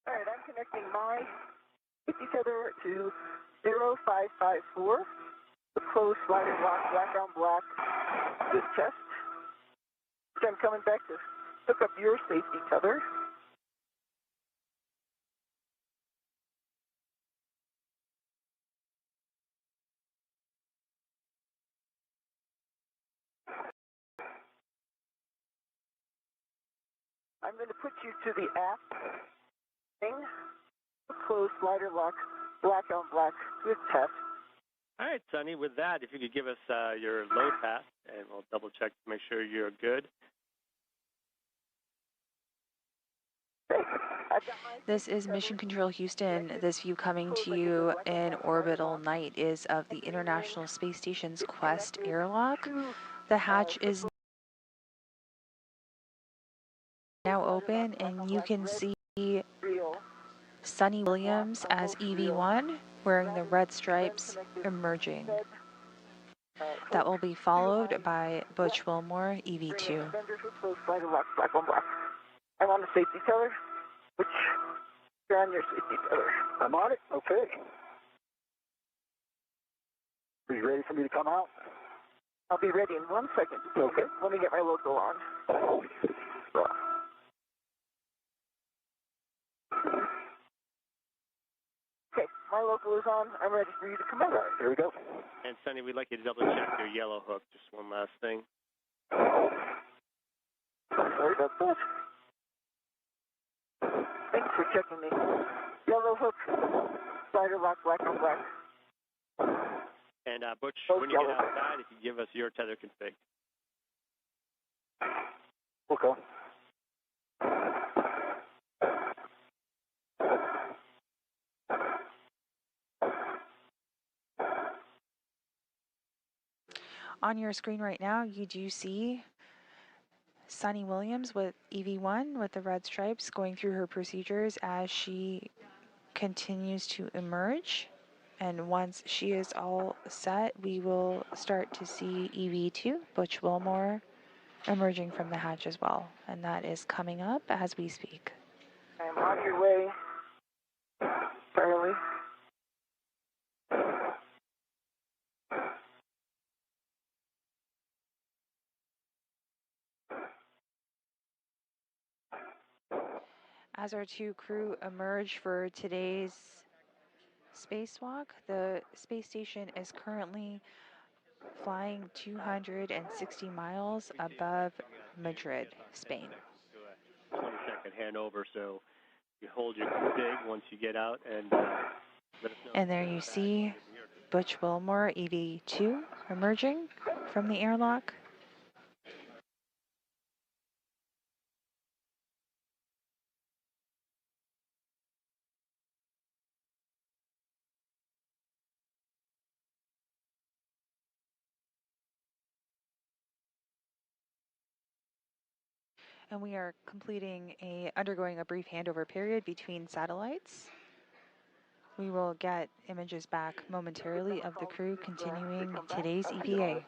All right, I'm connecting my safety tether to 0554, the closed sliding lock, black on black, this test. So I'm coming back to hook up your safety tether. I'm going to put you to the aft thing, closed slider lock, black on black, good test. All right, Sonny, with that, if you could give us your load path, and we'll double check to make sure you're good. This is Mission Control Houston. This view coming to you in orbital night is of the International Space Station's Quest airlock. The hatch is now open, and you can see Sunny Williams as EV1 wearing the red stripes emerging. That will be followed by Butch Wilmore, EV2. I'm on the safety tether. Which you're on your safety tether. I'm on it. Okay. Are you ready for me to come out? I'll be ready in 1 second. Okay. Let me get my logo on. Okay, my logo is on. I'm ready for you to come out. All right, here we go. And Sonny, we'd like you to double check your yellow hook. Just one last thing. Sorry about that. Thanks for checking me. Yellow hook, slider lock, black on black. And Butch, when you get outside, if you give us your tether config. Okay. On your screen right now, you do see Sunny Williams with EV1 with the red stripes going through her procedures as she continues to emerge. And once she is all set, we will start to see EV2, Butch Wilmore, emerging from the hatch as well. And that is coming up as we speak. I'm on your way, Charlie. As our two crew emerge for today's spacewalk, the space station is currently flying 260 miles above Madrid, Spain. 20-second handover, so you hold your config once you get out, and let us know. And there you see Butch Wilmore, EV2, emerging from the airlock. And we are undergoing a brief handover period between satellites. We will get images back momentarily of the crew continuing today's EVA,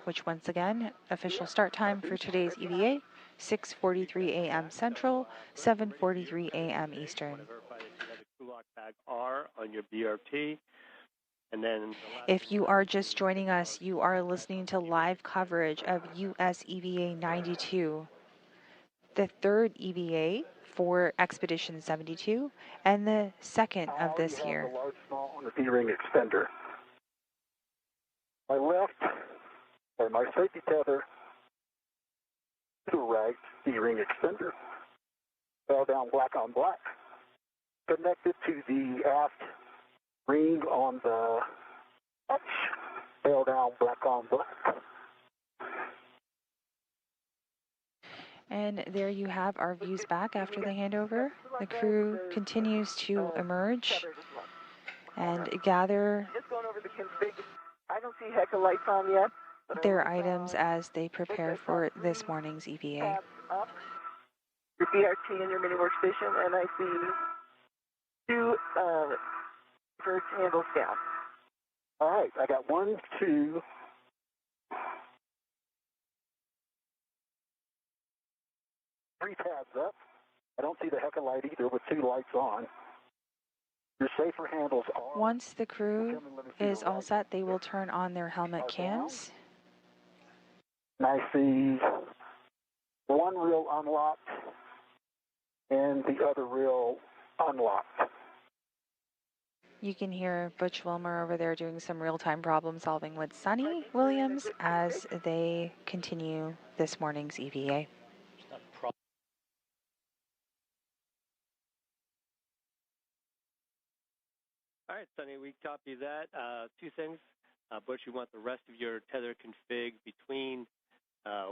which once again, official start time for today's EVA, 6:43 a.m. Central, 7:43 a.m. Eastern. On your BRT. And then if you are just joining us, you are listening to live coverage of US EVA 92. The third EVA for Expedition 72, and the second of this year. The large small on the D-ring extender. My left, or my safety tether, to the right D-ring extender. Fell down black on black. Connected to the aft ring on the hatch. Fell down black on black. And there you have our views back after the handover. The crew continues to emerge and gather their items as they prepare for this morning's EVA. Your BRT and your mini workstation, and I see Two first handles down. All right, I got 1, 2, 3 tabs up. I don't see the heck of light either with 2 lights on. Your safer handles are... Once the crew is all set, they will turn on their helmet cams. And I see one reel unlocked and the other reel unlocked. You can hear Butch Wilmer over there doing some real-time problem solving with Sunny Williams as they continue this morning's EVA. All right, Sonny, we copy that. Two things. Butch, you want the rest of your tether config between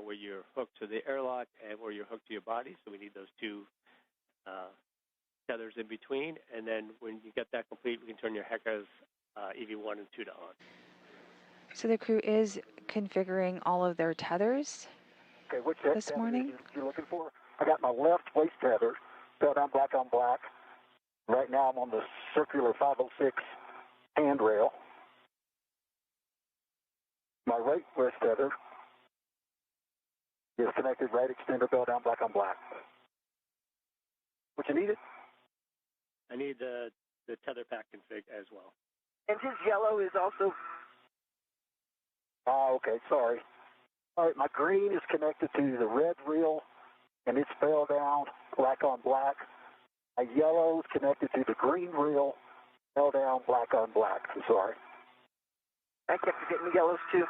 where you're hooked to the airlock and where you're hooked to your body. So we need those two tethers in between. And then when you get that complete, we can turn your HECAs EV1 and 2 to on. So the crew is configuring all of their tethers Okay, which this morning. You're looking for? I got my left waist tether, fell down black on black. Right now I'm on the circular 506 handrail. My right waist tether is connected right extender, fell down black on black. What you needed? I need the tether pack config as well. And his yellow is also... Oh, okay, sorry. All right, my green is connected to the red reel, and it's fell down black on black. My yellow is connected to the green reel, fell down black on black. I'm sorry. I kept getting the yellows too.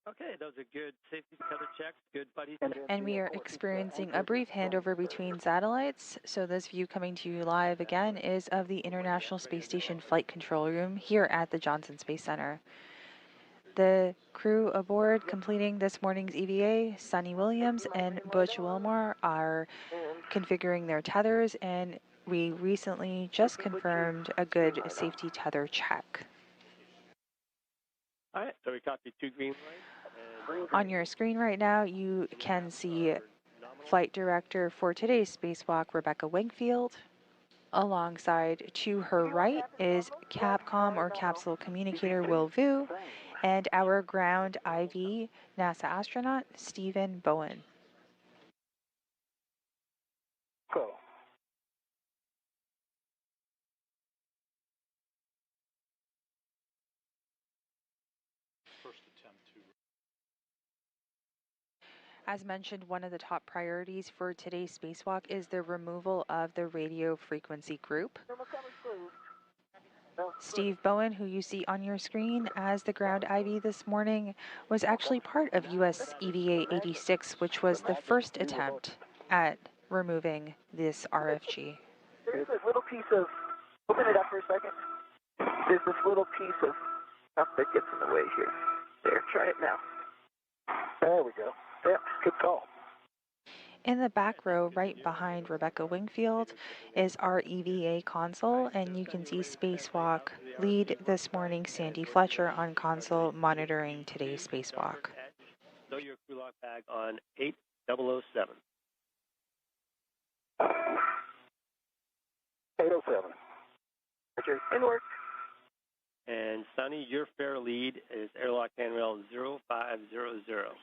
Okay, those are good safety tether checks, good buddy. And we are experiencing a brief handover between satellites. So this view coming to you live again is of the International Space Station Flight Control Room here at the Johnson Space Center. The crew aboard completing this morning's EVA, Sunny Williams and Butch Wilmore, are configuring their tethers, and we recently just confirmed a good safety tether check. All right, so we copied 2 green lights. On your screen right now, you can see Flight Director for today's spacewalk, Rebecca Wingfield. Alongside to her right is Capcom or Capsule Communicator Will Vu, and our ground IV NASA astronaut, Stephen Bowen. Go. As mentioned, one of the top priorities for today's spacewalk is the removal of the radio frequency group. Steve Bowen, who you see on your screen as the ground IV this morning, was actually part of US EVA 86, which was the first attempt at removing this RFG. There's this little piece of... Open it up for a second. There's this little piece of stuff that gets in the way here. There, try it now. There we go. Yeah, good call. In the back row, right behind Rebecca Wingfield, is our EVA console, and you can see Spacewalk lead this morning Sandy Fletcher on console monitoring today's spacewalk. Stow your crew lock bag on 8007. 807. In work. And Sunny, your fair lead is airlock handrail 0500.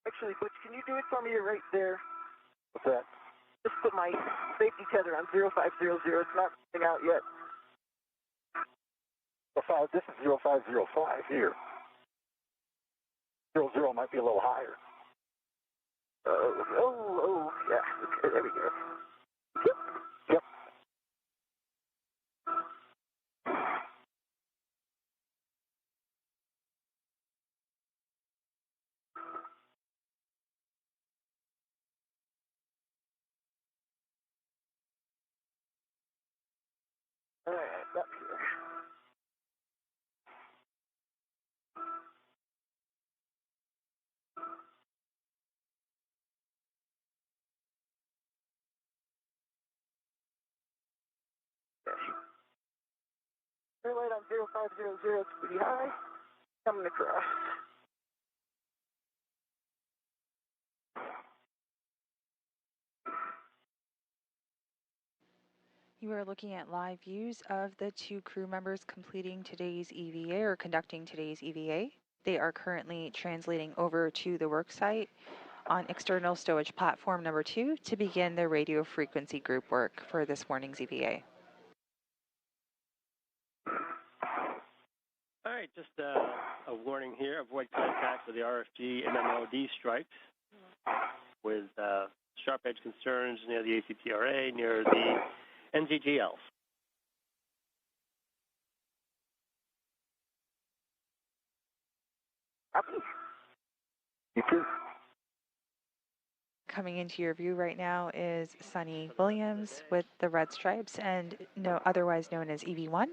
Actually, Butch, can you do it for me right there? What's that? Just put my safety tether on 0500. It's not running out yet. This is 0505 here. 00 might be a little higher. Yeah. Okay, there we go. Yep. All right, up here. Light on 0500, it's pretty high. Coming across. You are looking at live views of the 2 crew members completing today's EVA or conducting today's EVA. They are currently translating over to the worksite on external stowage platform number 2 to begin their radio frequency group work for this morning's EVA. All right, just a warning here. Avoid contact with the RFG MMOD stripes with sharp edge concerns near the ACTRA, near the NZGLs. You too. Coming into your view right now is Sunny Williams with the red stripes and otherwise known as EV1. Do not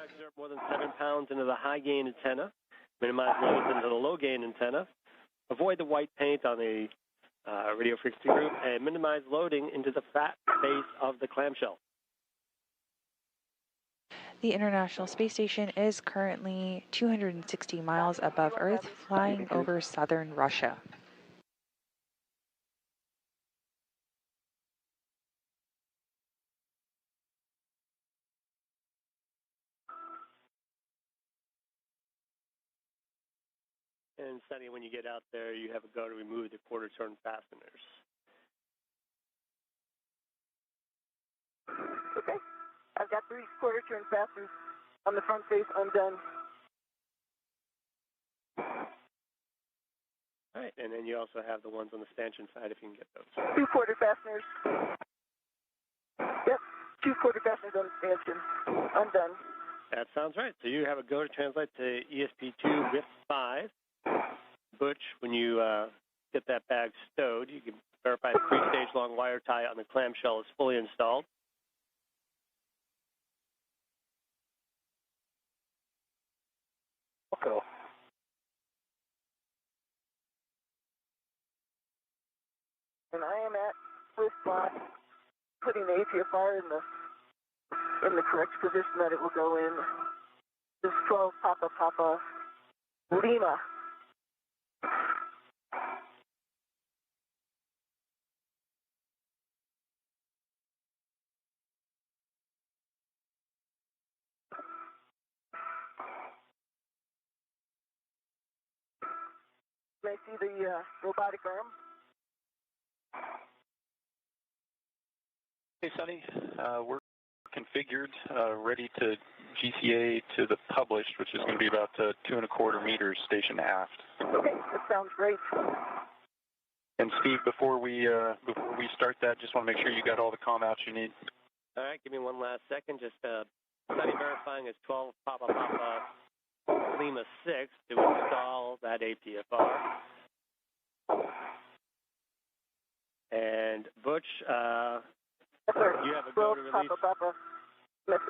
exert more than 7 pounds into the high gain antenna. Minimize loads into the low gain antenna. Avoid the white paint on the radio frequency group and minimize loading into the fat base of the clamshell. The International Space Station is currently 260 miles above Earth, flying over southern Russia. And Sunny, when you get out there, you have a go to remove the quarter turn fasteners. Okay. I've got 3 quarter turn fasteners on the front face undone. All right, and then you also have the ones on the stanchion side if you can get those. 2 quarter fasteners. Yep, 2 quarter fasteners on the stanchion. Undone. That sounds right. So you have a go to translate to ESP2 with 5. Butch, when you get that bag stowed, you can verify the 3-stage long wire tie on the clamshell is fully installed. Okay. And I am at first spot, putting the ATFR in the correct position that it will go in. This 12 Papa Lima. May I see the robotic arm? Hey, Sunny. We're configured, ready to GCA to the published, which is going to be about 2¼ meters station aft. Okay, that sounds great. And Steve, before we start that, just want to make sure you got all the comm outs you need. All right, give me one last second. Just Sunny verifying is 12 Papa Lima 6 to install that ATFR. And Butch, Yes, sir. you have a go to release. Papa message.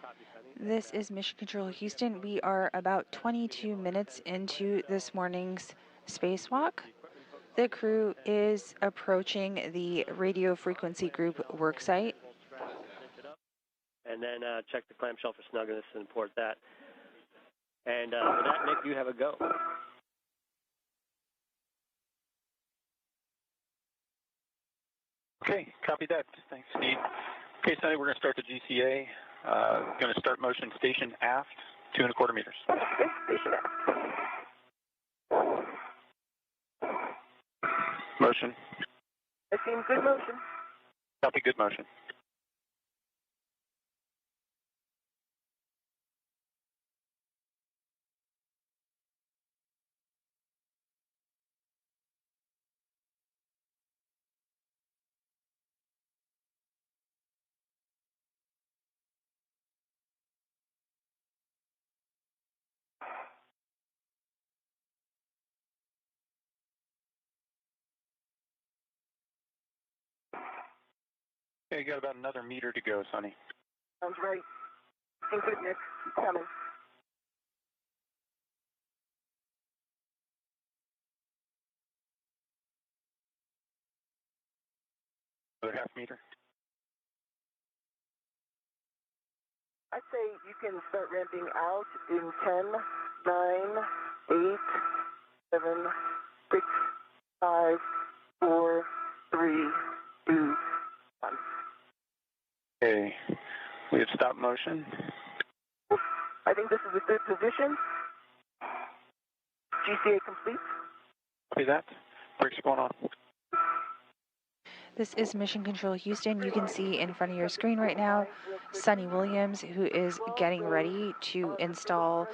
Copy, Sunny. This is Mission Control Houston. We are about 22 minutes into this morning's spacewalk. The crew is approaching the radio frequency group worksite. And then check the clamshell for snugness and port that. And with that, Nick, you have a go. Okay, copy that. Thanks, Steve. Okay, Sunny, we're going to start the GCA. Going to start motion station aft, 2¼ meters. Station aft. Motion. I seem good motion. Copy, good motion. Okay, you got about another meter to go, Sunny. Sounds right. Seems good, Nick. Coming. Another ½ meter. I'd say you can start ramping out in 10, 9, 8, 7, 6, 5, 4, 3, 2, 1. Okay, we have stop motion. I think this is a good position. GCA complete. See that? Brakes are going on. This is Mission Control Houston. You can see in front of your screen right now Sunny Williams, who is getting ready to install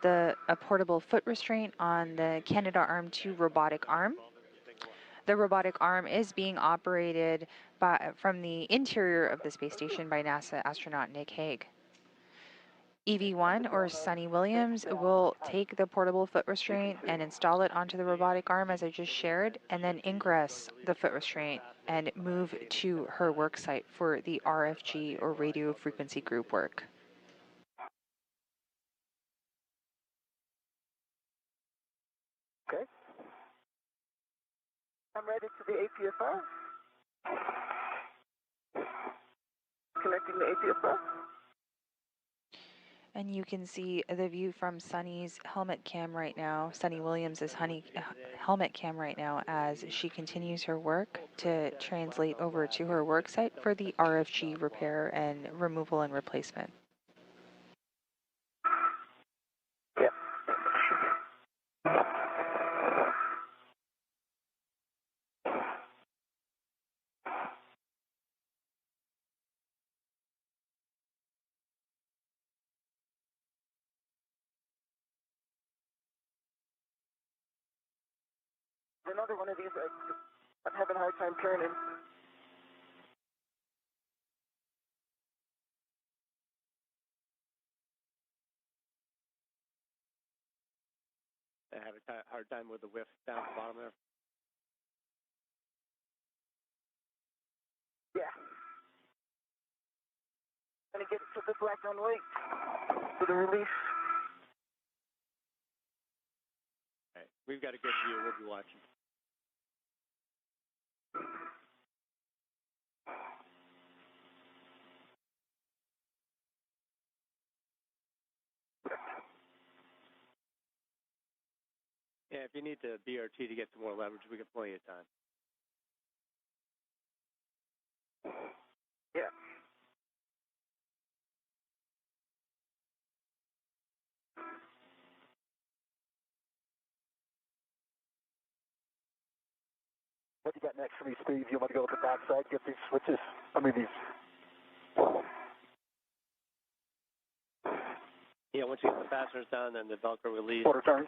a portable foot restraint on the Canadarm2 robotic arm. The robotic arm is being operated from the interior of the space station by NASA astronaut Nick Hague. EV1, or Sunny Williams, will take the portable foot restraint and install it onto the robotic arm as I just shared, and then ingress the foot restraint and move to her work site for the RFG, or radio frequency group work. Okay. I'm ready to the APSR. Connecting the APSR. And you can see the view from Sunny's helmet cam right now, Sunny Williams' helmet cam right now, as she continues her work to translate over to her work site for the RFG repair and removal and replacement. Yep. Another one of these, I'm having a hard time turning. I have a hard time with the whiff down at the bottom there. Yeah. Gonna get it to the black on white for the release. Okay. We've got a good view. We'll be watching. Yeah, if you need to BRT to get some more leverage, we got plenty of time. Yeah. What do you got next for me, Steve? You want to go to the backside, get these switches? These. Yeah, once you get the fasteners done, then the Velcro release. Quarter turns.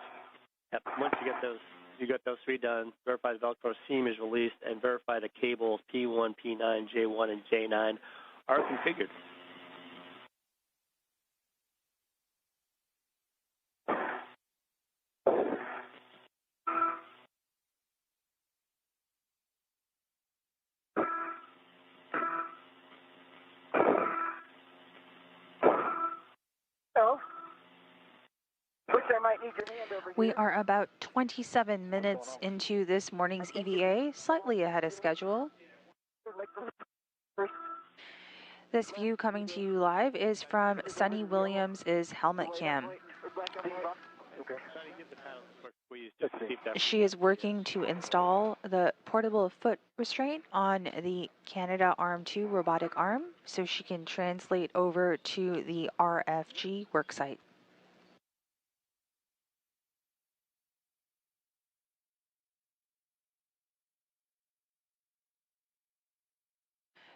Yep. Once you get those three done, verify the Velcro seam is released, and verify the cables P1, P9, J1, and J9 are configured. Oh. Which I might need your hand over here. We are about 27 minutes into this morning's EVA, slightly ahead of schedule. This view coming to you live is from Sunny Williams' helmet cam. She is working to install the portable foot restraint on the Canadarm2 robotic arm so she can translate over to the RFG worksite.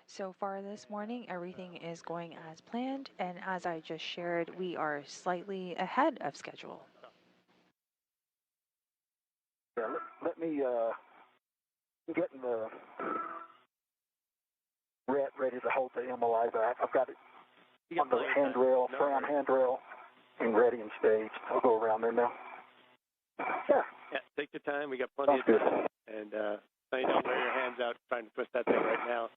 So far this morning, everything is going as planned, and as I just shared, we are slightly ahead of schedule. Yeah, let me get in the ready to hold the MLI back. I've got it on the handrail, front handrail, and ready and staged. I'll go around there now. Yeah. Yeah, take your time. We got plenty of time. And so you don't wear your hands out trying to twist that thing right now.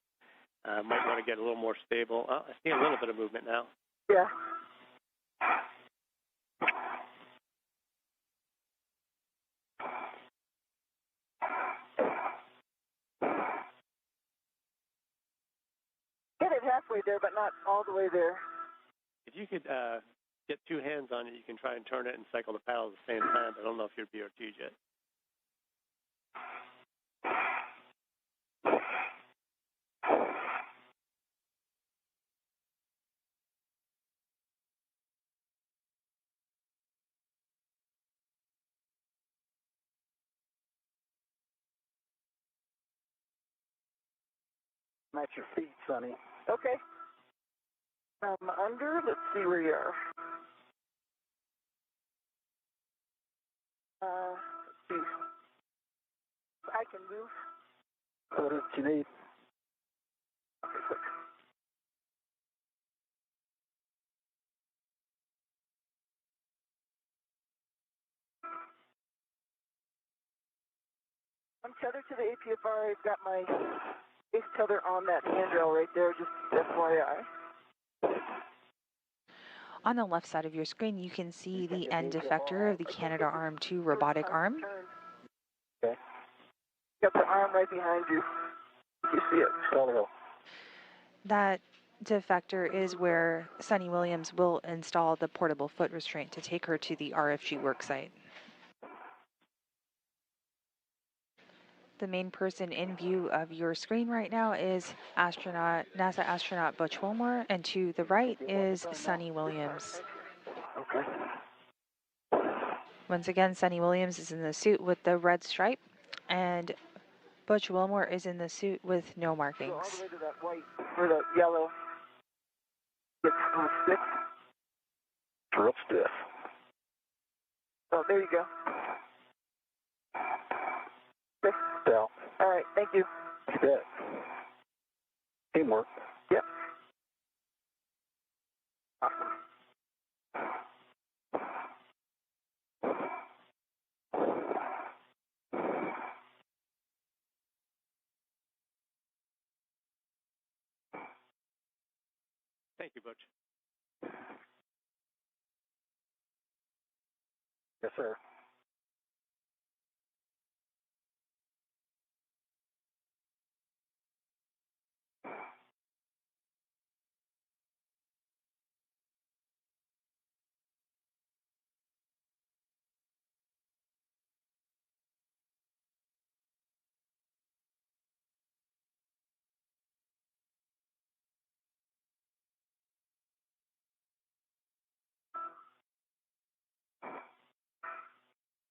Might want to get a little more stable. Oh, I see a little bit of movement now. Yeah. Get it halfway there, but not all the way there. If you could get two hands on it, you can try and turn it and cycle the paddle at the same time. I don't know if you're BRT'd yet. I'm at your feet, Sonny. Okay. Under, let's see where you are. Let's see. I can move. What else you need? Okay, quick. I'm tethered to the APFR. I've got my base tether on that handrail right there, just FYI. On the left side of your screen, you can see the end effector of the Canadarm2 robotic arm. Okay. Got the arm right behind you. You see it. That defector is where Sunny Williams will install the portable foot restraint to take her to the RFG worksite. The main person in view of your screen right now is NASA astronaut Butch Wilmore, and to the right is Sunny Williams. Okay. Once again, Sunny Williams is in the suit with the red stripe, and Butch Wilmore is in the suit with no markings. All the way to that white or that yellow. It's stiff. Real stiff. Oh, there you go. Okay. Yeah. All right, thank you. You bet. Teamwork. Yep. Awesome. Thank you, Butch. Yes, sir.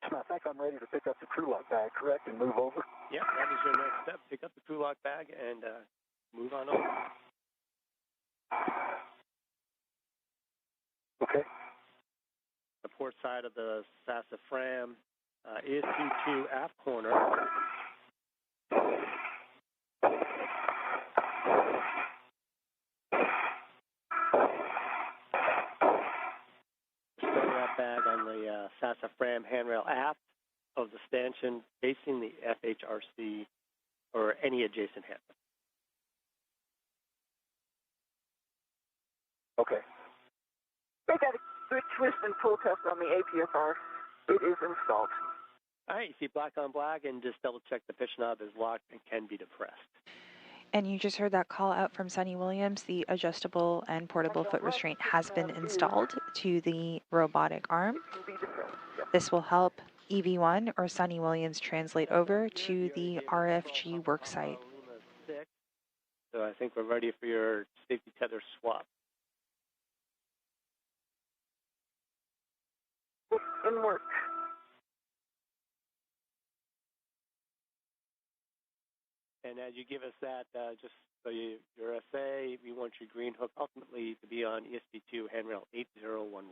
I think I'm ready to pick up the crew lock bag, correct, and move over? Yeah, that is your next step. Pick up the crew lock bag and move on over. Okay. The port side of the sassafras is to aft corner. Stow that bag on the sassafras handrail aft of the stanchion facing the FHRC or any adjacent handrail. Okay. They got a good twist and pull test on the APFR. It is installed. All right, you see black on black, and just double check the pitch knob is locked and can be depressed. And you just heard that call out from Sunny Williams. The adjustable and portable foot restraint has been installed to the robotic arm. This will help EV1 or Sunny Williams translate over to the RFG worksite. So I think we're ready for your safety tether swap. In work. And as you give us that, just so your SA, we want your green hook ultimately to be on ESP2 handrail 8011.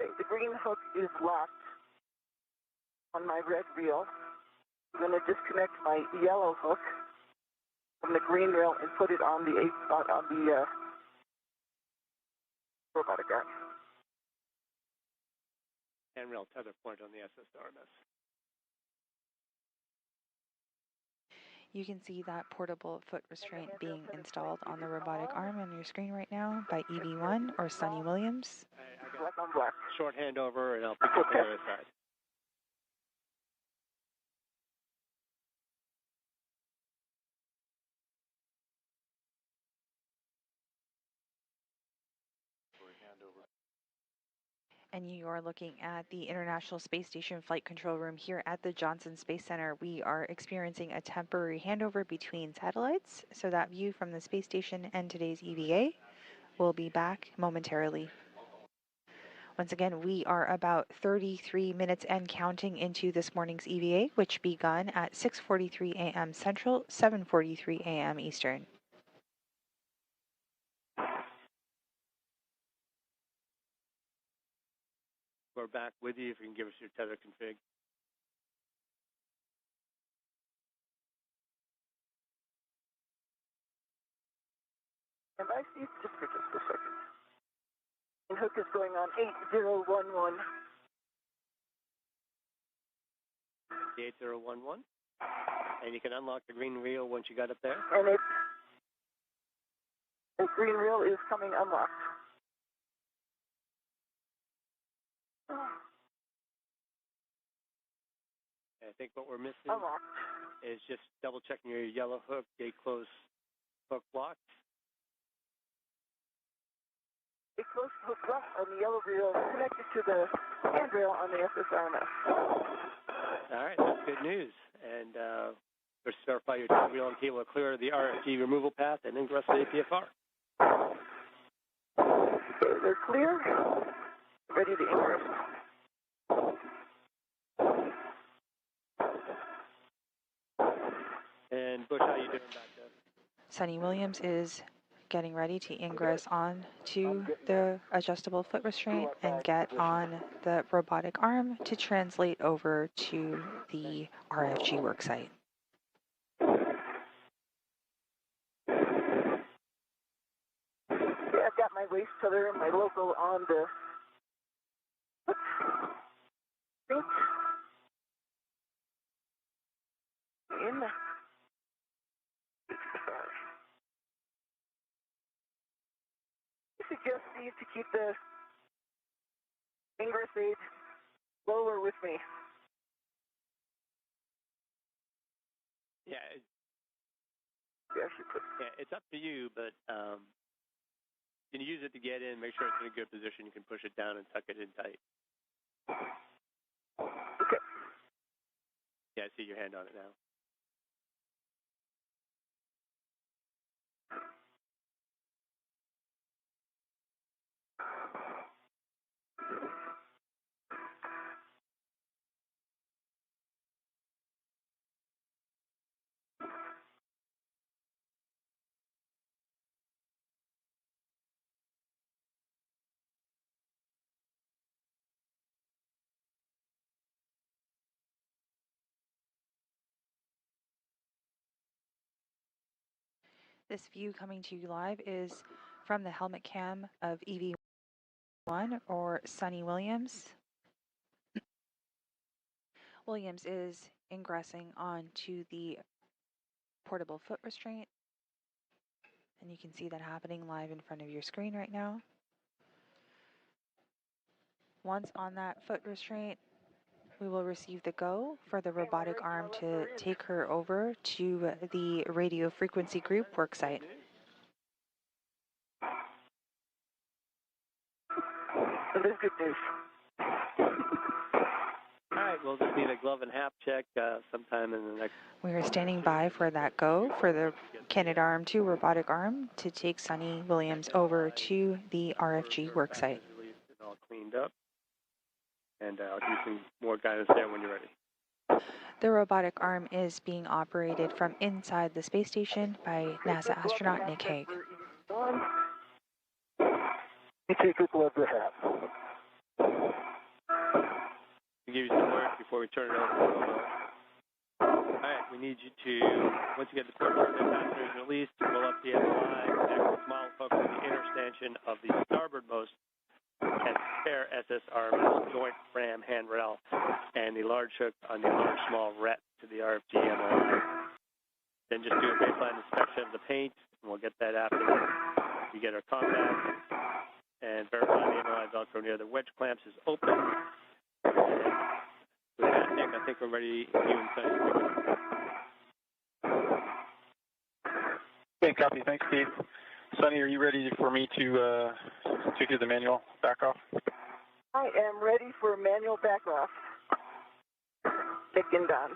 Okay, the green hook is locked on my red reel. I'm going to disconnect my yellow hook from the green rail and put it on the robotic arm. Handrail tether point on the SSRMS. You can see that portable foot restraint being installed on the robotic arm on your screen right now by EV1 or Sunny Williams. Black on black. Short handover, and I'll pick up the other side. And you are looking at the International Space Station Flight Control Room here at the Johnson Space Center. We are experiencing a temporary handover between satellites, so that view from the space station and today's EVA will be back momentarily. Once again, we are about 33 minutes and counting into this morning's EVA, which begun at 6:43 a.m. Central, 7:43 a.m. Eastern. We're back with you if you can give us your tether config. And I see just for a second. And hook is going on 8011. 8011. And you can unlock the green reel once you got up there. And the green reel is coming unlocked. I think what we're missing Unlocked. is just double checking your yellow hook, gate close hook locked. Gate close hook locked on the yellow reel connected to the handrail on the SSRMS. All right, that's good news. And just verify your tail wheel and cable are clear of the RFG removal path and ingress the APFR. Okay, they're clear. Ready to ingress. And Bush, how you doing back there? Sunny Williams is getting ready to ingress on to the adjustable foot restraint and get on the robotic arm to translate over to the RFG worksite. Yeah, I've got my waist tether and my logo on the seat. In. I suggest Steve to keep the ingress aid lower with me. Yeah, it's up to you, but you can use it to get in, make sure it's in a good position. You can push it down and tuck it in tight. Okay. Yeah, I see your hand on it now. This view coming to you live is from the helmet cam of EV1 or Sunny Williams. Williams is ingressing onto the portable foot restraint, and you can see that happening live in front of your screen right now. Once on that foot restraint, we will receive the go for the robotic arm to take her over to the radio frequency group worksite. It is good news. All right, we'll just need a glove and half check sometime in the next... We are standing by for that go for the Canadarm2 robotic arm to take Sunny Williams over to the RFG worksite. All cleaned up. And I'll give you some more guidance there when you're ready. The robotic arm is being operated from inside the space station by NASA astronaut Nick Hague. You take your gloves and hat. To give you some work before we turn it over. All right, we need you to, once you get the portable fasteners released, roll up the SLI, connect the small hook to the inner stanchion of the starboardmost and spare SSRMS joint ram handrail, and the large hook on the large small ret to the RFG MOI. Then just do a baseline inspection of the paint, and we'll get that after we get our compact, and verify the MOI velcro near the wedge clamps is open. And with that, Nick, I think we're ready. You and Sunny. Okay, copy. Thanks, Steve. Sunny, are you ready for me to take you to the manual back off? I am ready for manual backoff. Nick and Don.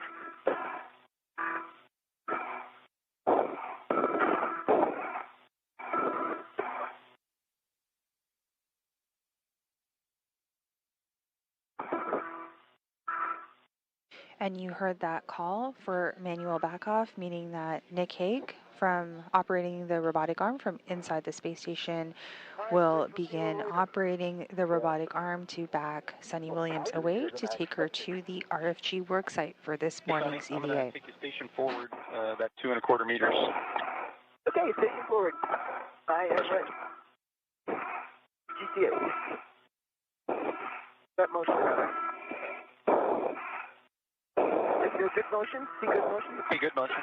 And you heard that call for manual backoff, meaning that Nick Hague, from operating the robotic arm from inside the space station, will begin operating the robotic arm to back Sunny Williams away to take her to the RFG worksite for this morning's Sunny, I'm EVA. going to take you station forward, that 2¼ meters. Okay, station forward. I am ready. GTA. That motion. Is there good motion? See good motion? Hey, good motion.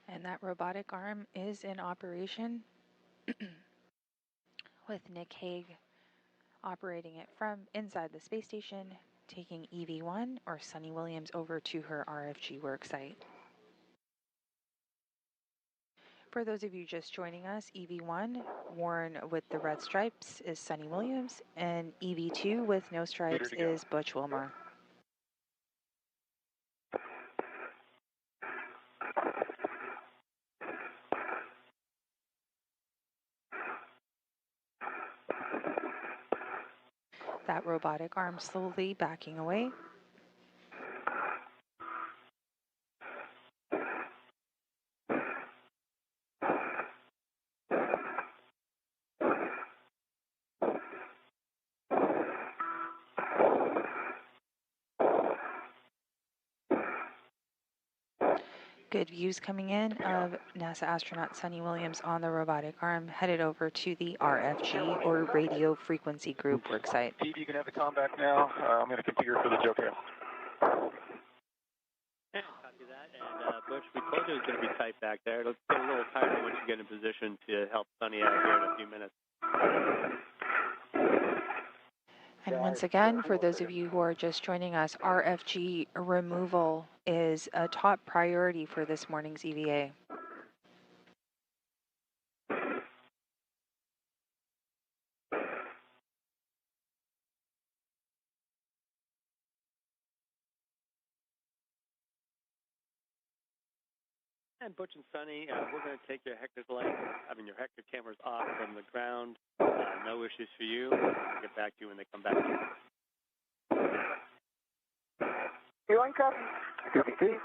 And that robotic arm is in operation with Nick Hague operating it from inside the space station, taking EV1 or Sunny Williams over to her RFG worksite. For those of you just joining us, EV1, worn with the red stripes, is Sunny Williams, and EV2 with no stripes is Butch Wilmore. That robotic arm slowly backing away. Good views coming in of NASA astronaut Sunny Williams on the robotic arm headed over to the RFG or Radio Frequency Group worksite. Steve, you can have the comm back now. I'm going to configure for the JOCO. Yeah, copy that. And Butch, we told you it was going to be tight back there. It'll get a little tighter once you get in position to help Sunny out here in a few minutes. And once again, for those of you who are just joining us, RFG removal is a top priority for this morning's EVA. And Butch and Sunny, we're going to take your Hector cameras off from the ground. No issues for you. We'll get back to you when they come back. You on copy? Copy, Chief.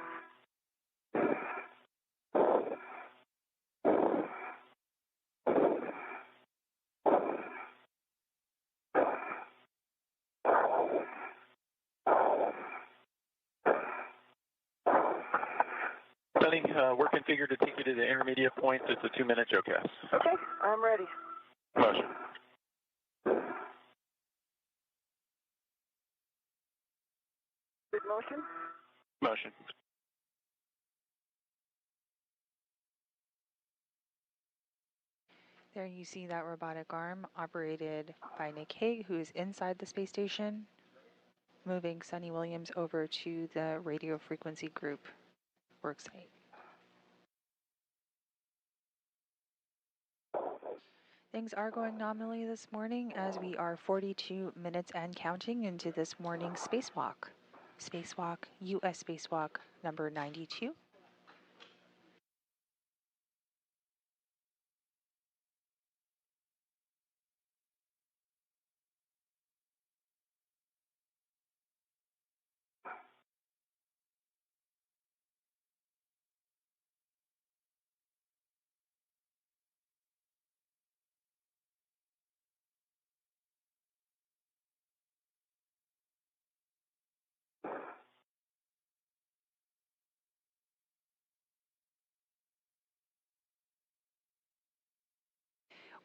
Sunny, we're configured to take you to the intermediate point. It's a 2-minute JOCAS. Okay, I'm ready. Motion. Good motion? Motion. There you see that robotic arm operated by Nick Hague, who is inside the space station, moving Sunny Williams over to the Radio Frequency Group worksite. Things are going nominally this morning as we are 42 minutes and counting into this morning's spacewalk. Spacewalk, US Spacewalk number 92.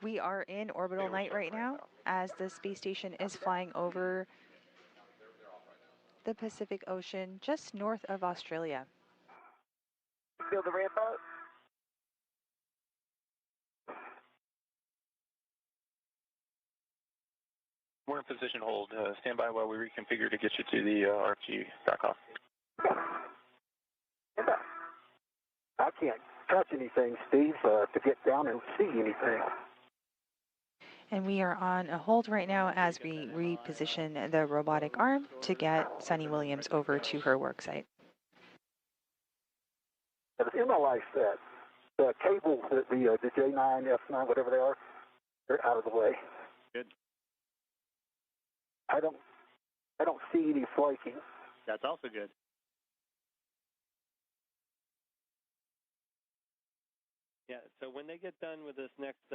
We are in orbital night right now as the space station is flying over the Pacific Ocean just north of Australia. Feel the ramp out? We're in position hold. Stand by while we reconfigure to get you to the RFG back off. I can't touch anything, Steve, to get down and see anything. And we are on a hold right now as we reposition the robotic arm to get Sunny Williams over to her worksite. It's in my life set. The cables, the J9, F9, whatever they are, they're out of the way. Good. I don't see any flaking. That's also good. Yeah, so when they get done with this next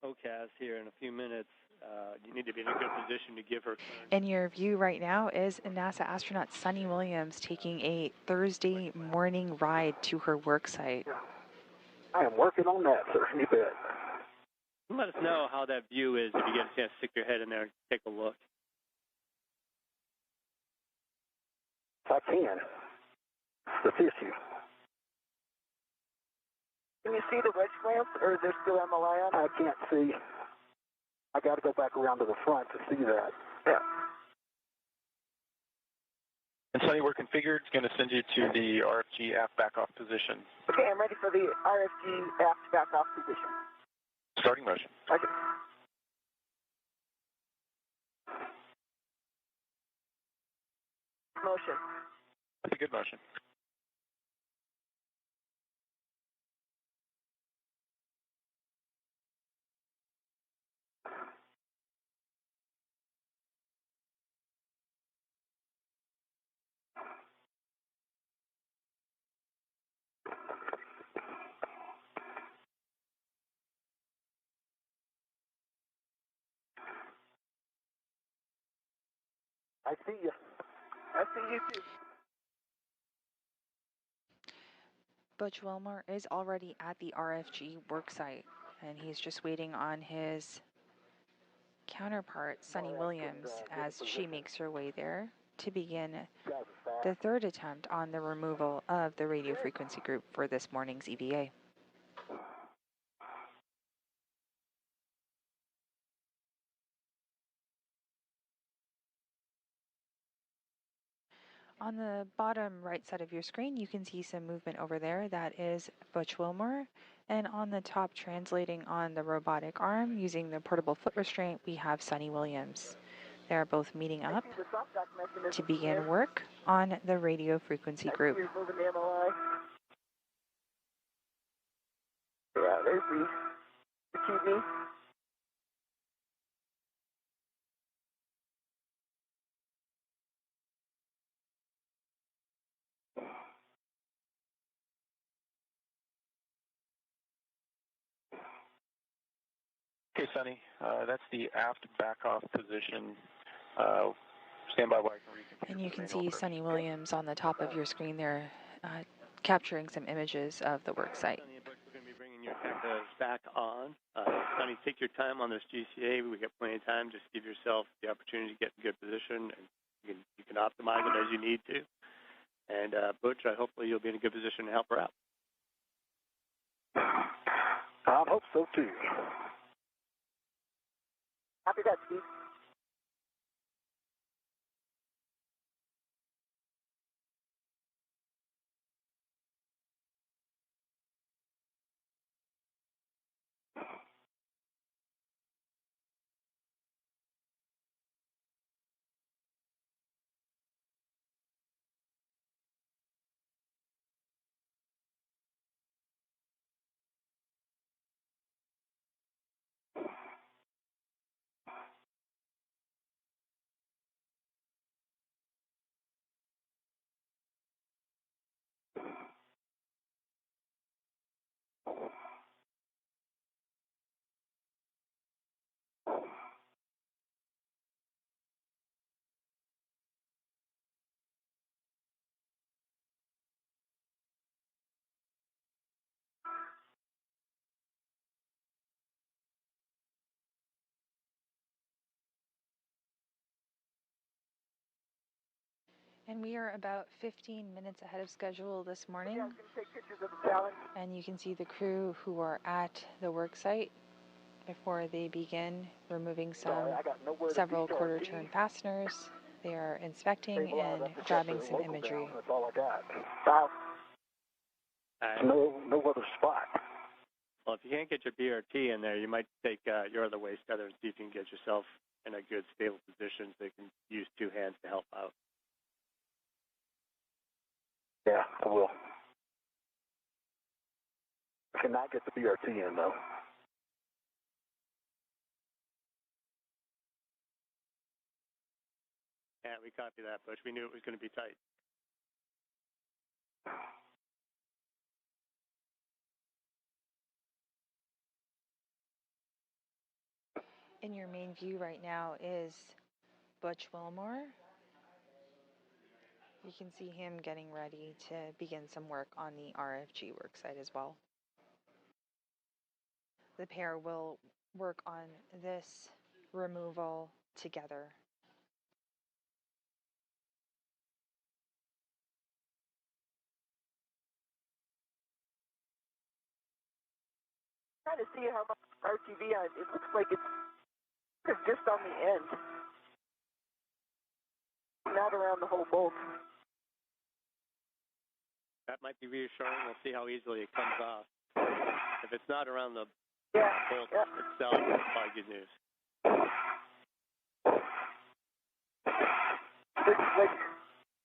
OCAS here in a few minutes, you need to be in a good position to give her clearance. In your view right now is NASA astronaut Sunny Williams taking a Thursday morning ride to her worksite. I am working on that, sir. You bet. Let us know how that view is if you get a chance to stick your head in there and take a look. If I can. It's the issue. Can you see the wedge clamps, or is there still MLI on? I can't see. I got to go back around to the front to see that. Yeah. And Sunny, we're configured. It's going to send you to the RFG aft back-off position. Okay, I'm ready for the RFG aft back-off position. Starting motion. Okay. Motion. That's a good motion. I see you. I see you too. Butch Wilmore is already at the RFG worksite, and he's just waiting on his counterpart, Sunny Williams, as she makes her way there to begin the third attempt on the removal of the radio frequency group for this morning's EVA. On the bottom right side of your screen, you can see some movement over there. That is Butch Wilmore. And on the top, translating on the robotic arm using the portable foot restraint, we have Sunny Williams. They are both meeting up to begin work on the radio frequency group. You're moving the MLI. Yeah, there's the TV. Okay, Sunny, that's the aft back-off position. Stand by while I can reconfigure. And you can see Sunny Williams on the top of your screen there, capturing some images of the worksite. Sunny and Butch, we're going to be bringing your cameras back on. Sunny, take your time on this GCA. We got plenty of time. Just give yourself the opportunity to get in good position, and you can optimize it as you need to. And Butch, hopefully you'll be in a good position to help her out. I hope so too. Copy that, Steve. And we are about 15 minutes ahead of schedule this morning. Yeah, I was going to take pictures of the challenge. And you can see the crew who are at the worksite before they begin removing Sorry, I got nowhere to several beach quarter RT. turn fasteners. They are inspecting Stabilize and up the grabbing Tether some local imagery. down. That's all I got. Wow. No other spot. Well, if you can't get your BRT in there, you might take your other waste tether and see if you can get yourself in a good, stable position so you can use two hands to help out. Yeah, I will. I cannot get the BRT in, though. Yeah, we copy that, Butch. We knew it was going to be tight. In your main view right now is Butch Wilmore. You can see him getting ready to begin some work on the RFG worksite as well. The pair will work on this removal together. Trying to see how much RTV it looks like it's just on the end, not around the whole bolt. That might be reassuring. We'll see how easily it comes off. If it's not around the bolt itself, that's probably good news.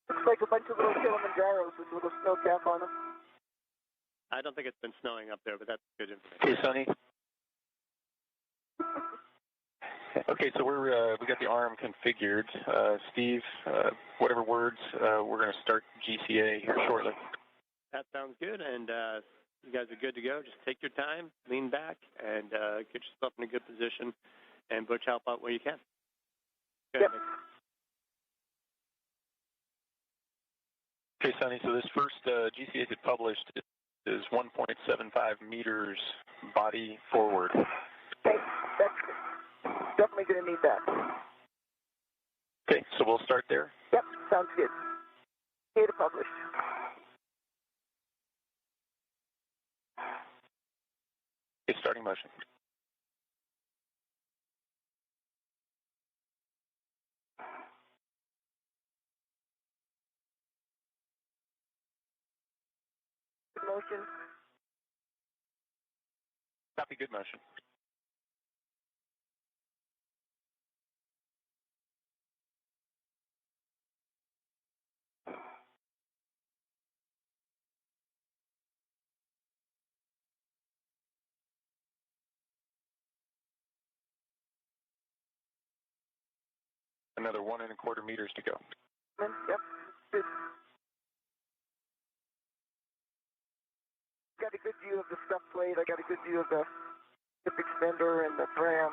Looks like a bunch of little Kilimanjaros with little snow cap on them. I don't think it's been snowing up there, but that's good information. Hey, Sonny. Okay, so we got the arm configured. Steve, whatever words, we're going to start GCA here shortly. That sounds good, and you guys are good to go. Just take your time, lean back, and get yourself in a good position, and Butch, help out where you can. Good. Yep. Okay, Sonny, so this first GCA that published is 1.75 meters body forward. Okay, that's definitely going to need that. Okay, so we'll start there. Yep, sounds good. Data published. Okay, starting motion. Motion. Copy, good motion. Another 1.25 meters to go. Yep, good. Got a good view of the stuff plate. I got a good view of the tip extender and the ram.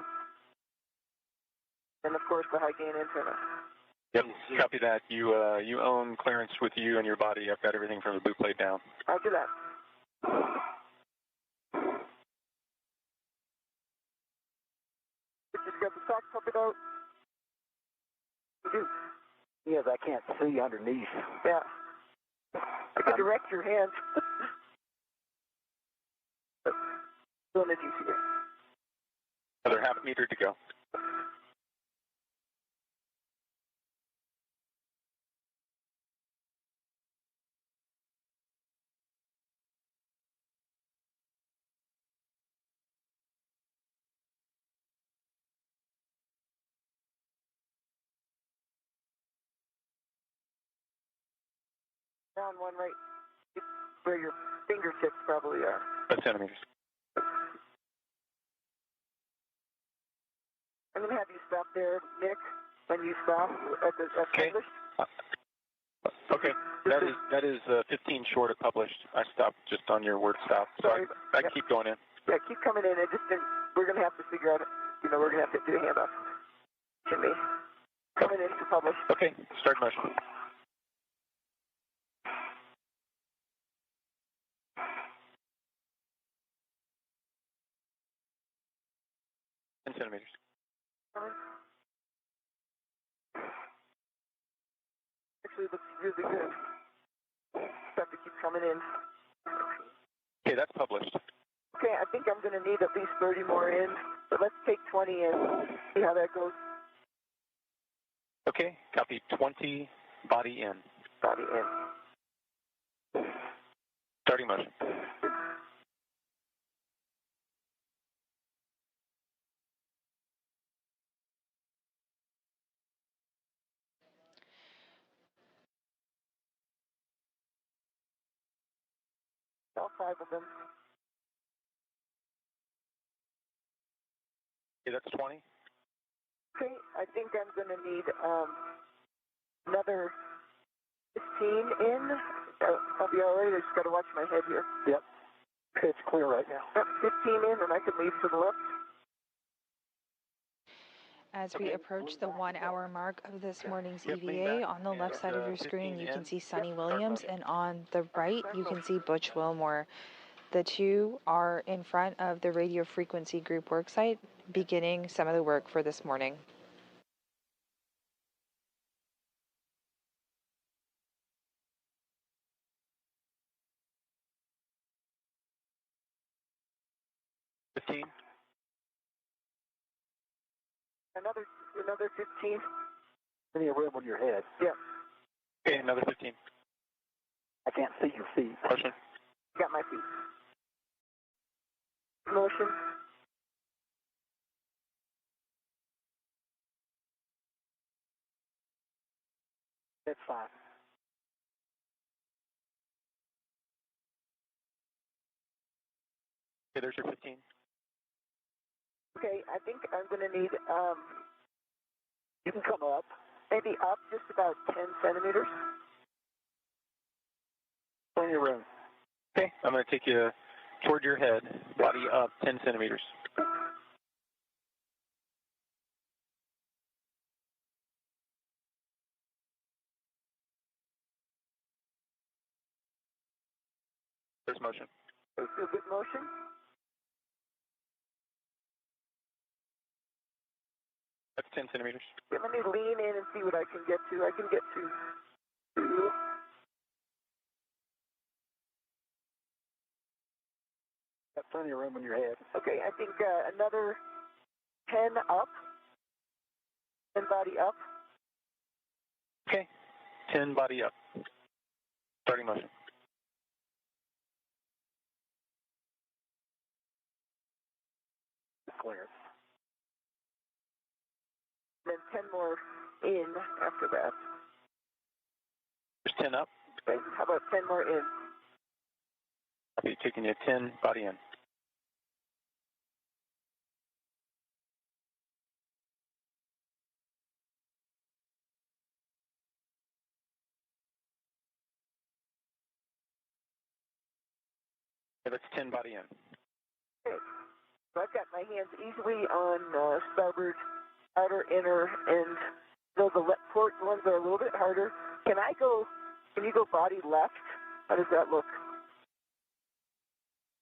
And of course the high gain antenna. Yep, copy that. You own clearance with you and your body. I've got everything from the boot plate down. Roger that. Just got the sock puppet out. You do. Yes, I can't see underneath. Yeah. I can direct your hands. Doing the GCA. Another 0.5 meter to go. Down one right where your fingertips probably are. About centimeters. I'm going to have you stop there, Nick, when you stop at the Okay. published. Okay, that is 15 short of published. I stopped just on your word stop. So Sorry. I can keep going in. Yeah, keep coming in. We're going to have to figure out, we're going to have to do a handoff. Jimmy, coming in to publish. Okay, start motion. Centimeters. Actually, looks really good. Just have to keep coming in. Okay, that's published. Okay, I think I'm going to need at least 30 more in But let's take 20 and see how that goes. Okay, copy 20, body in. Body in. Starting motion. All 5 of them. Okay, that's 20. Okay, I think I'm going to need another 15 in. I'll be all right. I just got to watch my head here. Yep. It's clear right now. Yep, 15 in, and I can leave to the left. As we approach the 1 hour mark of this morning's EVA, on the left side of your screen you can see Sunny Williams, and on the right you can see Butch Wilmore. The two are in front of the radio frequency group worksite, beginning some of the work for this morning. Another 15. Plenty of room on your head. Yep. Okay, another 15. I can't see your feet. Motion. Got my feet. Motion. That's fine. Okay, there's your 15. Okay, I think I'm going to need, You can come up. maybe up just about 10 centimeters. Plenty of room. Okay, I'm going to take you toward your head, body up 10 centimeters. There's motion. Okay, feel good motion. That's 10 centimeters. Okay, let me lean in and see what I can get to. I can get to 2. Got plenty of room on your head. Okay, I think another 10 up. 10 body up. Okay, 10 body up. Starting motion. Clear. And then 10 more in after that. There's 10 up. Okay, how about 10 more in? I'll be taking you 10 body in. Okay, that's 10 body in. Okay, so I've got my hands easily on starboard, outer, inner, and the port ones are a little bit harder. Can you go body left? How does that look?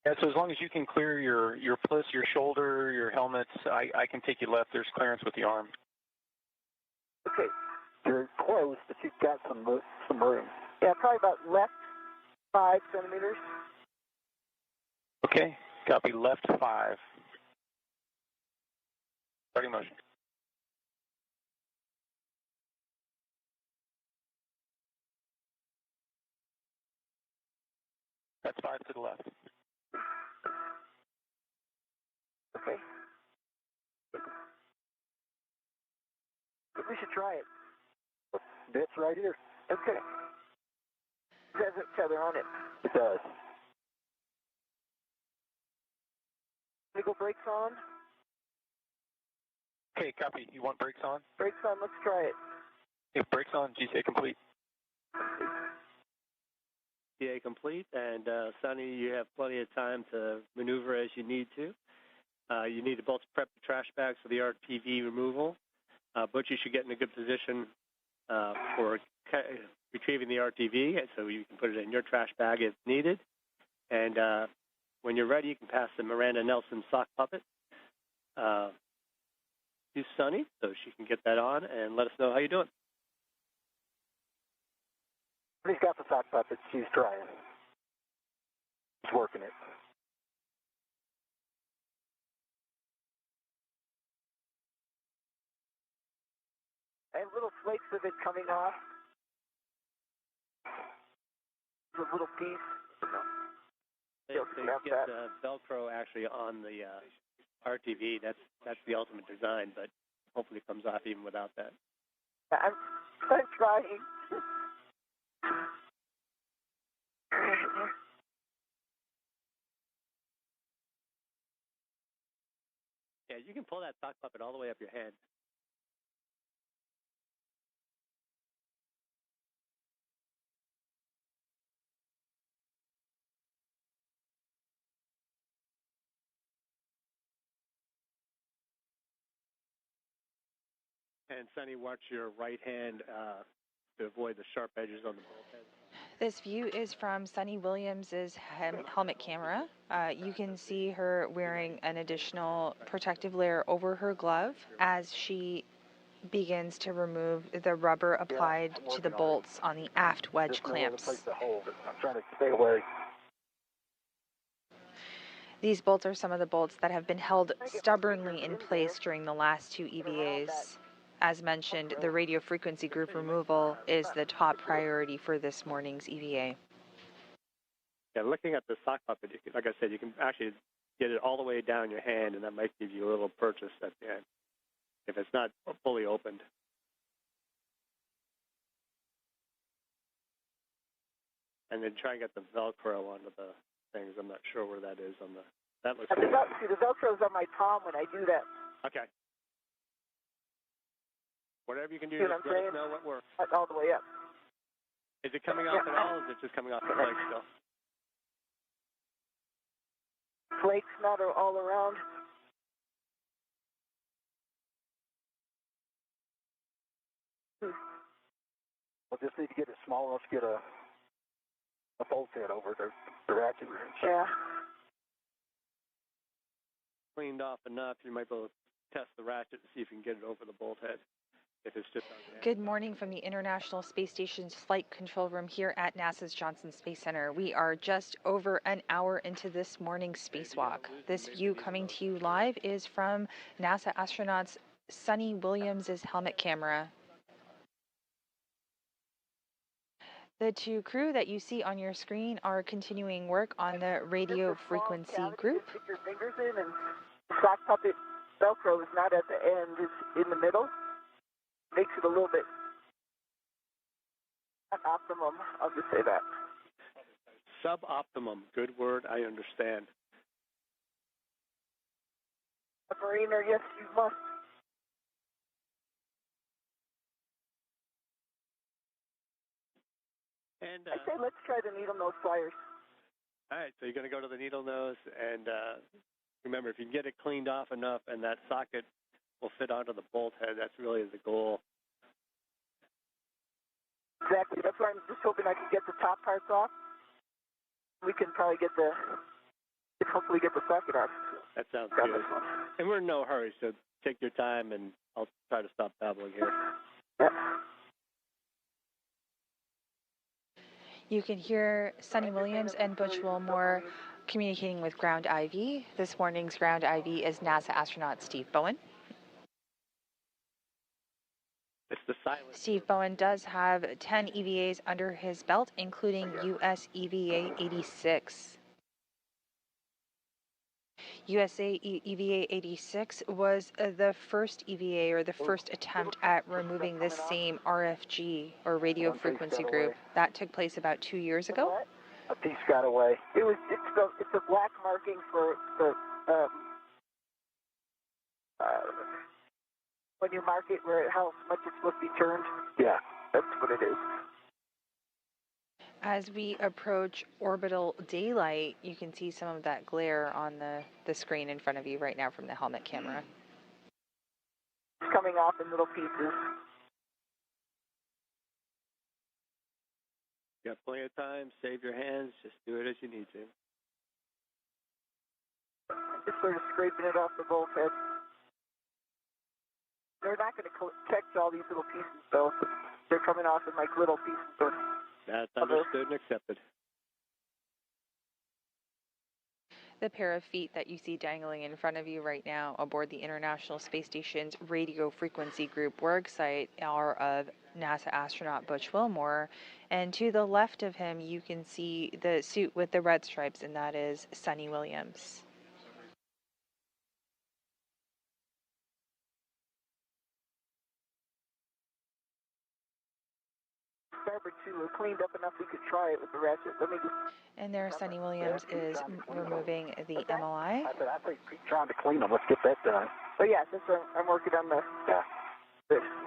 Yeah, so as long as you can clear your plus, your shoulder, your helmets, I can take you left. There's clearance with the arm. Okay. You're close, but you've got some room. Yeah, probably about left 5 centimeters. Okay, copy left 5. Starting motion. That's 5 to the left. Okay. We should try it. Bit's right here. Okay. It has a tether on it. It does. Wiggle brakes on. Okay, copy. You want brakes on? Brakes on, let's try it. If brakes on, GCA complete. GA complete, and Sunny, you have plenty of time to maneuver as you need to. You need to both prep the trash bags for the RTV removal. Butch, you should get in a good position for retrieving the RTV, so you can put it in your trash bag if needed. And when you're ready, you can pass the Miranda Nelson sock puppet to Sunny, so she can get that on and let us know how you're doing. He's got the sock puppet. She's trying. She's working it. little flakes of it coming off. The little piece. So you get the Velcro actually on the RTV. That's the ultimate design, but hopefully it comes off even without that. I'm trying. Yeah, you can pull that sock puppet all the way up your hand. And Sunny, watch your right hand to avoid the sharp edges on the bulkhead. This view is from Sunny Williams's helmet camera. You can see her wearing an additional protective layer over her glove as she begins to remove the rubber applied to the bolts on the aft wedge clamps. I'm trying to stay away. These bolts are some of the bolts that have been held stubbornly in place during the last two EVAs. As mentioned, the radio frequency group removal is the top priority for this morning's EVA. Yeah, looking at the sock puppet, like I said, you can actually get it all the way down your hand, and that might give you a little purchase at the end if it's not fully opened. And then try and get the Velcro onto the things. I'm not sure where that is on the. That looks good. See, the Velcro's on my palm when I do that. Okay. Whatever you can do, See just let us know what works. All the way up. Is it coming off at all, or is it just coming off the flakes still? Flakes not all around. We'll just need to get it small enough to get a bolt head over the ratchet wrench. Yeah. Cleaned off enough, you might be able to test the ratchet to see if you can get it over the bolt head. If it's just Good morning from the International Space Station's Flight Control Room here at NASA's Johnson Space Center. We are just over an hour into this morning's spacewalk. This view coming to you live is from NASA astronauts Sunny Williams's helmet camera. The two crew that you see on your screen are continuing work on the radio frequency group. Stick your fingers in, and the sock puppet Velcro is not at the end, it's in the middle. Makes it a little bit optimum, I'll just say that. suboptimum. Good word, I understand. A mariner, yes, you must. And I say let's try the needle nose pliers. all right, so you're going to go to the needle nose, and remember, if you can get it cleaned off enough and that socket will fit onto the bolt head, that's really the goal. Exactly. That's why I'm just hoping I can get the top parts off. We can probably hopefully get the socket off. That sounds good. And we're in no hurry, so take your time, and I'll try to stop babbling here. Yeah. You can hear Sunny Williams and Butch Wilmore communicating with Ground IV. This morning's Ground IV is NASA astronaut Steve Bowen. It's the silent. Steve Bowen does have 10 EVAs under his belt, including US EVA 86. USA EVA 86 was the first EVA, or the first attempt at removing this same RFG, or radio frequency group. That took place about 2 years ago. A piece got away. It's a black marking for the when you mark it how much it's supposed to be turned. Yeah. That's what it is. As we approach orbital daylight, you can see some of that glare on the screen in front of you right now from the helmet camera. It's coming off in little pieces. You got plenty of time. Save your hands. Just do it as you need to. Just sort of scraping it off the bolt head. They're not going to catch all these little pieces, though. They're coming off in like little pieces. That's understood and accepted. The pair of feet that you see dangling in front of you right now aboard the International Space Station's Radio Frequency Group worksite are of NASA astronaut Butch Wilmore, and to the left of him you can see the suit with the red stripes, and that is Sunny Williams. Starboard 2 was cleaned up enough we could try it with the ratchet. Let me just... And there Sunny Williams is removing the MLI. I said, I think keep trying to clean them. Let's get that done. But yeah, since I'm working on my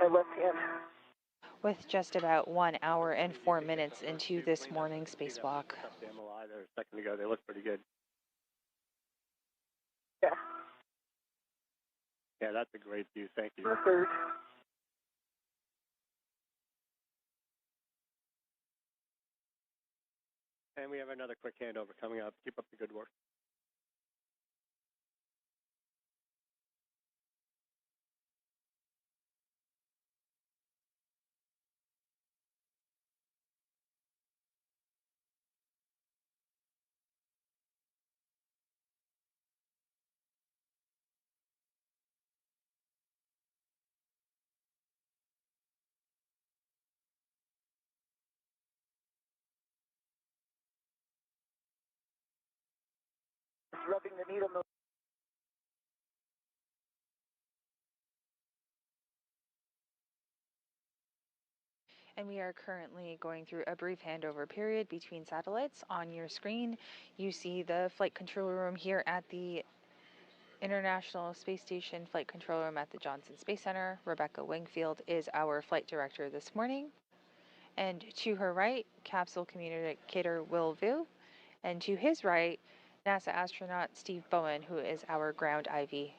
left hand. With just about 1 hour and 4 minutes into this morning spacewalk. The MLI there a second ago, they look pretty good. Yeah. Yeah, that's a great view. Thank you. The third. And we have another quick handover coming up. Keep up the good work. Just rubbing the needle nose. And we are currently going through a brief handover period between satellites. On your screen, you see the flight control room here at the International Space Station Flight Control Room at the Johnson Space Center. Rebecca Wingfield is our flight director this morning. And to her right, capsule communicator Will Vu. And to his right, NASA astronaut Steve Bowen, who is our ground IV.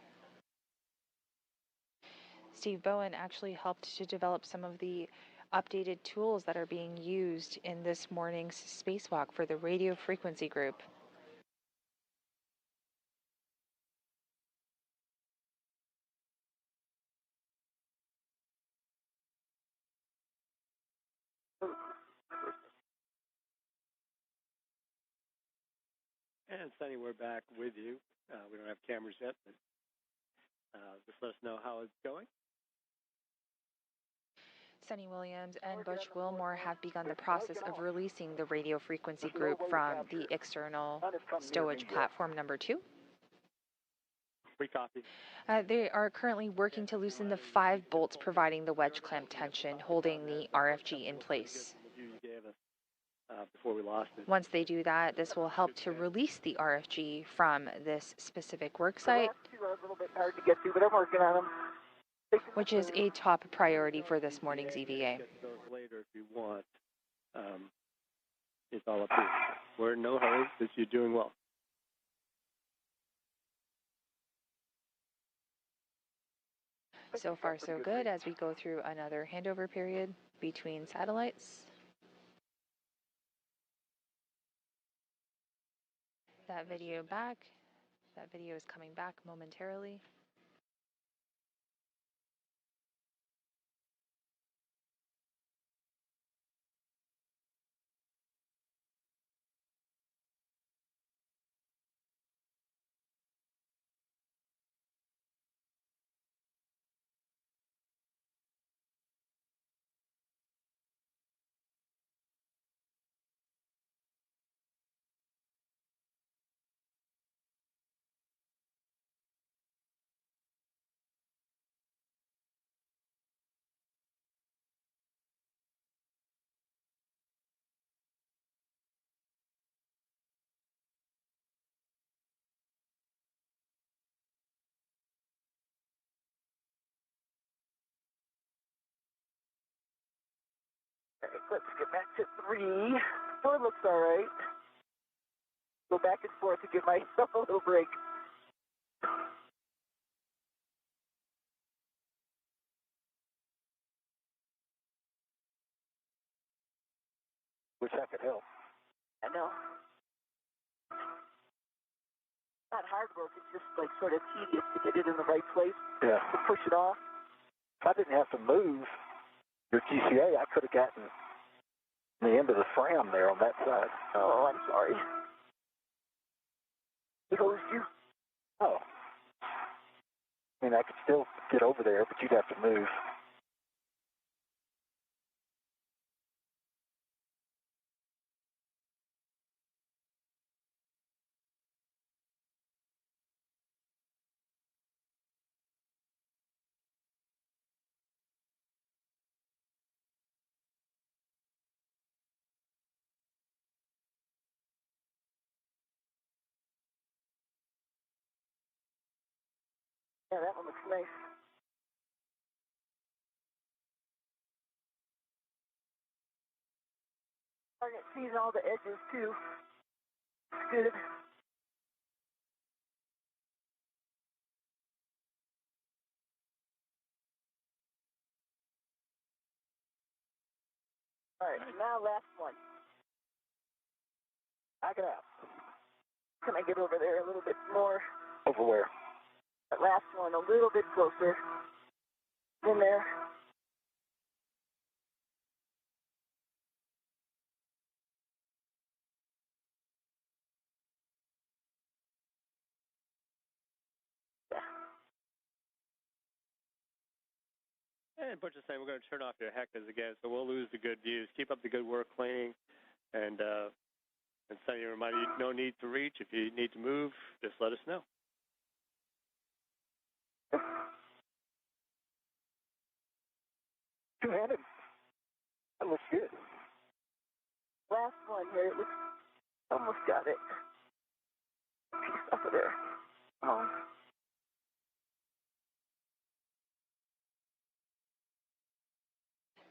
Steve Bowen actually helped to develop some of the updated tools that are being used in this morning's spacewalk for the radio frequency group. And Sunny, we're back with you. We don't have cameras yet, but just let us know how it's going. Sunny Williams and Butch Wilmore have begun the process of releasing the radio frequency group from the external stowage platform number 2. Free copy. They are currently working to loosen the 5 bolts providing the wedge clamp tension, holding the RFG in place. You gave us before we lost it. Once they do that, this will help to release the RFG from this specific worksite, The last 2 are a little bit hard to get to, but I'm working on them. which is a top priority for this morning's EVA. Get those later if you want. It's all up to you. We're in no hurry because you're doing well. So far, so good as we go through another handover period between satellites. That video back. That video is coming back momentarily. Let's get back to 3. 4 looks all right. Go back and forth to give myself a little break. Wish I could help. I know. Not hard work, it's just like sort of tedious to get it in the right place. Yeah. To push it off. If I didn't have to move your GCA, I could have gotten the end of the fram there on that side. Oh, I'm sorry. He hosed you? Oh. I mean, I could still get over there, but you'd have to move. Yeah, that one looks nice. Target sees all the edges too. It's good. All right, now last one. Knock it out. Can I get over there a little bit more? Over where? That last one, a little bit closer. In there. And Butch is saying we're going to turn off your heckers again, so we'll lose the good views. Keep up the good work cleaning, and Sonny, remind you, no need to reach. If you need to move, just let us know. Two-handed. That looks good. Last one here. It looks, almost got it. Piece up of there. Oh.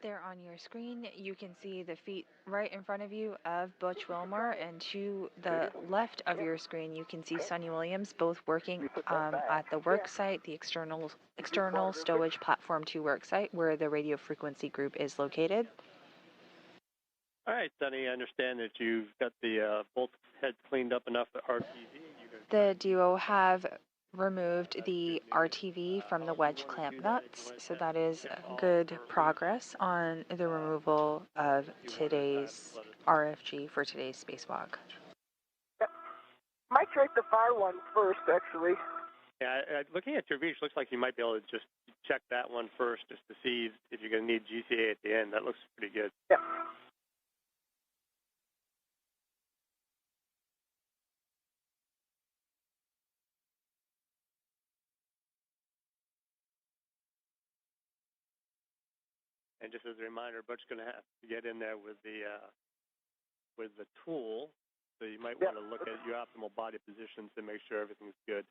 There on your screen, you can see the feet right in front of you of Butch Wilmore, and to the left of your screen, you can see Sonny Williams, both working at the worksite, the external stowage platform 2 worksite, where the radio frequency group is located. All right, Sonny, I understand that you've got the bolt heads cleaned up enough for RTV. The duo have removed the RTV from the wedge clamp nuts, so that is good progress on the removal of today's RFG for today's spacewalk. Yep. Might try the far one first, actually. Yeah, looking at your reach, looks like you might be able to just check that one first, just to see if you're going to need GCA at the end. That looks pretty good. Yep. And just as a reminder, Butch's going to have to get in there with the tool, so you might want to look at your optimal body positions to make sure everything's good.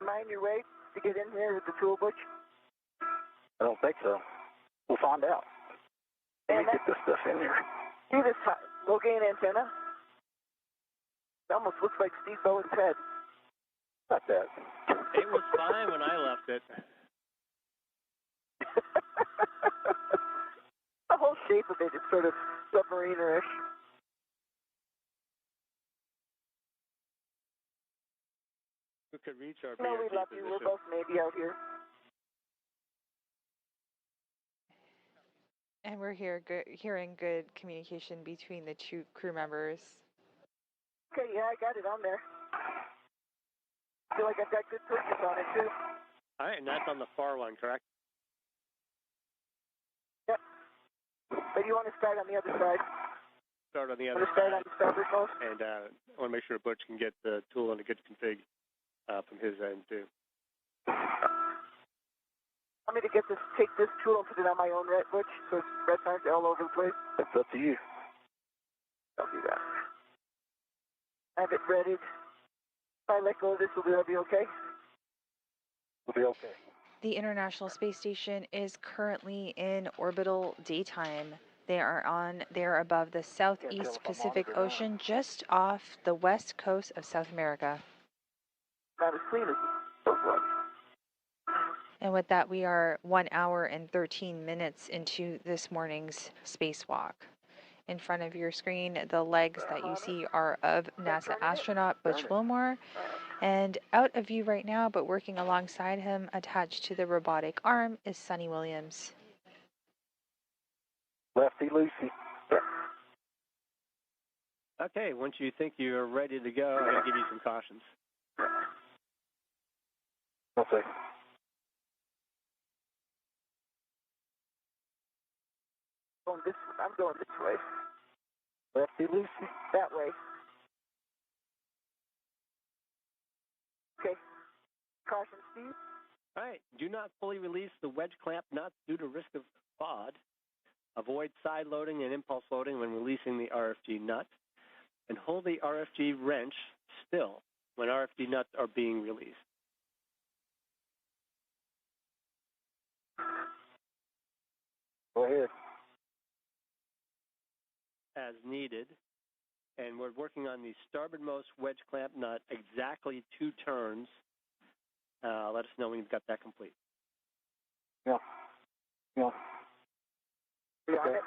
Mind your way to get in here with the tool, Butch? I don't think so. We'll find out. Let me get this stuff in here. See this low gain antenna? It almost looks like Steve Bowen's head. Not that. It was fine when I left it. The whole shape of it is sort of submariner-ish. We could reach our No, we love you. We're both Navy out here. And we're hearing good communication between the two crew members. Okay, yeah, I got it on there. I feel like I've got good purchase on it, too. All right, and that's on the far one, correct? Yep. But you want to start on the other side? Start on the other start side. On the starboard most? And I want to make sure Butch can get the tool in a good config from his end, too. Want me to take this tool and put it on my own red, Butch, so red aren't all over the place? It's up to you. I'll do that. I have it readied. If I let go of this, will that be okay? We'll be okay. The International Space Station is currently in orbital daytime. They are above the Southeast Pacific Ocean, just off the west coast of South America. Not as clean as those ones. And with that, we are 1 hour and 13 minutes into this morning's spacewalk. In front of your screen, the legs that you see are of NASA astronaut Butch Wilmore. And out of view right now, but working alongside him, attached to the robotic arm, is Sonny Williams. Lefty Lucy. Okay, once you think you're ready to go, I'm going to give you some cautions. Okay. I'm going this way. Lefty loosey. That way. Okay. Caution, Steve. All right, do not fully release the wedge clamp nuts due to risk of FOD. Avoid side loading and impulse loading when releasing the RFG nut. And hold the RFG wrench still when RFG nuts are being released. Go ahead. As needed. And we're working on the starboardmost wedge clamp nut, exactly 2 turns. Let us know when you've got that complete. Yeah. Yeah. Okay.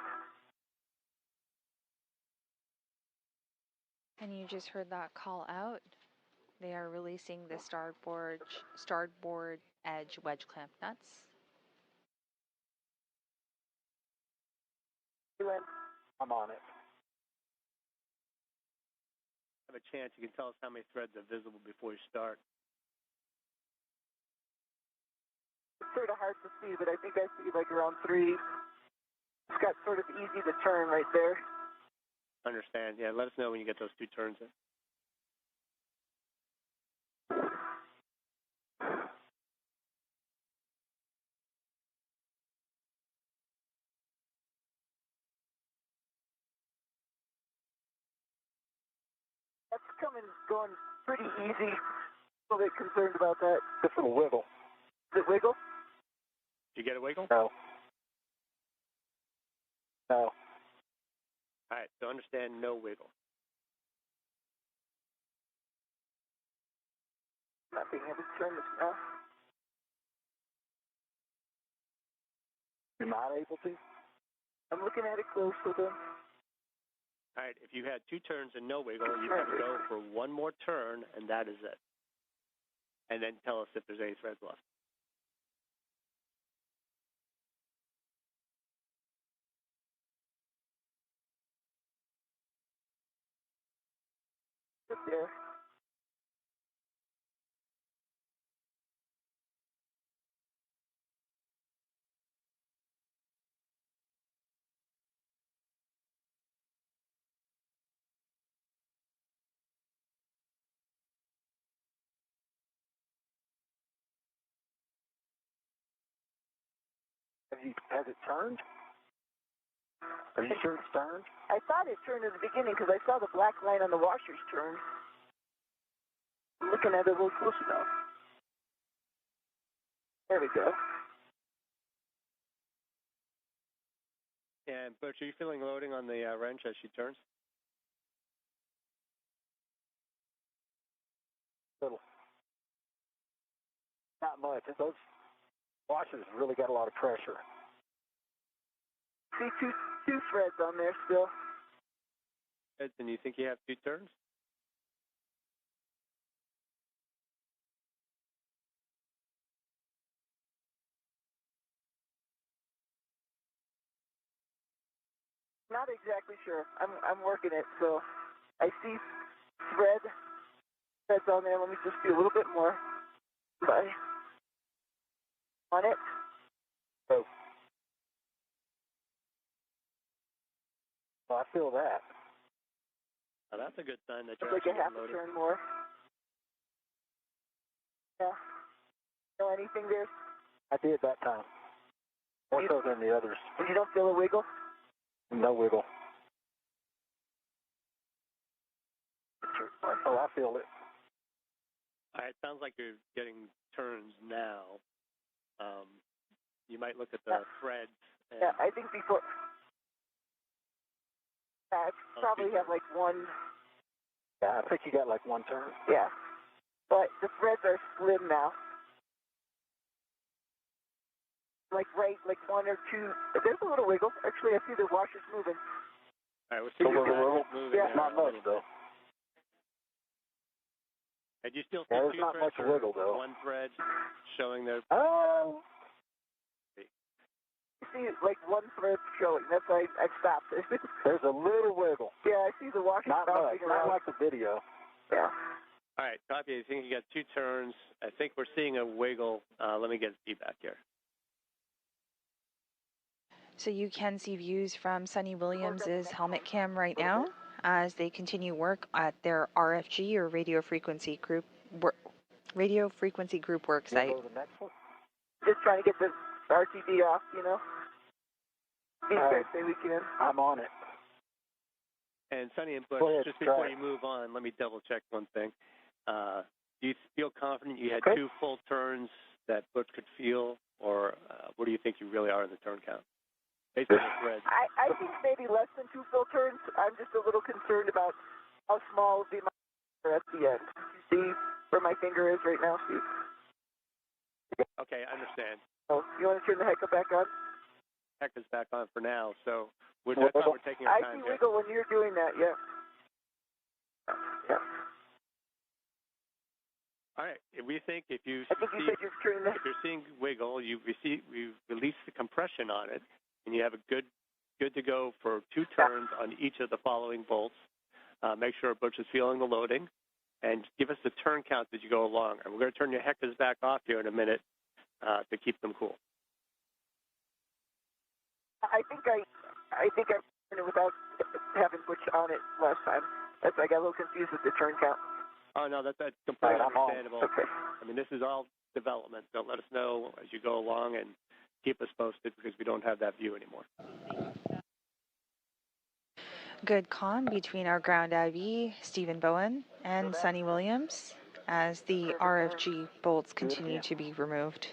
And you just heard that call out. They are releasing the starboard edge wedge clamp nuts. I'm on it. Have a chance, you can tell us how many threads are visible before you start. It's sort of hard to see, but I think I see like around 3. It's got sort of easy to turn right there. Understand. Yeah, let us know when you get those 2 turns in. That's going pretty easy. A little bit concerned about that. This little wiggle. Does it wiggle? Did you get a wiggle? No. No. All right, so understand no wiggle. Not being able to turn this now. You're not able to? I'm looking at it closely then. All right, if you had 2 turns and no wiggle, you have to go for 1 more turn, and that is it. And then tell us if there's any threads left. Sit there. Has it turned? Are you sure it's turned? I thought it turned in the beginning because I saw the black line on the washers turn. I'm looking at it a little close now. There we go. And Butch, are you feeling loading on the wrench as she turns? Little. Not much. Those washers really got a lot of pressure. See two threads on there still. Good. And you think you have 2 turns? Not exactly sure. I'm working it, so I see threads on there. Let me just do a little bit more. Bye. On it. Oh. Well, I feel that. Oh, that's a good sign that you're Looks like actually I have to loading. turn more. Yeah. Feel anything there? I did that time. More so than the others. You don't feel a wiggle? No wiggle. Oh, I feel it. All right, sounds like you're getting turns now. You might look at the threads. And Yeah, I think before. I probably have like 1. Yeah, I think you got like 1 turn. Yeah. But the threads are slim now. Like 1 or 2. There's a little wiggle. Actually, I see the washers moving. all right, we'll see A little wiggle? moving. Yeah, not much, though. And you still see Yeah, there's 2 not threads much or wiggle, though. 1 thread showing their... Oh. see like one thread showing. That's why I stopped. There's a little wiggle. Yeah, I see the washer Not much, bouncing around. not like the video. Yeah. All right, copy. I think you got 2 turns. I think we're seeing a wiggle. Let me get feedback here. So you can see views from Sunny Williams's helmet cam right now as they continue work at their RFG or radio frequency group work site. Go to the next one. Just trying to get the RTD off, you know. Be Right. say we can. I'm on it. And Sonny and Butch, Go ahead, just try before it. you move on, let me double check one thing. Do you feel confident you had Okay. 2 full turns that Butch could feel, or what do you think you really are in the turn count? Based on the thread. I think maybe less than 2 full turns. I'm just a little concerned about how small the amount are at the end. You see where my finger is right now, Steve? Okay, I understand. Oh, you want to turn the hecker back on? Heck is back on for now, so I thought we're taking our I time see here. wiggle when you're doing that, yeah. Yeah. All right, we think if you I think you said you're turning the... if you're seeing wiggle, you've released the compression on it, and you have a good to go for 2 turns on each of the following bolts. Make sure Butch is feeling the loading, and give us the turn count as you go along. And we're going to turn your heckers back off here in a minute to keep them cool. I think I turned it without having Butch on it last time. That's why I got a little confused with the turn count. Oh, no, that's completely I'm on. understandable. Okay. I mean, this is all development, so let us know as you go along and keep us posted because we don't have that view anymore. Good comm between our ground IV, Stephen Bowen, and Sunny Williams as the RFG bolts continue to be removed.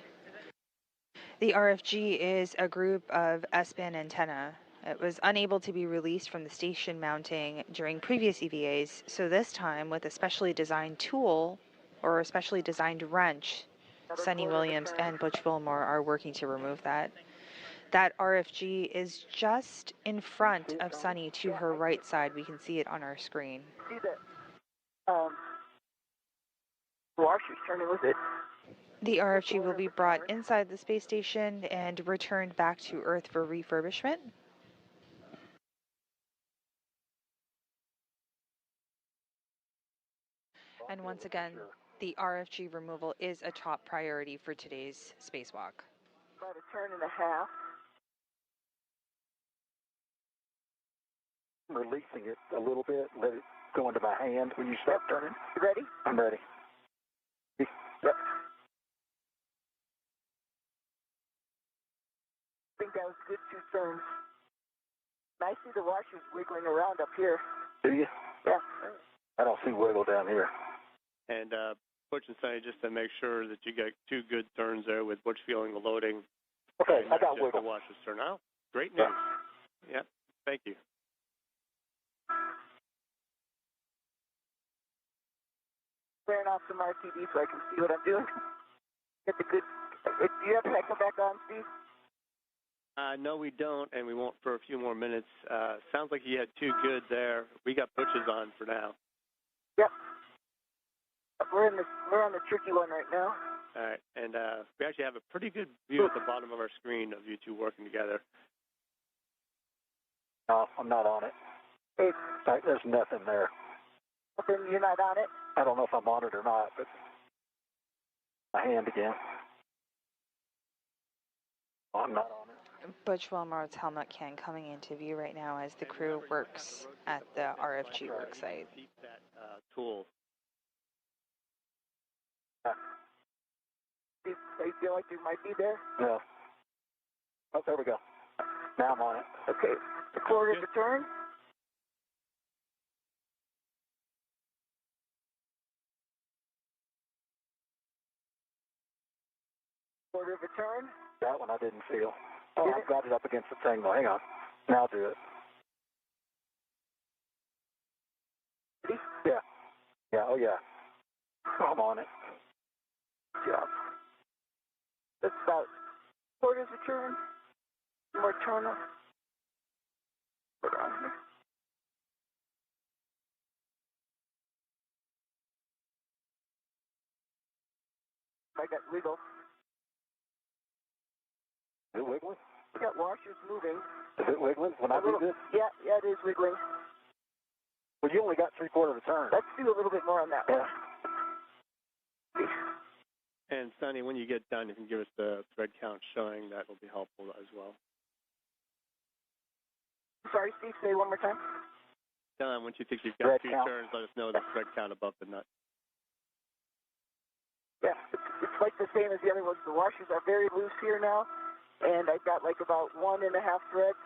The RFG is a group of S-band antenna. It was unable to be released from the station mounting during previous EVAs, so this time with a specially designed tool or a specially designed wrench, Sunny Williams and Butch Wilmore are working to remove that. That RFG is just in front of Sunny to her right side. We can see it on our screen. See that washer's turning with it. The RFG will be brought inside the space station and returned back to Earth for refurbishment. And once again, the RFG removal is a top priority for today's spacewalk. About a turn and a half. I'm releasing it a little bit, let it go into my hand when you start turning. You ready? I'm ready. Yep. I think that was a good 2 turns. And I see the washers wiggling around up here. Do you? Yeah. I don't see wiggle down here. And Butch and Sonny, just to make sure that you get 2 good turns there with Butch feeling the loading. Okay, and I got just wiggle. the washers turn out. Great news. Yeah, thank you. Clearing off some RTD so I can see what I'm doing. Get the good... Do you have to come back on, Steve? No, we don't, and we won't for a few more minutes. Sounds like you had 2 good there. We got Butch's on for now. Yep. We're on the tricky one right now. All right, and we actually have a pretty good view at the bottom of our screen of you 2 working together. No, I'm not on it. Hey, There's nothing there. then you're not on it? I don't know if I'm on it or not, but my hand again. I'm not on it. Butch Wilmore's helmet can coming into view right now as the crew works at the RFG worksite. Keep that tool. Do you feel like you might be there? No. Oh, there we go. Now I'm on it. Okay. A quarter of a turn. Quarter of a turn. That one I didn't feel. Oh, I've got it up against the thing though. Hang on. Now I'll do it. Ready? Yeah. Yeah, oh yeah. I'm on it. Good job. That's about quarter of a turn. More turn. Put on here. I got wiggle. Is it wiggling? Got washers moving. Is it wiggling when I do this? Yeah, it is wiggling. Well, you only got 3/4 of a turn. Let's do a little bit more on that one. And Sonny, when you get done, you can give us the thread count showing. That will be helpful as well. Sorry, Steve, say one more time. Done. Once you think you've got Thread 2 count. turns, let us know the thread count above the nut. Yeah, it's like the same as the other ones. The washers are very loose here now, and I've got like about 1.5 threads,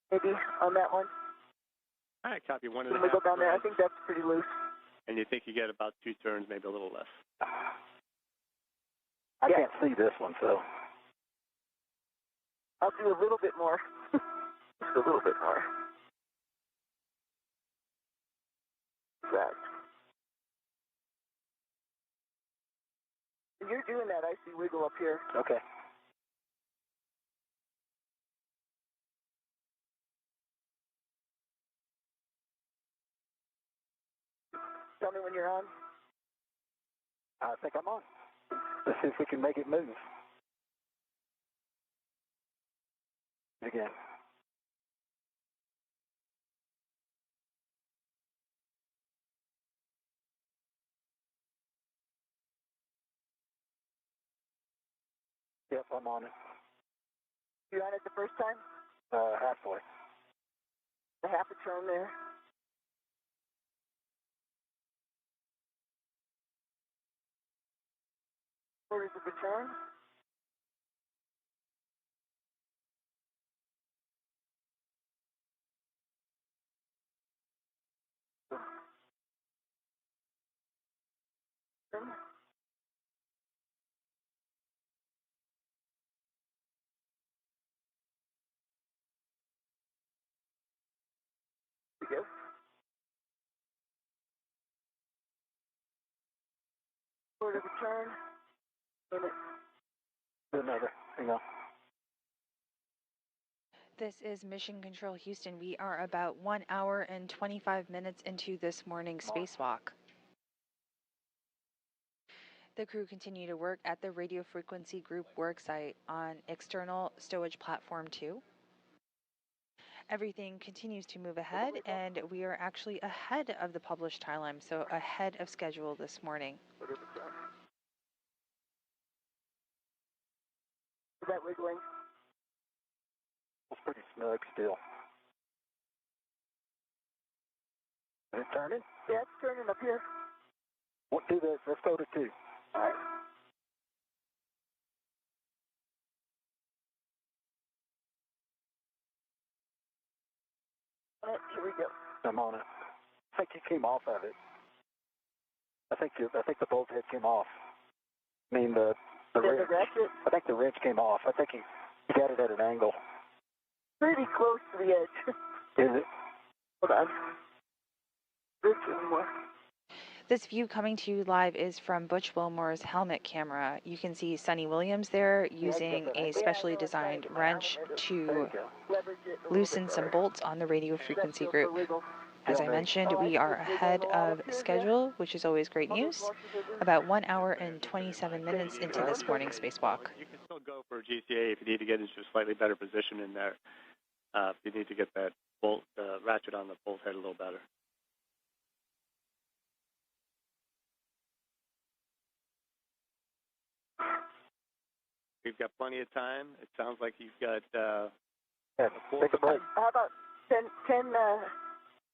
maybe, on that one. All right, copy 1.5 When we go down there, I threads. think that's pretty loose. And you think you get about 2 turns, maybe a little less. I can't see this one, so. I'll do a little bit more. Just a little bit more. That. When you're doing that, I see wiggle up here. Okay. Tell me when you're on. I think I'm on. Let's see if we can make it move. Again. Yep, I'm on it. You on it the first time? Halfway. The half a turn there. Quarters of a turn. We go. Quarter of a turn. Minute. Do another. Hang on. This is Mission Control Houston. We are about 1 hour and 25 minutes into this morning's spacewalk. The crew continue to work at the Radio Frequency Group worksite on external stowage platform 2. Everything continues to move ahead, and we are actually ahead of the published timeline, so ahead of schedule this morning. Quarter of a turn. Is that wiggling? It's pretty snug still. Is it turning? Yeah, it's turning up here. What do this? Let's go to 2. All right. All right, here we go. I'm on it. I think you came off of it. I think the bolt head came off. I mean the wrench. ratchet? I think the wrench came off. I think he got it at an angle. Pretty close to the edge. Is it? Hold on. This anymore. This view coming to you live is from Butch Wilmore's helmet camera. You can see Sonny Williams there using a specially designed wrench to loosen some bolts on the radio frequency group. As I mentioned, we are ahead of schedule, which is always great news. About 1 hour and 27 minutes into this morning's spacewalk. You can still go for GCA if you need to get into a slightly better position in there. If you need to get that bolt ratchet on the bolt head a little better. We've got plenty of time. It sounds like you've got Take a break. How about 10,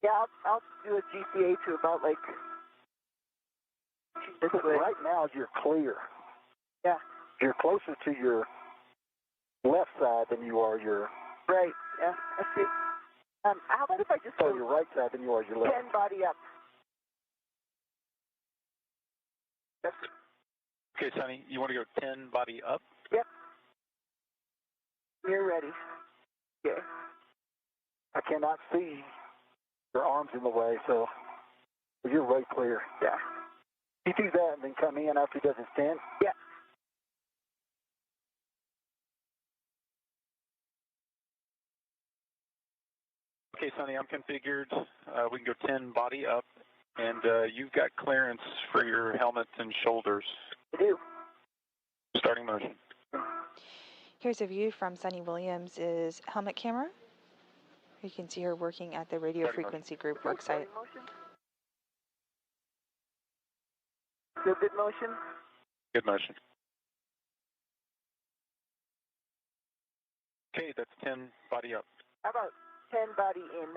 yeah, I'll do a GCA to about like... Right now you're clear. Yeah. You're closer to your left side than you are your... Right, yeah, I see. How about if I just So go your right side than you are your left. 10 body up? That's Okay, Sonny, you want to go 10 body up? Yep. You're ready. Okay. I cannot see your arms in the way, so you're right clear. Yeah. You do that and then come in after he does his 10? Yeah. Okay, Sonny, I'm configured. We can go 10 body up, and you've got clearance for your helmet and shoulders. I do. Starting motion. Here's a view from Sunny Williams' helmet camera. You can see her working at the radio frequency group worksite. Still good motion? Good motion. Okay, that's 10, body up. How about 10 body in?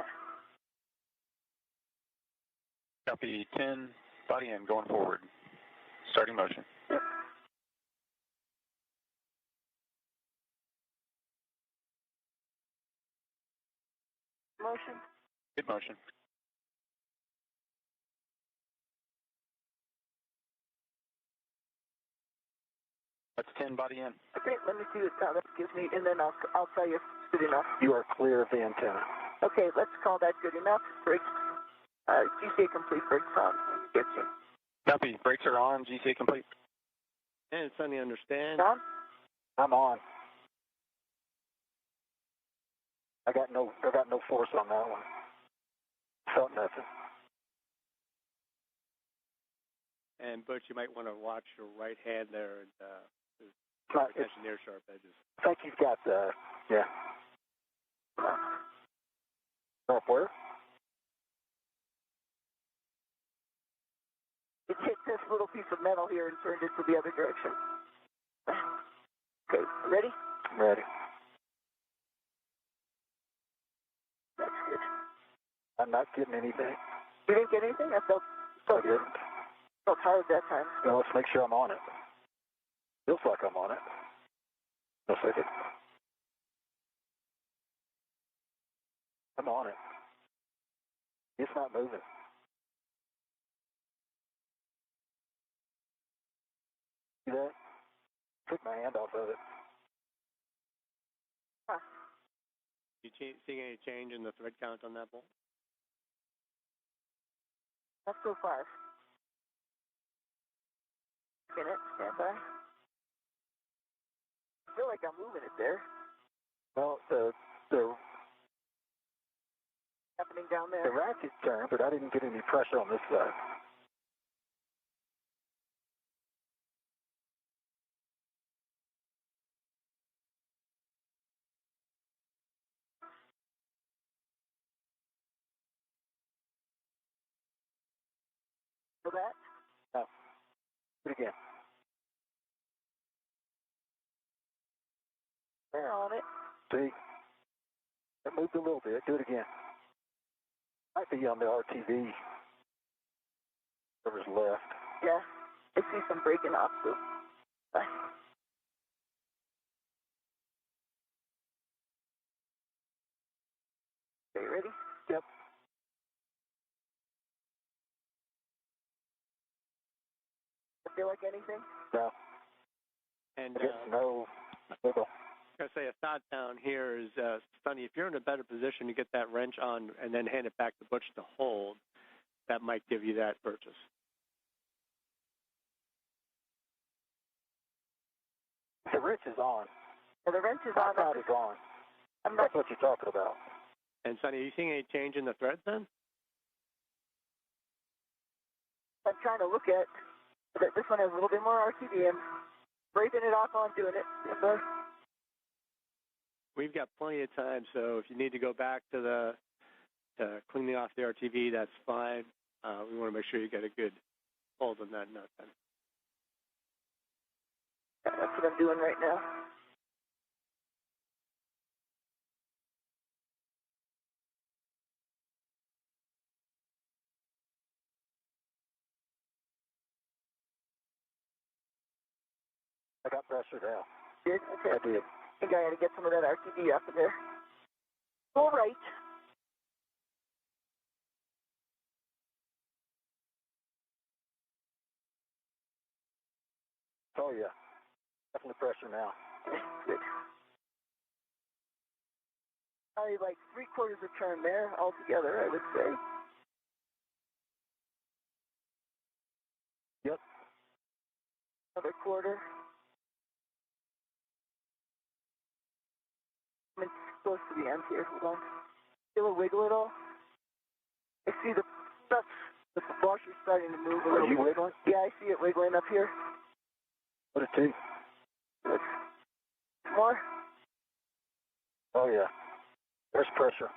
Copy, 10, body in, going forward. Starting motion. Yep. Motion? Good motion. That's 10, body in. Okay, let me see what that gives me, and then I'll tell you if it's good enough. You are clear of the antenna. Okay, let's call that good enough. Brakes, GCA complete, brakes on. Get you. Copy, brakes are on, GCA complete. And Sunny, understand? On? I'm on. I got no force on that one. Felt nothing. And Butch, you might want to watch your right hand there and attention near sharp edges. I think you've got the, yeah. Up where? It hit this little piece of metal here and turned it to the other direction. Okay, ready? Ready. That's good. I'm not getting anything. You didn't get anything? I felt good. Felt hard that time. Well, let's make sure I'm on it. Feels like I'm on it. No second. I'm on it. It's not moving. See that? Took my hand off of it. Huh. You seeing any change in the thread count on that bolt? Not so far. Minute, stand by. I feel like I'm moving it there. Well, the Happening down there. The ratchet turned, but I didn't get any pressure on this side. Feel that? No. Do it again. They're on it. See? It moved a little bit. Do it again. Might be on the RTV. Whoever's left. Yeah. I see some breaking off too. Bye. Okay, ready? Yep. Feel like anything? No. And No wiggle. I say a thought down here is, Sunny, if you're in a better position to get that wrench on and then hand it back to Butch to hold, that might give you that purchase. The wrench is on. Well, the wrench is on. My side is on. I'm not. That's what you're talking about. And Sunny, are you seeing any change in the threads then? I'm trying to look at. This one has a little bit more RTD. I'm breaking it off on doing it. Yes, We've got plenty of time, so if you need to go back to cleaning off the RTV, that's fine. We want to make sure you get a good hold on that nut then. That's what I'm doing right now. I got pressure now. Did? Okay. I did. I think I had to get some of that RTD off of there. All right. Oh, yeah. Definitely pressure now. Good. Probably like 3/4 a turn there altogether, I would say. Yep. Another quarter. I'm close to the end here. Hold on. Feel a wiggle at all? I see the stuff, the washer's starting to move a little. Are you bit. wiggling? Yeah, I see it wiggling up here. What a two. Good. More? Oh, yeah. There's pressure.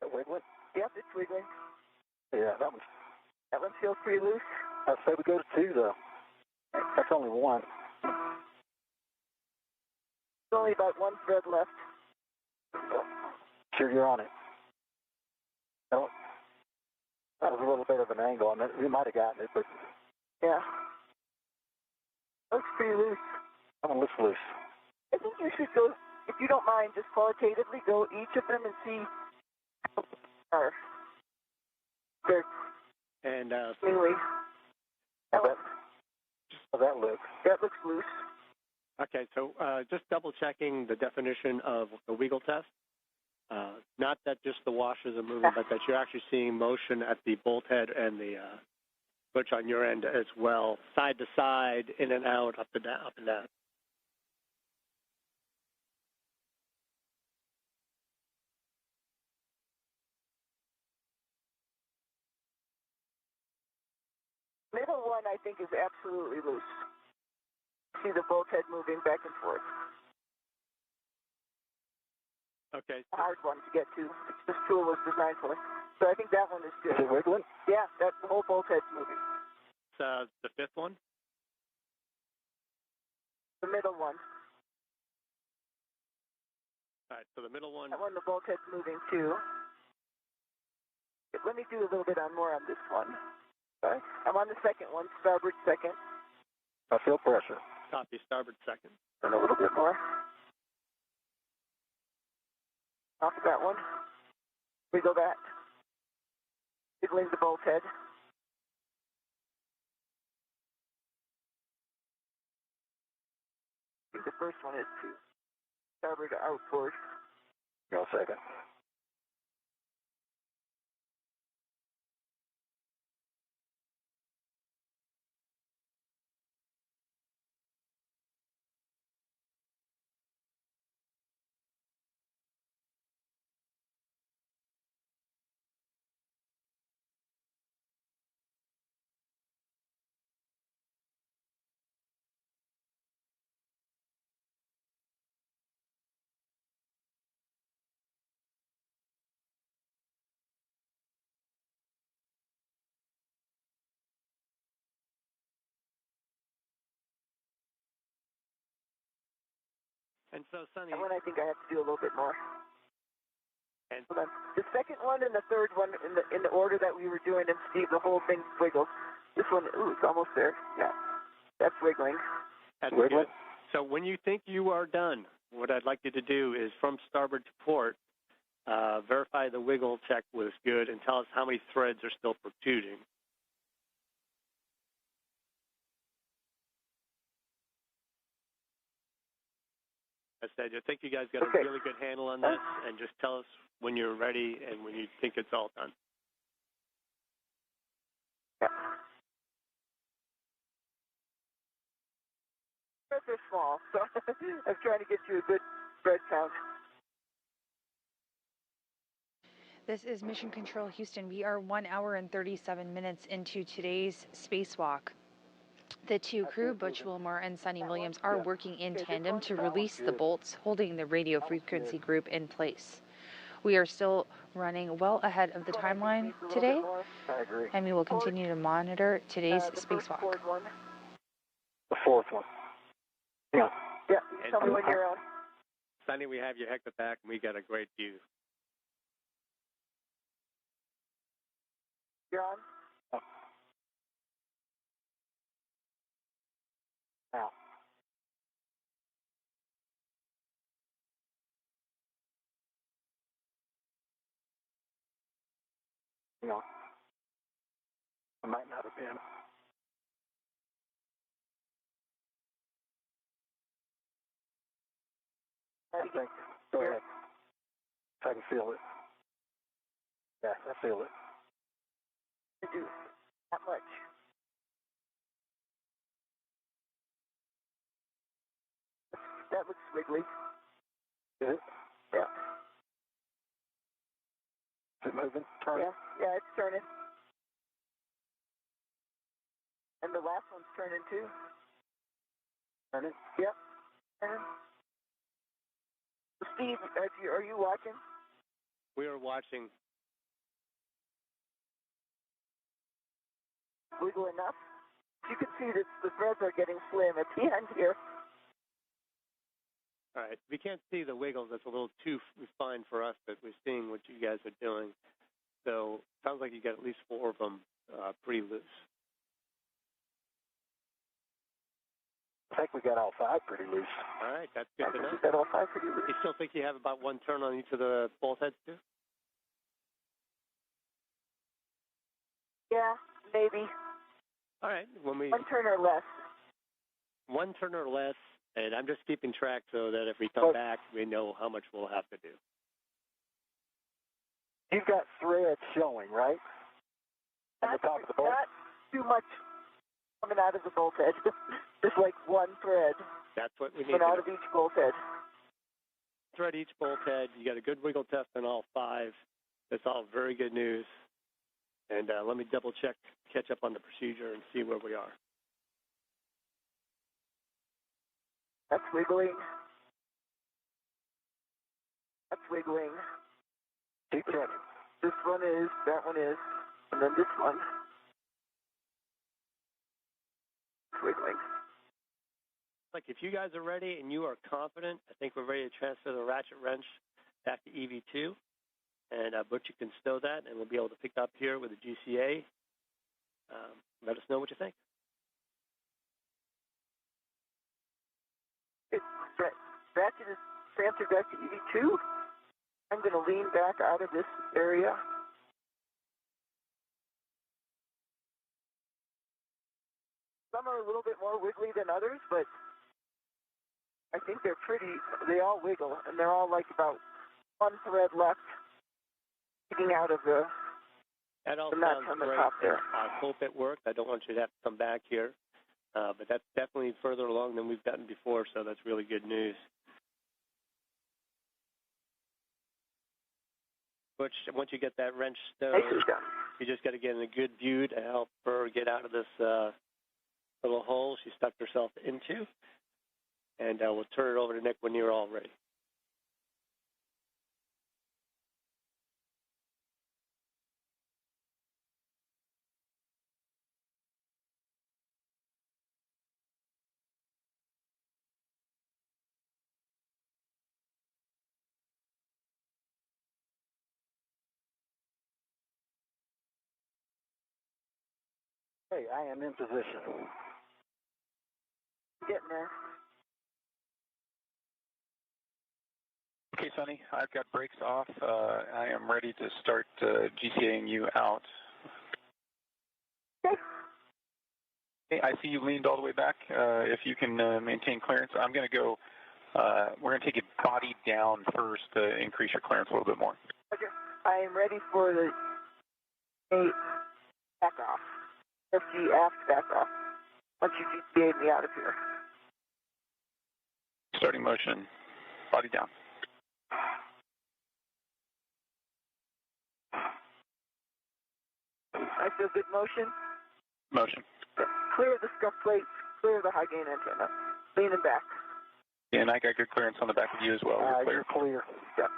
That wiggling? Yep, it's wiggling. Yeah, that one feels pretty loose. I'd say we go to 2, though. That's only 1. There's only about 1 thread left. Sure you're on it. No, that was a little bit of an angle. I mean, we might have gotten it, but... Yeah. Looks pretty loose. That one looks loose. I think you should go, if you don't mind, just qualitatively go each of them and see how they're And anyway. How's that look? That looks loose. okay, so just double checking the definition of the wiggle test. Not that just the washers are moving, but that you're actually seeing motion at the bolt head and the switch on your end as well, side to side, in and out, up and down, up and down. Middle one, I think, is absolutely loose. See the bolt head moving back and forth. Okay. A hard one to get to. This tool was designed for it. So I think that one is good. Is it wiggling? Yeah, that the whole bolt head's moving. The fifth one? The middle one. All right, so the middle one. That one, the bolt head's moving too. Let me do a little bit more on this one. Okay. I'm on the second one, starboard second. I feel pressure. Copy, starboard second. And a little bit more. Off that one. Wiggle that. Wiggling the bolt head. I think the first one is too. Starboard to outboard. Go a second. And so, Sonny. That one I think I have to do a little bit more. And hold on. The second one and the third one in the order that we were doing them, Steve, the whole thing wiggles. This one, ooh, it's almost there. Yeah. That's wiggling. That's wiggling. Good. So when you think you are done, what I'd like you to do is from starboard to port, verify the wiggle check was good and tell us how many threads are still protruding. I said, I think you guys got a really good handle on this, and just tell us when you're ready and when you think it's all done. Yeah. Threads are small, so I'm trying to get you a good thread count. This is Mission Control Houston. We are 1 hour and 37 minutes into today's spacewalk. The two crew, Butch Wilmore and Sonny Williams, are working in tandem to release the bolts holding the radio frequency group in place. We are still running well ahead of the timeline today, and we will continue to monitor today's spacewalk. The fourth one. Yeah. Yeah, tell me when you're on. Sonny, we have you hecked back, and we got a great view. You're on? Now. No. I might not have been. I think. Go ahead. I can feel it. Yeah, I feel it. Do not much. That looks wiggly. Is it? Yeah. Is it moving? Turning? Yeah, it's turning. And the last one's turning too. Turning. Yep. Turning. Steve, are you watching? We are watching. Wiggle enough. You can see that the threads are getting slim at the end here. All right. We can't see the wiggles. That's a little too fine for us, but we're seeing what you guys are doing. So sounds like you got at least 4 of them pretty loose. I think we got all 5 pretty loose. All right. That's good to know. We got all 5 pretty loose. You still think you have about 1 turn on each of the bolt heads, too? Yeah, maybe. All right. 1 turn or less. 1 turn or less, and I'm just keeping track so that if we come back, we know how much we'll have to do. You've got threads showing, right? On the top of the bolt? Not too much coming out of the bolt head. Just like 1 thread. That's what we need and out of each bolt head. Thread each bolt head. You got a good wiggle test on all 5. That's all very good news. And let me double check, catch up on the procedure and see where we are. That's wiggling. That's wiggling. Keep checking. This one is, that one is, and then this one. It's wiggling. Like if you guys are ready and you are confident, I think we're ready to transfer the ratchet wrench back to EV2. And Butch, you can stow that, and we'll be able to pick up here with the GCA. Let us know what you think. Ratchet is transferred back to EV2. I'm going to lean back out of this area. Some are a little bit more wiggly than others, but I think they all wiggle, and they're all like about 1 thread left sticking out of the nuts on the top there. I hope it worked. I don't want you to have to come back here, but that's definitely further along than we've gotten before, so that's really good news. Butch, once you get that wrench stowed, you just got to get in a good view to help her get out of this little hole she stuck herself into, and we'll turn it over to Nick when you're all ready. Hey, I am in position. Getting there. Okay, Sonny, I've got brakes off. I am ready to start GCAing you out. Okay. Hey, I see you leaned all the way back. If you can maintain clearance, I'm going to go, we're going to take it body down first to increase your clearance a little bit more. Okay. I am ready for the 8 back off. RFG aft back off. Once you GCA'd me out of here. Starting motion, body down. I feel good motion. Motion. Clear the scuff plates, clear the high gain antenna. Leaning back. And I got good clearance on the back of you as well. You're clear. Yep.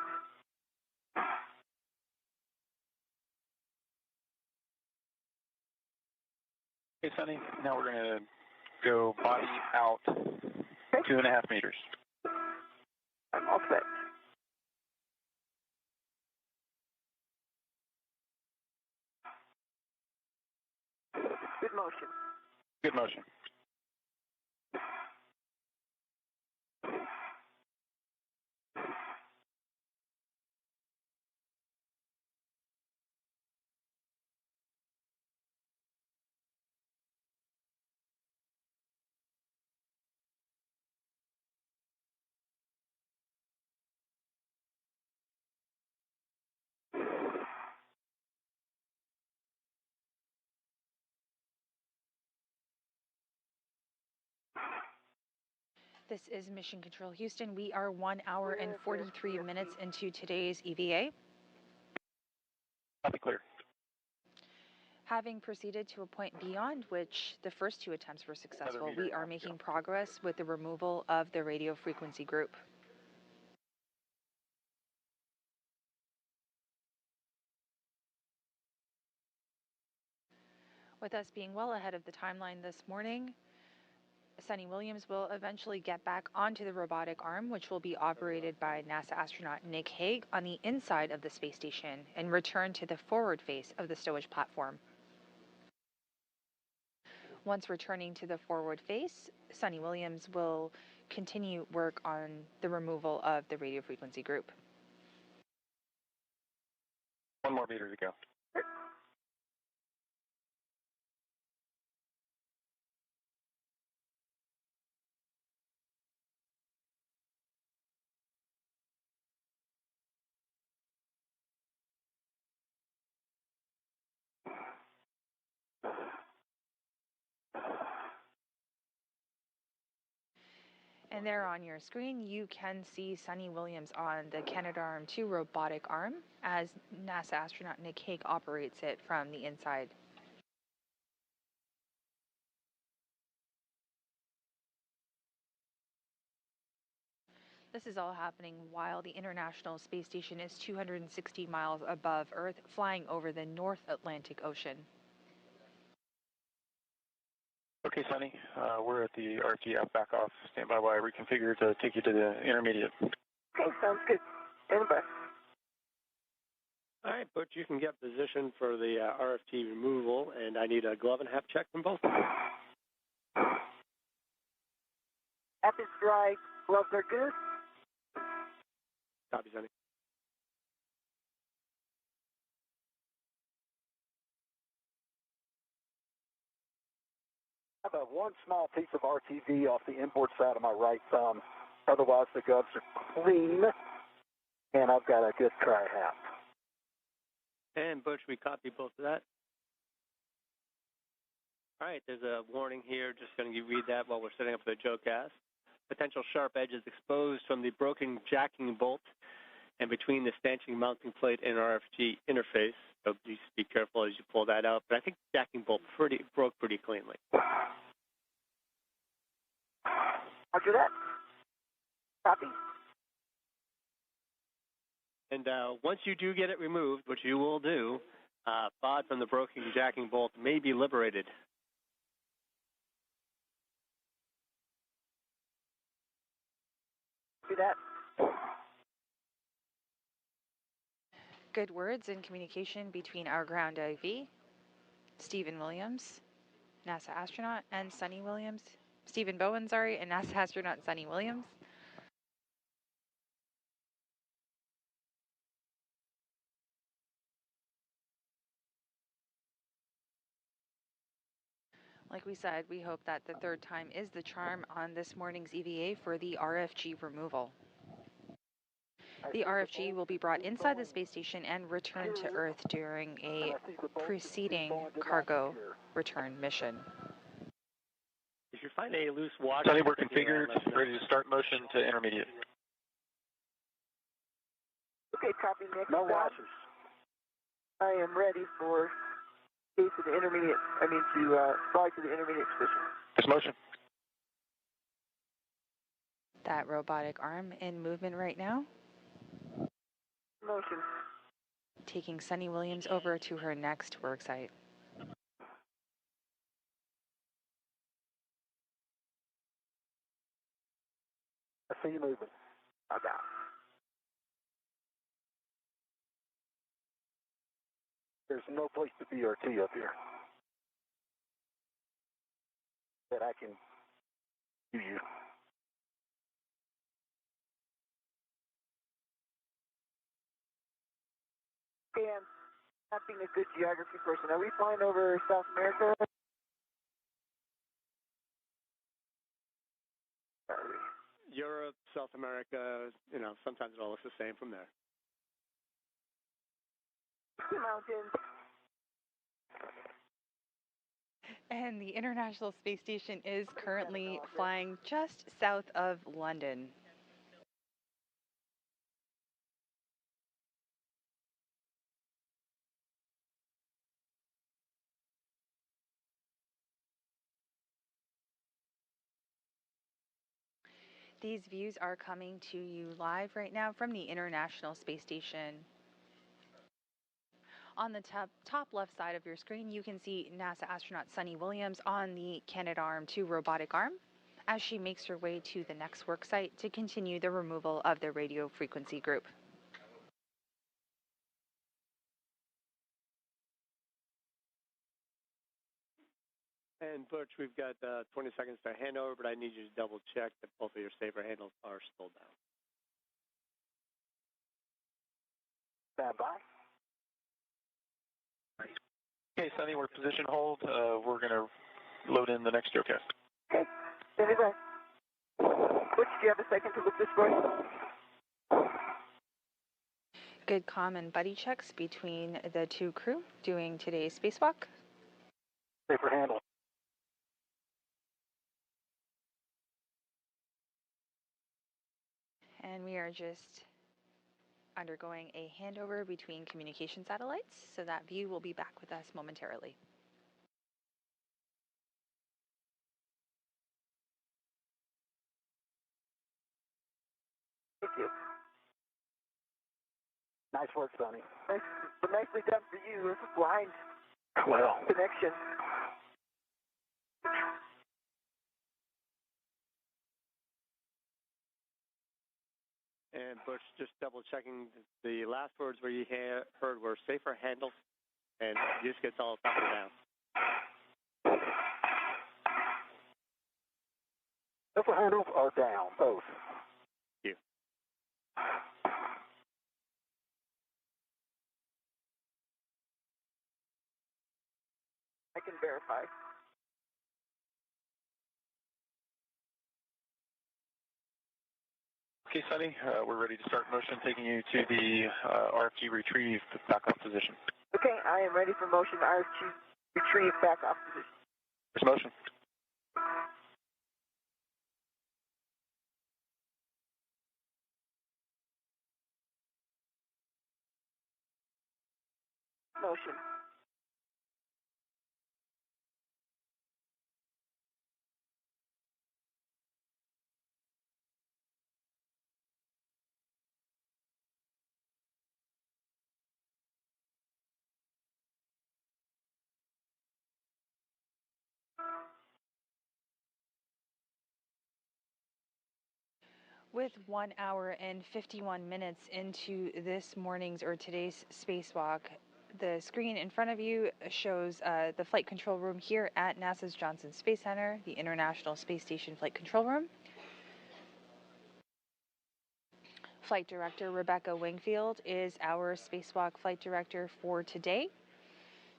Okay, Sonny, now we're going to go body out 2.5 meters. I'm all set. Good motion. Good motion. This is Mission Control Houston. We are 1 hour and 43 minutes into today's EVA. Copy, clear. Having proceeded to a point beyond which the first two attempts were successful, we are making progress with the removal of the radio frequency group. With us being well ahead of the timeline this morning, Sunny Williams will eventually get back onto the robotic arm, which will be operated by NASA astronaut Nick Hague on the inside of the space station, and return to the forward face of the stowage platform. Once returning to the forward face, Sunny Williams will continue work on the removal of the radio frequency group. 1 more meter to go. And there on your screen, you can see Sunny Williams on the Canadarm2 robotic arm as NASA astronaut Nick Hague operates it from the inside. This is all happening while the International Space Station is 260 miles above Earth, flying over the North Atlantic Ocean. Okay, Sunny, we're at the RFG back off. Stand by while I reconfigure to take you to the intermediate. Okay, sounds good. Stand by. All right, Butch, you can get positioned for the RFT removal, and I need a glove and hat check from both of you. App is dry, gloves are good. Copy, Sunny. I have one small piece of RTV off the inboard side of my right thumb. Otherwise, the gloves are clean, and I've got a good dry hat. And Butch, we copy both of that. All right, there's a warning here. Just going to read that while we're setting up for the Joe cast. Potential sharp edges exposed from the broken jacking bolt and between the stanching mounting plate and RFG interface. So just be careful as you pull that out. But I think the jacking bolt broke pretty cleanly. Roger that. Copy. And once you do get it removed, which you will do, FOD from the broken jacking bolt may be liberated. Do that. Good words and communication between our ground IV, Stephen Williams, NASA astronaut, and Sunny Williams. Stephen Bowen, sorry, and NASA astronaut Sunny Williams. Like we said, we hope that the third time is the charm on this morning's EVA for the RFG removal. The RFG will be brought inside the space station and returned to Earth during a preceding cargo return mission. If you find a loose watch... Sunny, we're configured, ready to start motion to intermediate. Okay, copy, Nick. No washes. I am ready for to the intermediate, to fly to the intermediate position. This motion. That robotic arm in movement right now. Motion. Taking Sunny Williams over to her next worksite. I see you moving. I got it. There's no place to BRT up here that I can do you. Okay, I'm not being a good geography person. Are we flying over South America? Europe, South America, sometimes it all looks the same from there. Mountains. And the International Space Station is currently flying just south of London. These views are coming to you live right now from the International Space Station. On the top left side of your screen, you can see NASA astronaut Suni Williams on the Canadarm2 robotic arm as she makes her way to the next worksite to continue the removal of the radio frequency group. And Butch, we've got 20 seconds to hand over, but I need you to double check that both of your safer handles are still down. Stand by. Okay, Sunny, we're position hold. We're going to load in the next geocast. Okay, standing by. Butch, do you have a second to look this way? Good common buddy checks between the two crew doing today's spacewalk. Safer handle. And we are just undergoing a handover between communication satellites, so that view will be back with us momentarily. Thank you. Nice work, Sonny. Nicely done for you. It's a blind Well, connection. And Butch, just double checking the last words where you heard were safer handles, and just gets all up and down. safer handles are down, both. Thank you. I can verify. Okay, Sunny, we're ready to start motion, taking you to the RFG retrieve back-off position. Okay, I am ready for motion. RFG retrieve back off position. There's motion. Motion. With 1 hour and 51 minutes into this morning's or today's spacewalk, the screen in front of you shows the flight control room here at NASA's Johnson Space Center, the International Space Station Flight Control Room. Flight Director Rebecca Wingfield is our spacewalk flight director for today.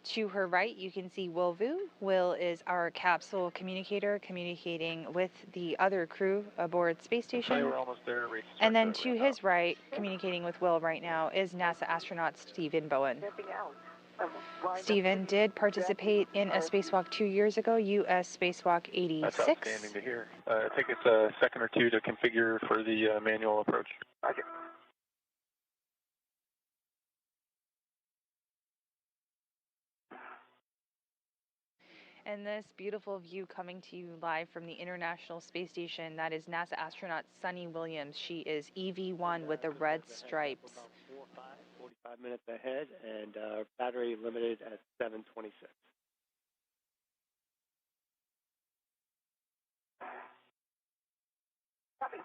To her right, you can see Will Vu. Will is our capsule communicator, communicating with the other crew aboard Space Station. We're almost there. And then to his right, communicating with Will right now, is NASA astronaut Stephen Bowen. Stephen did participate in a spacewalk 2 years ago, U.S. Spacewalk 86. That's outstanding to hear. Take us a second or two to configure for the manual approach. Roger. And this beautiful view coming to you live from the International Space Station, that is NASA astronaut Suni Williams. She is EV1 with the red stripes. 45 minutes ahead, and battery limited at 726. Copy.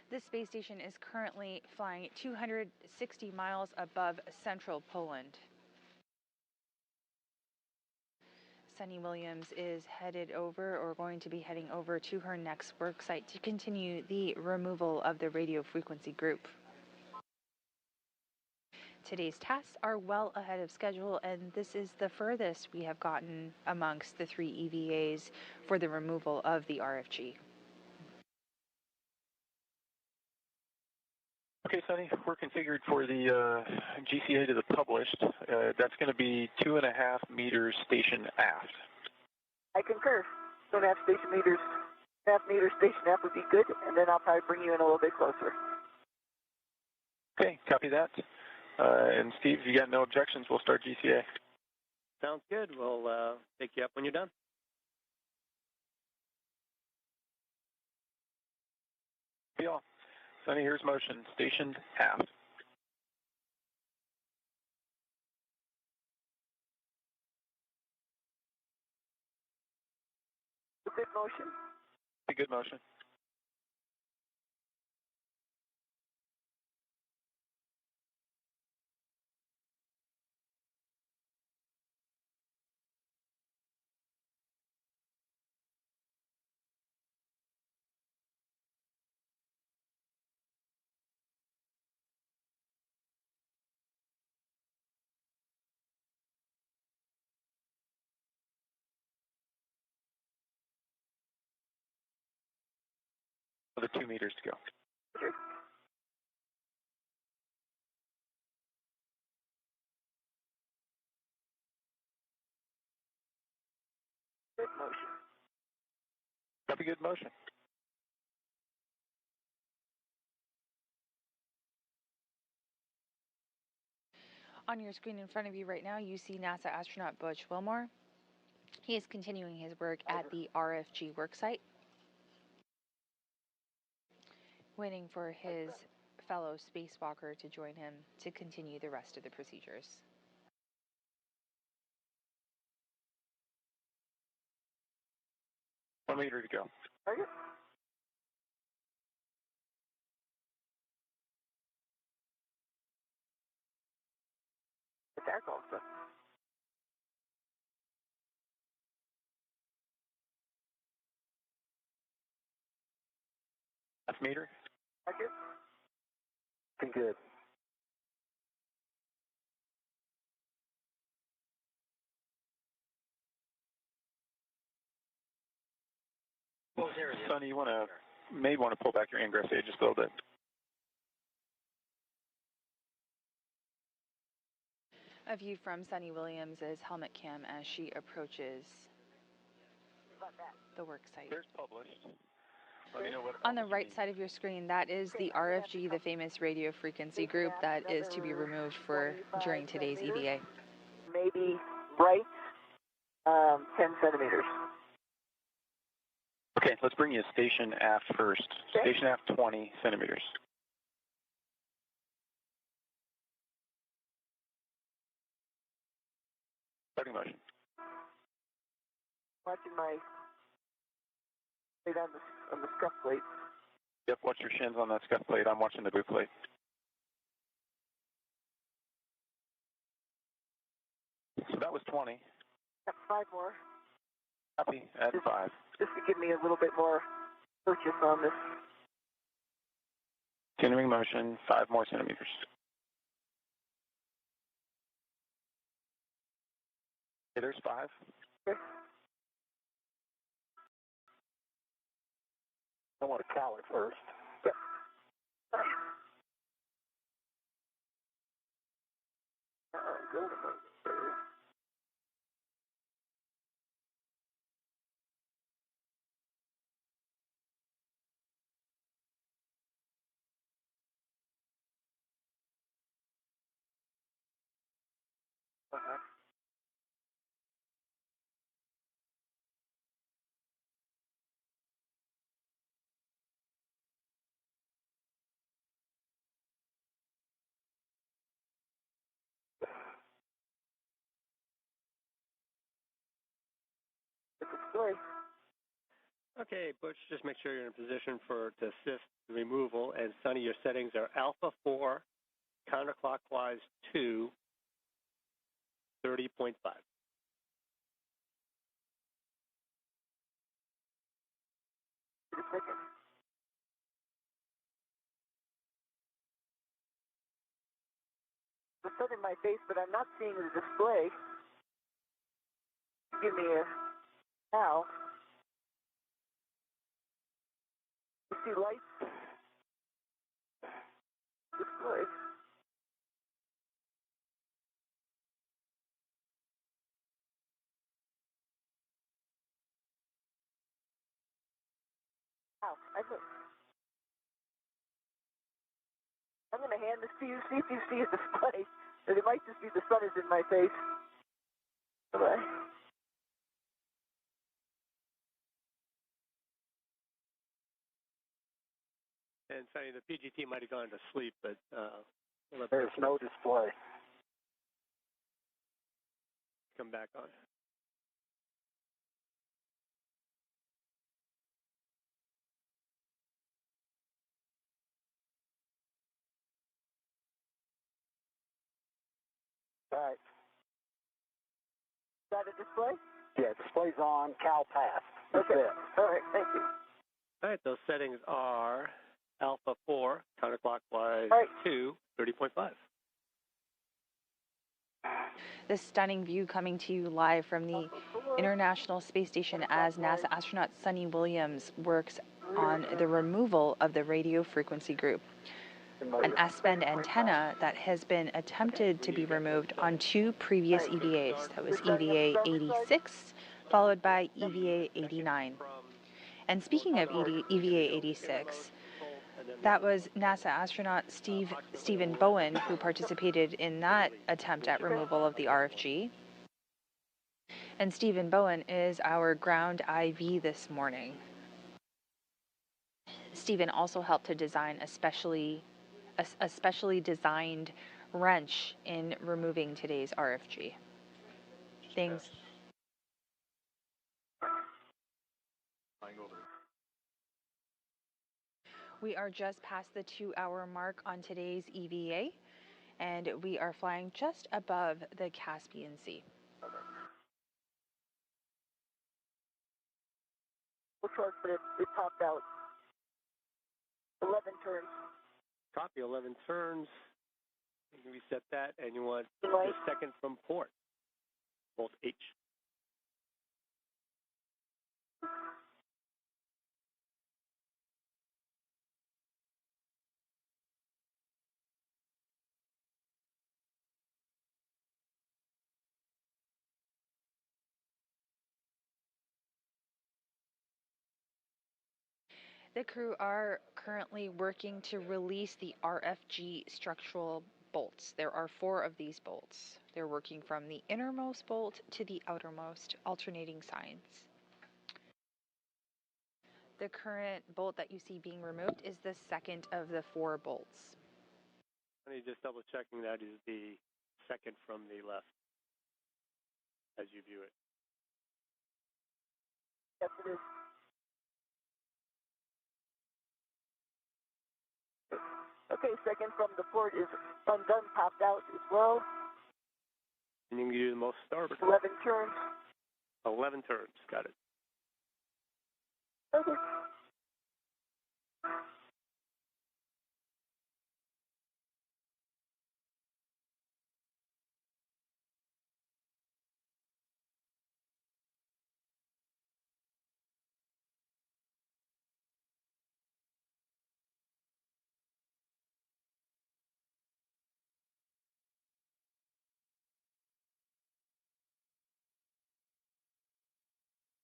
This space station is currently flying 260 miles above central Poland. Suni Williams is headed over, or going to be heading over, to her next work site to continue the removal of the radio frequency group. Today's tasks are well ahead of schedule, and this is the furthest we have gotten amongst the 3 EVAs for the removal of the RFG. Okay, Sunny, we're configured for the GCA to the published. That's going to be 2.5 meters station aft. I concur. 2.5 station meters, 2.5 meters station aft would be good, and then I'll probably bring you in a little bit closer. Okay, copy that. And Steve, if you got no objections, we'll start GCA. Sounds good. We'll pick you up when you're done. Be all. Sunny, here's motion. Stationed aft. Good motion. A good motion. Another 2 meters to go. Sure. Good motion. Copy, good motion. On your screen in front of you right now, you see NASA astronaut Butch Wilmore. He is continuing his work at the RFG worksite, waiting for his fellow spacewalker to join him to continue the rest of the procedures. One meter to go. Target. Attack also. Half meter. Target. Looking good. Sonny, you may want to pull back your ingress age just a little bit. A view from Sunny Williams' helmet cam as she approaches the worksite. There's published. Let me know what On the right side of your screen, that is the RFG, the famous radio frequency group that is to be removed for during today's EVA. Maybe right 10 centimeters. Okay, let's bring you station aft first. Okay. Station aft 20 centimeters. Starting motion. Watching my plate on the scuff plate. Yep, watch your shins on that scuff plate. I'm watching the boot plate. So that was 20. Got 5 more. Copy, add 5. Just to give me a little bit more purchase on this. Continuing motion, 5 more centimeters. Okay, there's 5. Okay. I want to cowl it first. Yep. Good. It's a story. Okay, Butch, just make sure you're in a position to assist the removal. And Sonny, your settings are alpha 4, counterclockwise 2, 30.5. Just a second. It's set in my face, but I'm not seeing the display. Give me a now. You see lights? Display. Wow, I'm going to to hand this to you, see if you see a display. It might just be the sun is in my face. Bye-bye. And Sonny, the PGT might have gone to sleep, but There's no display. come back on. All right. Is that a display? Yeah, display's on, Cal pass. That's Okay. it. All right, thank you. All right, those settings are alpha 4, counterclockwise All right. 2, 30.5. This stunning view coming to you live from the International Space Station as NASA astronaut Suni Williams works on the removal of the radio frequency group, an S-band antenna that has been attempted to be removed on 2 previous EVAs. That was EVA 86, followed by EVA 89. And speaking of EVA 86, that was NASA astronaut Stephen Bowen who participated in that attempt at removal of the RFG. And Stephen Bowen is our ground IV this morning. Stephen also helped to design a specially designed wrench in removing today's RFG. Things. We are just past the 2-hour mark on today's EVA, and we are flying just above the Caspian Sea. We'll charge, but it popped out. 11 turns. Copy, 11 turns. You can reset that, and you want Right. the second from port, both H. The crew are currently working to release the RFG structural bolts. There are 4 of these bolts. They're working from the innermost bolt to the outermost, alternating signs. The current bolt that you see being removed is the second of the 4 bolts. And just double checking that is the second from the left as you view it. Yes, it is. Okay, second from the port is undone, popped out as well. And you can do the most starboard. 11 turns. 11 turns, got it. Okay.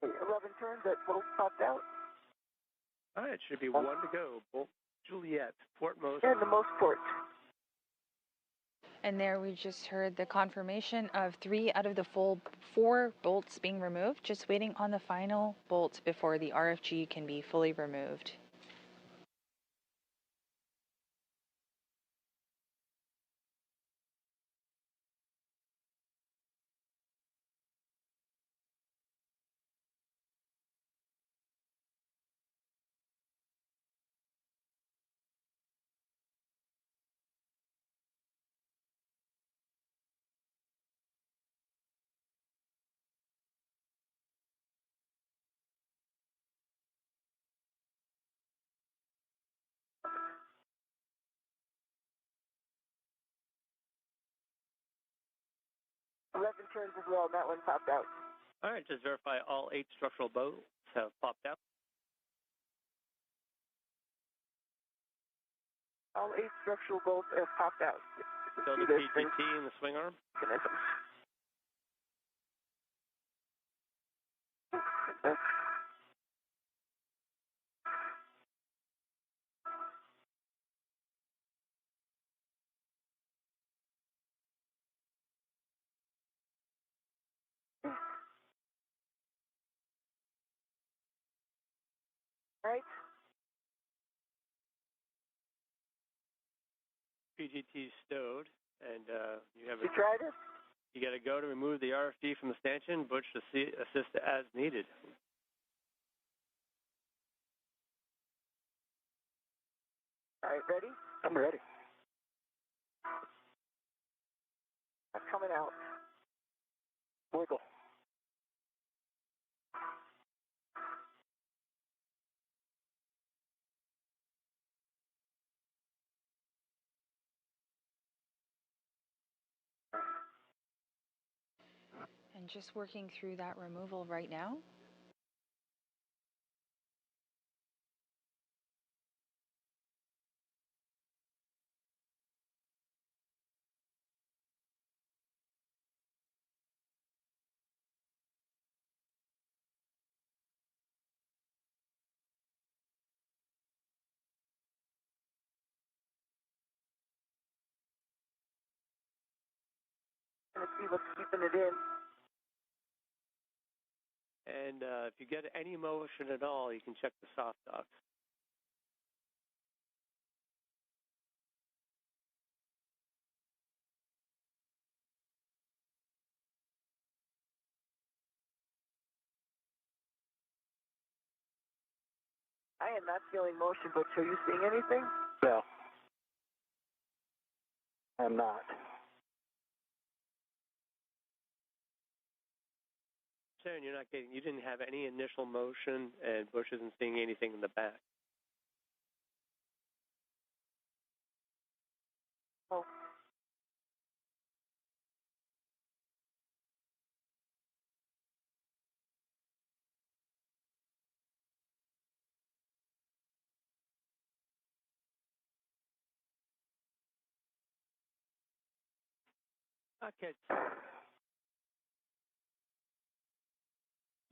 Okay, 11 turns, that both popped out. All right, should be 1 to go. Bolt Juliet, portmost. And the most ports. And there we just heard the confirmation of 3 out of the full 4 bolts being removed, just waiting on the final bolt before the RFG can be fully removed. Turns as well, and that one popped out. All right, just verify all 8 structural bolts have popped out. All 8 structural bolts have popped out. So the PGT and the swing arm. Right? PGT stowed, and you have You tried it? You got to go to remove the RFG from the stanchion. Butch to assist as needed. All right, ready? I'm ready. I'm coming out. Wiggle. And just working through that removal right now. Let's see what's keeping it in. And if you get any motion at all, you can check the soft docks. I am not feeling motion, but are you seeing anything? No. I'm not. Sharon, you didn't have any initial motion, and Bush isn't seeing anything in the back. Oh. Okay.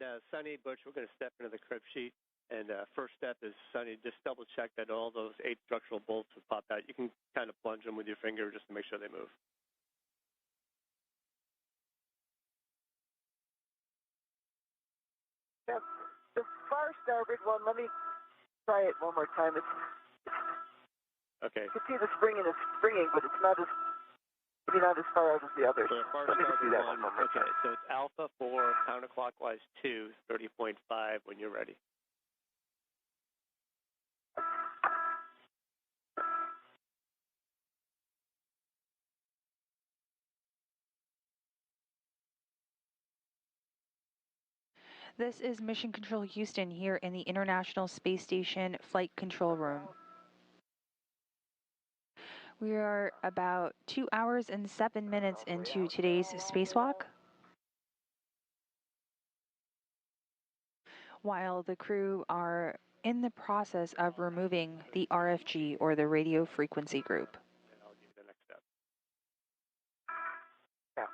Now, Sonny, Butch, we're going to step into the crib sheet. And first step is, Sonny, just double check that all those 8 structural bolts have popped out. You can kind of plunge them with your finger just to make sure they move. Yeah, the far starboard one, let me try it one more time. Okay. You can see the springing is springing, but it's not as far out as the others. So the far starboard one, okay, so it's alpha 4, counterclockwise 2, 30.5 when you're ready. This is Mission Control Houston here in the International Space Station Flight Control Room. We are about 2 hours and 7 minutes into today's spacewalk. While the crew are in the process of removing the RFG, or the radio frequency group. And I'll give you the next step. Yeah.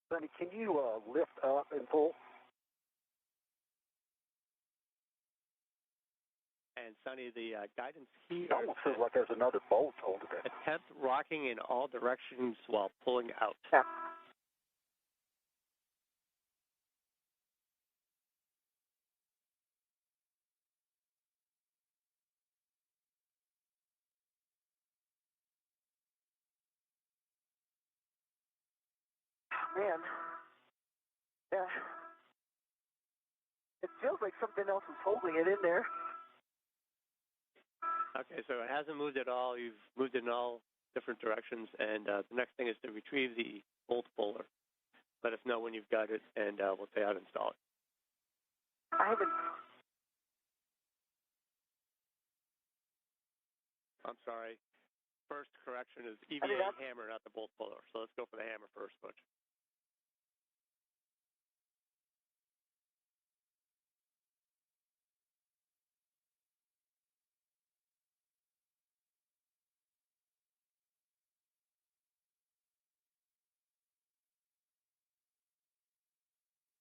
Sonny, can you lift up and pull? And Sonny, the guidance here It almost feels like there's another bolt over there. attempt rocking in all directions while pulling out. Yeah. Man. Yeah. It feels like something else is holding it in there. Okay, so it hasn't moved at all. You've moved in all different directions, and the next thing is to retrieve the bolt puller. Let us know when you've got it, and we'll say how to install it. I haven't. I'm sorry. First correction is EVA hammer, not the bolt puller. So let's go for the hammer first, Butch.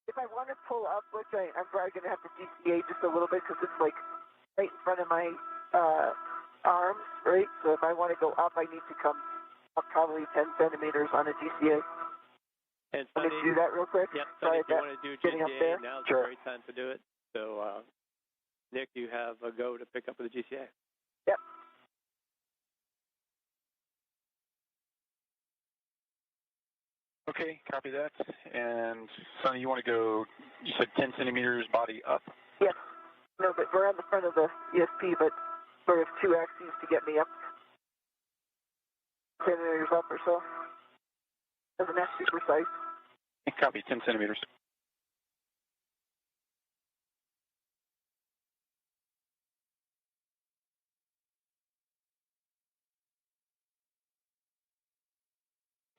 If I want to pull up, which I'm probably going to have to DCA just a little bit because it's like right in front of my arms, right? So if I want to go up, I need to come up probably 10 centimeters on a DCA. And Let Sunny, me do that real quick. yep, Sorry Sunny, if you about want to do getting up there. GCA, now's Sure. a great time to do it. So, Nick, you have a go to pick up with the GCA. Yep. Okay, copy that. And Sonny, you want to go, you said 10 centimeters body up? Yes. No, but we're on the front of the ESP, but sort of two axes to get me up. 10 centimeters up or so. Doesn't have to be precise. Copy, 10 centimeters.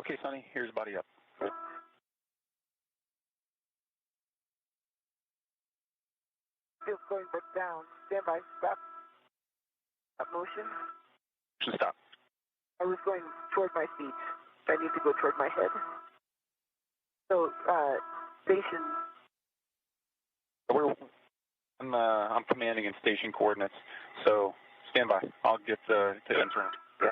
Okay, Sonny, here's body up. Still going back down. Stand by. Stop. Stop motion. Stop. I was going toward my feet. I need to go toward my head. So, station. I'm commanding in station coordinates, so stand by. I'll get to interim. Yeah.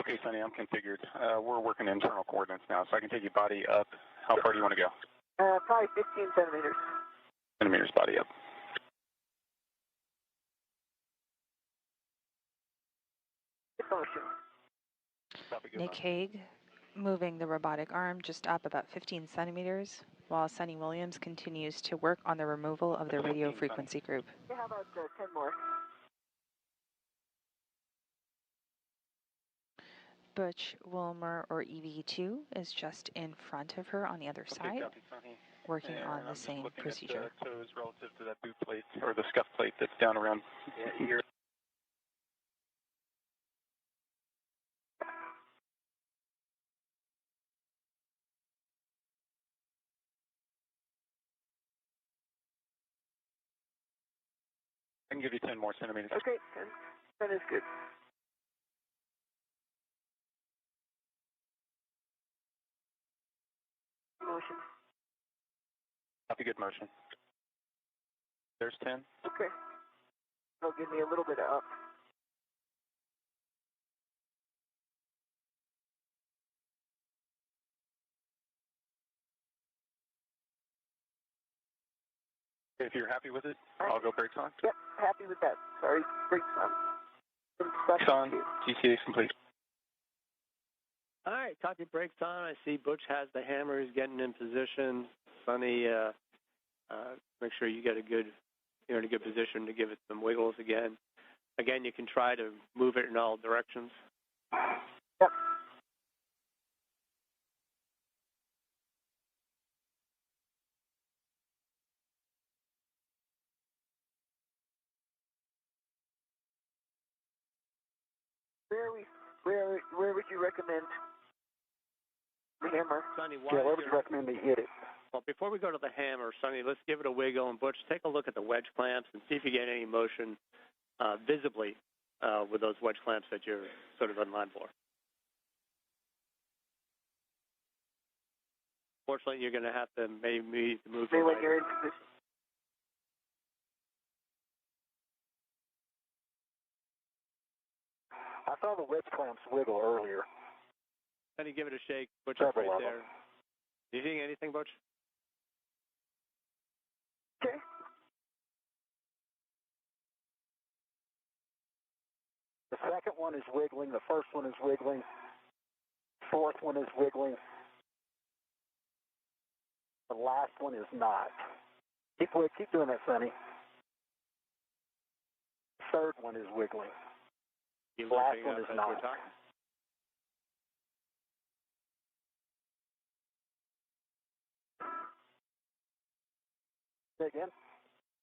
Okay, Sonny, I'm configured. We're working internal coordinates now, so I can take you body up. How far do you want to go? Probably 15 centimeters. Centimeters body up. Motion. Copy, good Nick motion. Hague moving the robotic arm just up about 15 centimeters, while Sunny Williams continues to work on the removal of the radio frequency group. Yeah, how about 10 more? Butch Wilmer, or EV2, is just in front of her on the other side, Copy, Sonny. working And on the I'm just same looking procedure. at the toes relative to that boot plate, or the scuff plate that's down around here. I can give you 10 more centimeters. Okay, 10 is good. Motion. Copy, good motion. There's 10. Okay. That'll give me a little bit of up. If you're happy with it, I'll go brakes on. Yep, happy with that. Sorry, brakes on. Brakes on. GCA is complete. All right, copy brakes on. I see Butch has the hammer. He's getting in position. Sunny, make sure you get you're in a good position to give it some wiggles again. Again, you can try to move it in all directions. Yep. Where would you recommend the hammer? Sunny, Yeah, where would you recommend they hit it? Well, before we go to the hammer, Sunny, let's give it a wiggle. And Butch, take a look at the wedge clamps and see if you get any motion visibly with those wedge clamps that you're sort of in line for. Fortunately, you're going to have to maybe move Say your when right. you're in position. I saw the wedge clamps wiggle earlier. Sunny, give it a shake. Butch is Several right of there. them. Do you see anything, Butch? Okay. The second one is wiggling. The first one is wiggling. Fourth one is wiggling. The last one is not. Keep doing that, Sonny. Third one is wiggling. The last one is not. Say again?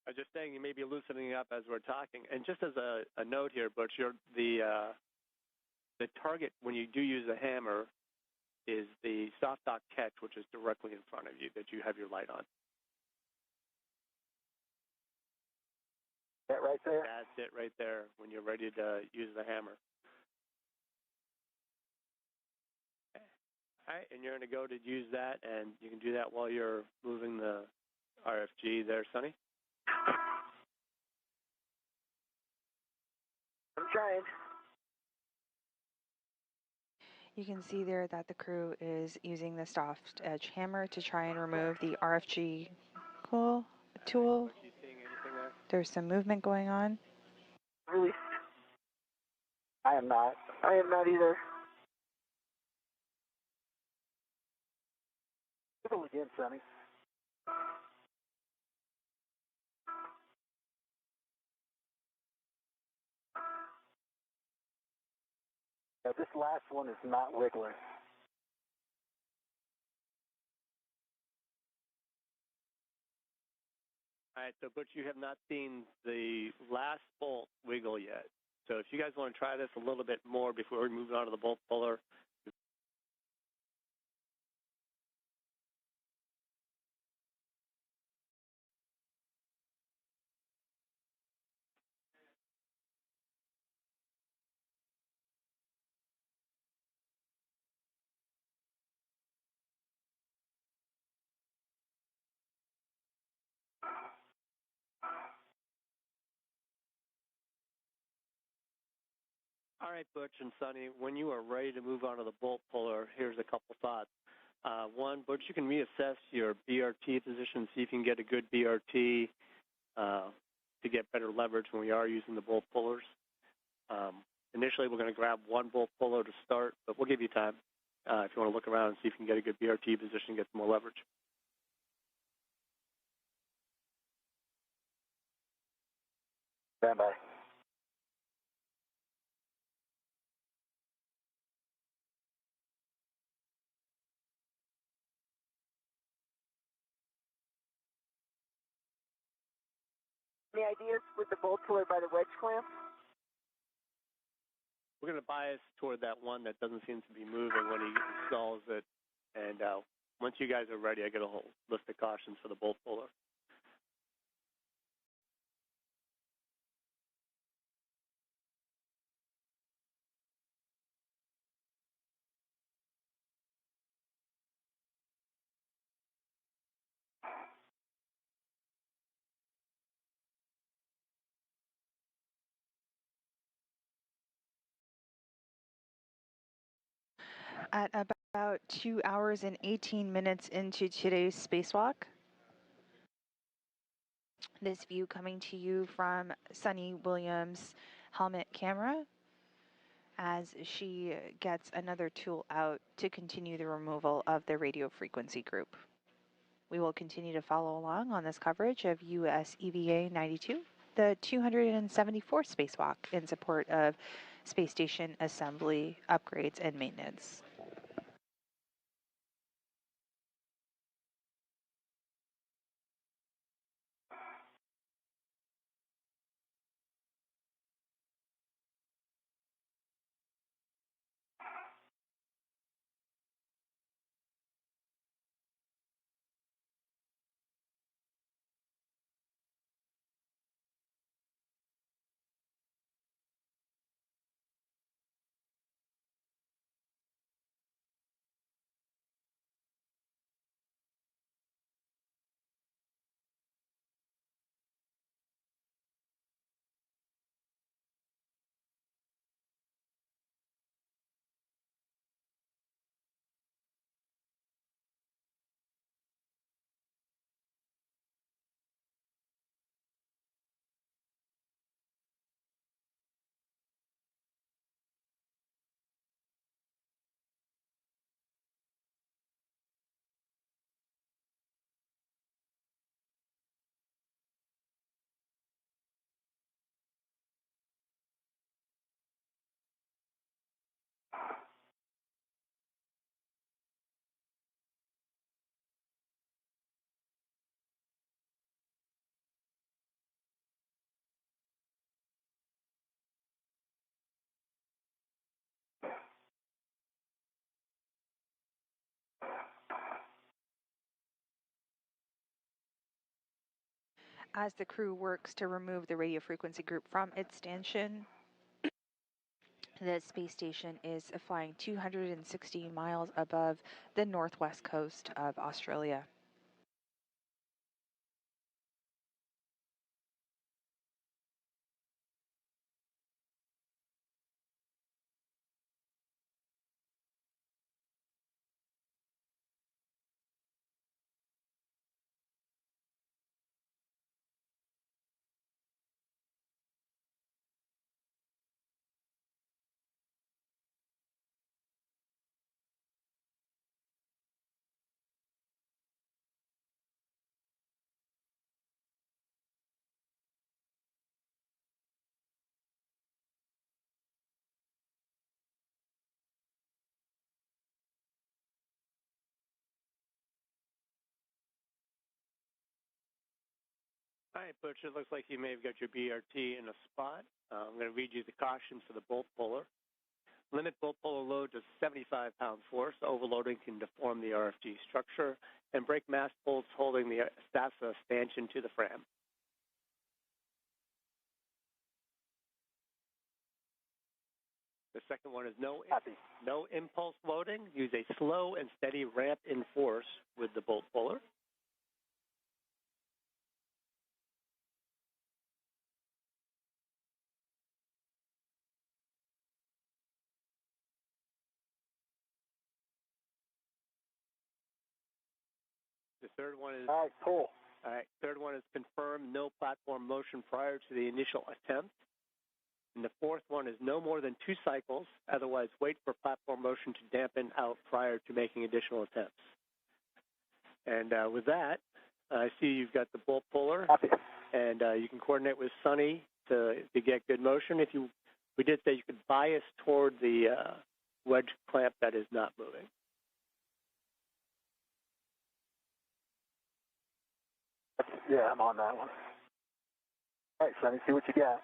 I was just saying you may be loosening up as we're talking. And just as a note here, Butch, the target when you do use a hammer is the soft dock catch, which is directly in front of you that you have your light on. That right there? That's it right there when you're ready to use the hammer. Okay. All right, and you're going to go to use that, and you can do that while you're moving the RFG there, Sonny. I'm trying. You can see there that the crew is using the soft edge hammer to try and remove the RFG tool. Are you seeing anything there? There's some movement going on. Released. I am not. I am not either. Wiggle again, Sonny. Yeah, this last one is not wiggling. All right, so Butch, you have not seen the last bolt wiggle yet. So if you guys want to try this a little bit more before we move on to the bolt puller. All right, Butch and Sonny, when you are ready to move on to the bolt puller, here's a couple thoughts. One, Butch, you can reassess your BRT position, see if you can get a good BRT to get better leverage when we are using the bolt pullers. Initially, we're going to grab one bolt puller to start, but we'll give you time if you want to look around and see if you can get a good BRT position and get some more leverage. Stand by. Any ideas with the bolt puller by the wedge clamp? We're going to bias toward that one that doesn't seem to be moving when he installs it. And once you guys are ready, I get a whole list of cautions for the bolt puller. At about 2 hours and 18 minutes into today's spacewalk, this view coming to you from Sunny Williams' helmet camera as she gets another tool out to continue the removal of the radio frequency group. We will continue to follow along on this coverage of US EVA 92, the 274th spacewalk in support of space station assembly, upgrades, and maintenance. As the crew works to remove the radio frequency group from its stanchion, the space station is flying 260 miles above the northwest coast of Australia. All right, Butch, it looks like you may have got your BRT in a spot. I'm going to read you the cautions for the bolt puller. Limit bolt puller load to 75-pound force. Overloading can deform the RFG structure and break mast bolts holding the stanchion to the frame. The second one is no impulse loading. Use a slow and steady ramp in force with the bolt puller. The third one is pull. All right. Third one is confirm no platform motion prior to the initial attempt. And the fourth one is no more than 2 cycles. Otherwise, wait for platform motion to dampen out prior to making additional attempts. And with that, I see you've got the bolt puller, and you can coordinate with Sunny to get good motion. We did say you could bias toward the wedge clamp that is not moving. Yeah, I'm on that one. All right, Sonny, see what you got.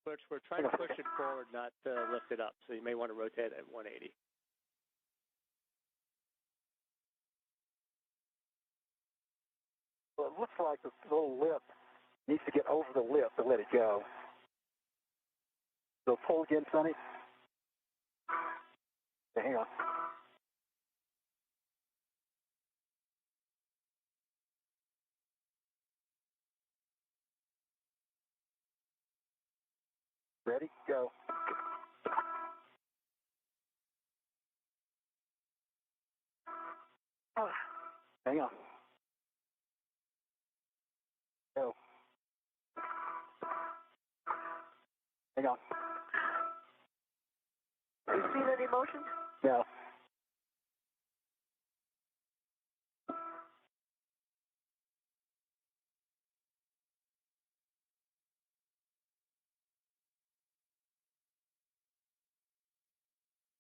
Butch, we're trying to push it forward, not lift it up, so you may want to rotate at 180. Well, it looks like the little lip needs to get over the lip to let it go. So pull again, Sonny. Okay, hang on. Ready? Go. Hang on. Go. Hang on. Have you seen any motion? No.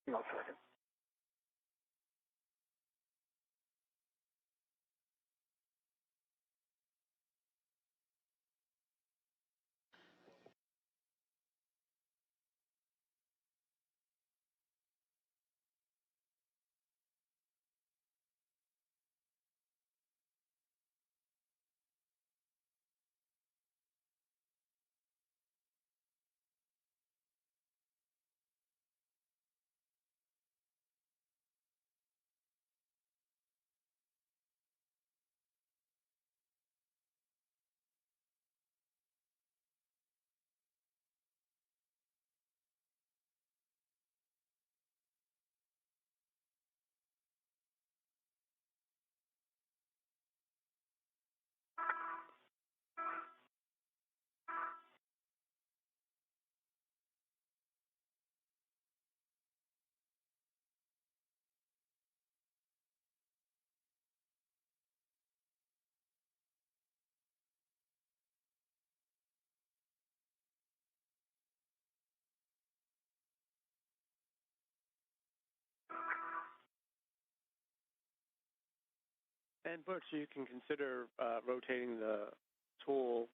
Hang on a second. And Butch, you can consider rotating the tool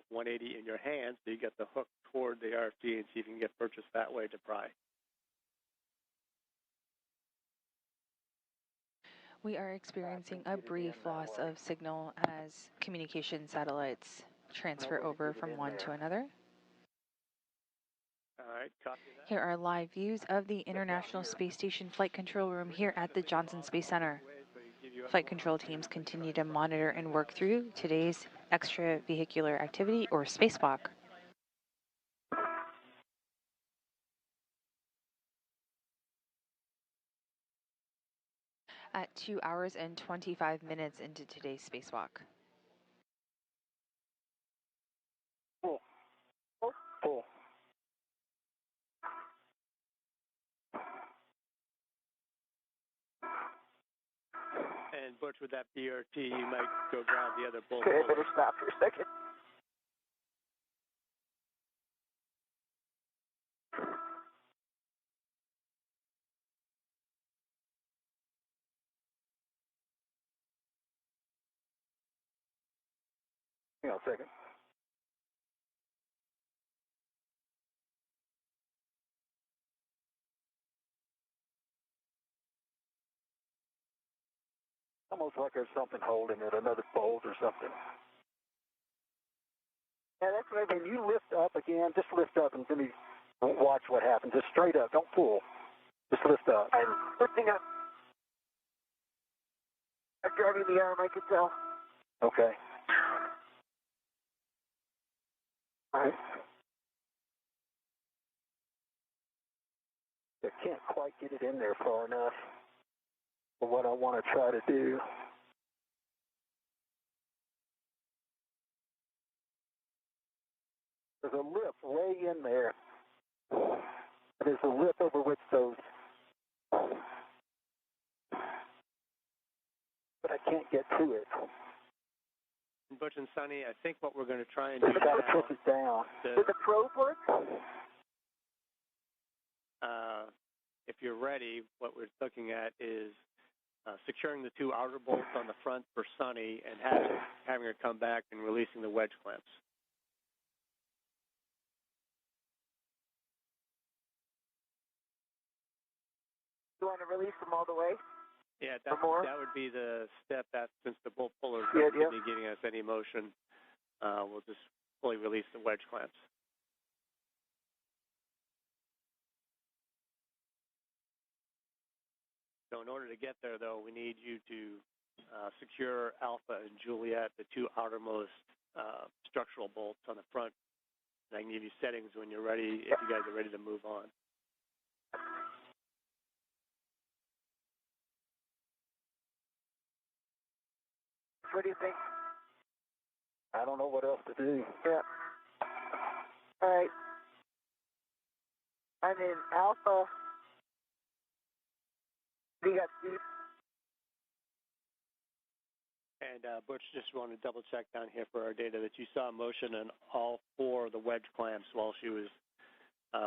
180 in your hand so you get the hook toward the RFG and see if you can get purchased that way to pry. We are experiencing a brief loss of signal as communication satellites transfer over from one to another. All right, copy that. Here are live views of the International Space Station Flight Control Room here at the Johnson Space Center. Flight control teams continue to monitor and work through today's extravehicular activity, or spacewalk. At 2 hours and 25 minutes into today's spacewalk. Pull. And Butch, with that BRT, you might go grab the other bolt. Okay, I better stop for a second. Hang on a second. Almost like there's something holding it, another bolt or something. Yeah, that's right. When you lift up again, just lift up and let me watch what happens. Just straight up, don't pull. Just lift up. I'm lifting up. I'm driving the arm, I can tell. Okay. All right. I can't quite get it in there far enough for what I want to try to do. There's a lip way in there. There's a lip over which those, but I can't get to it. Butch and Sonny, I think what we're going to try and do I've got to now, push it down. Did the probe work? if you're ready, what we're looking at is securing the two outer bolts on the front for Sonny and having her come back and releasing the wedge clamps. You want to release them all the way? Yeah, that would be the step. That since the bolt puller is not going to be giving us any motion, we'll just fully release the wedge clamps. So in order to get there, though, we need you to secure Alpha and Juliet, the two outermost structural bolts on the front. And I can give you settings when you're ready, if you guys are ready to move on. What do you think? I don't know what else to do. Yeah. All right. I'm in Alpha. You got Steve? And Butch, just want to double check down here for our data that you saw motion on all four of the wedge clamps while she was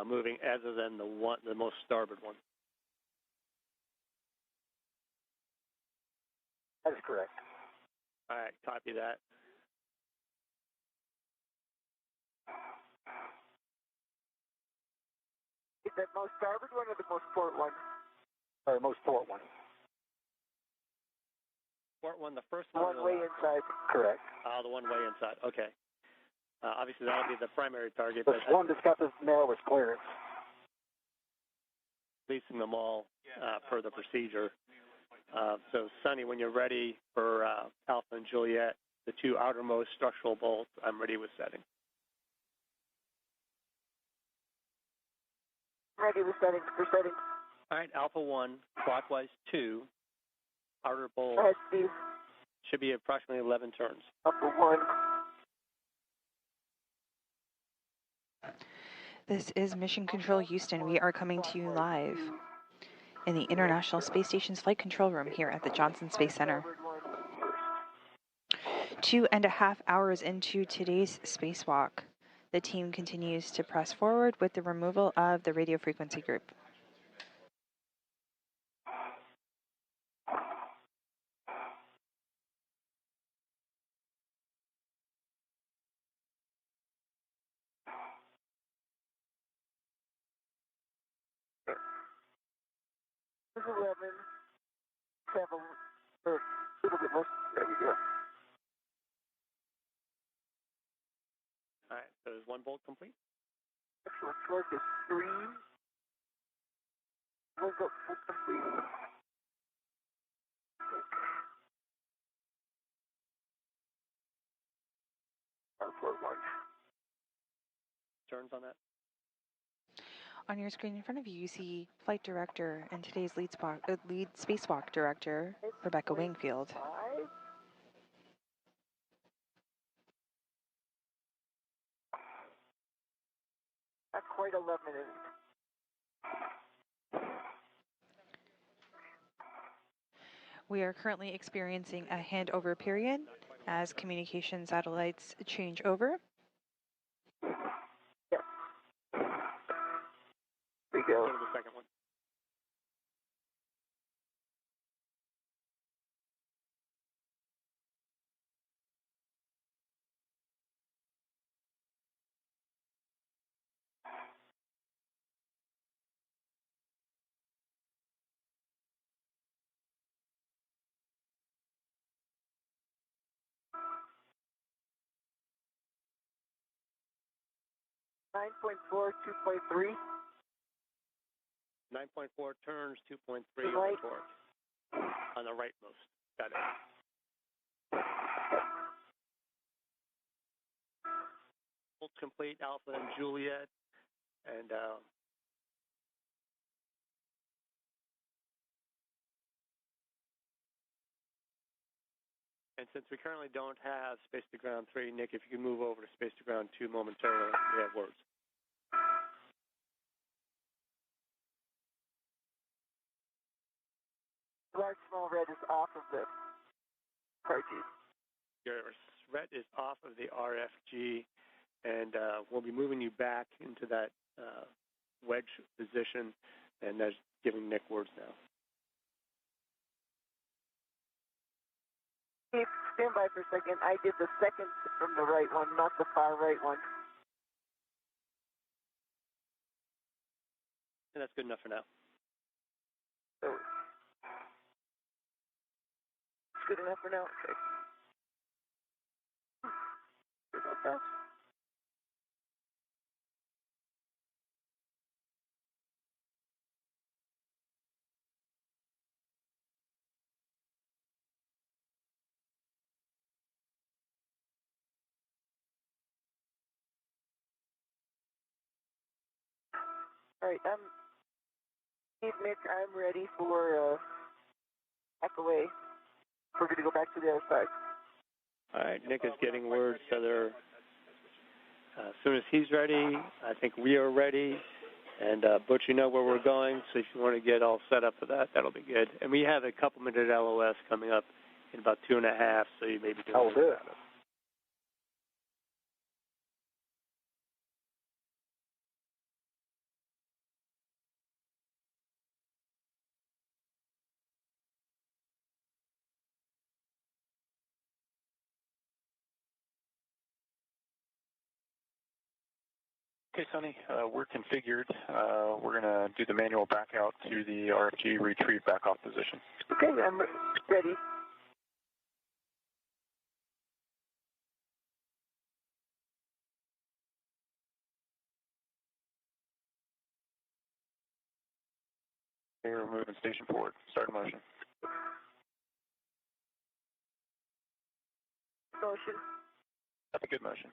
moving, other than the most starboard one. That is correct. All right, copy that. Is that most starboard one or the most port one? Or most port one. Port one, the first one. One way inside. Correct. The one way inside. Okay. Obviously, that'll be the primary target. There's one that's got the narrowest clearance. Releasing them all per the procedure. So, Sonny, when you're ready for Alpha and Juliet, the two outermost structural bolts, I'm ready with setting. Ready with settings for setting. All right, Alpha 1, clockwise 2, outer bolt. Go ahead, Steve. Should be approximately 11 turns. Alpha 1. This is Mission Control Houston. We are coming to you live in the International Space Station's Flight Control Room here at the Johnson Space Center. 2.5 hours into today's spacewalk, the team continues to press forward with the removal of the radio frequency group. This is 11, 7, A little bit more. There we go. All right, so is one bolt complete? Excellent. Torque is 3. Winkopp full complete. Port 1. Turns on that? On your screen in front of you, you see Flight Director and today's lead Spacewalk Director, Rebecca Wingfield. 5. Not quite 11 minutes. We are currently experiencing a handover period as communication satellites change over. Yep. There we go. Go to the second one. 9.4, 2.3. 9.4 turns, 2.3 Right. torque. On the rightmost. Got it. Bolt complete, Alpha and Juliet. And since we currently don't have Space to Ground 3, Nick, if you can move over to Space to Ground 2 momentarily, we have words. Large small red is off of the RFG. Your red is off of the RFG, and we'll be moving you back into that wedge position, and that's giving Nick words now. Keep stand by for a second. I did the second from the right one, not the far right one. And that's good enough for now. So it's good enough for now. Okay. Good about that. All right, Steve, Nick, I'm ready for back away. We're going to go back to the other side. All right, Nick is getting words, so they're, as soon as he's ready, I think we are ready. And Butch, you know where we're going, so if you want to get all set up for that, that'll be good. And we have a couple-minute LOS coming up in about 2.5, so you may be doing I'll do it. Okay, Sonny, we're configured. We're going to do the manual back out to the RFG, retrieve back off position. Okay, I'm ready. Okay, we're moving station forward. Start motion. Motion. That's a good motion.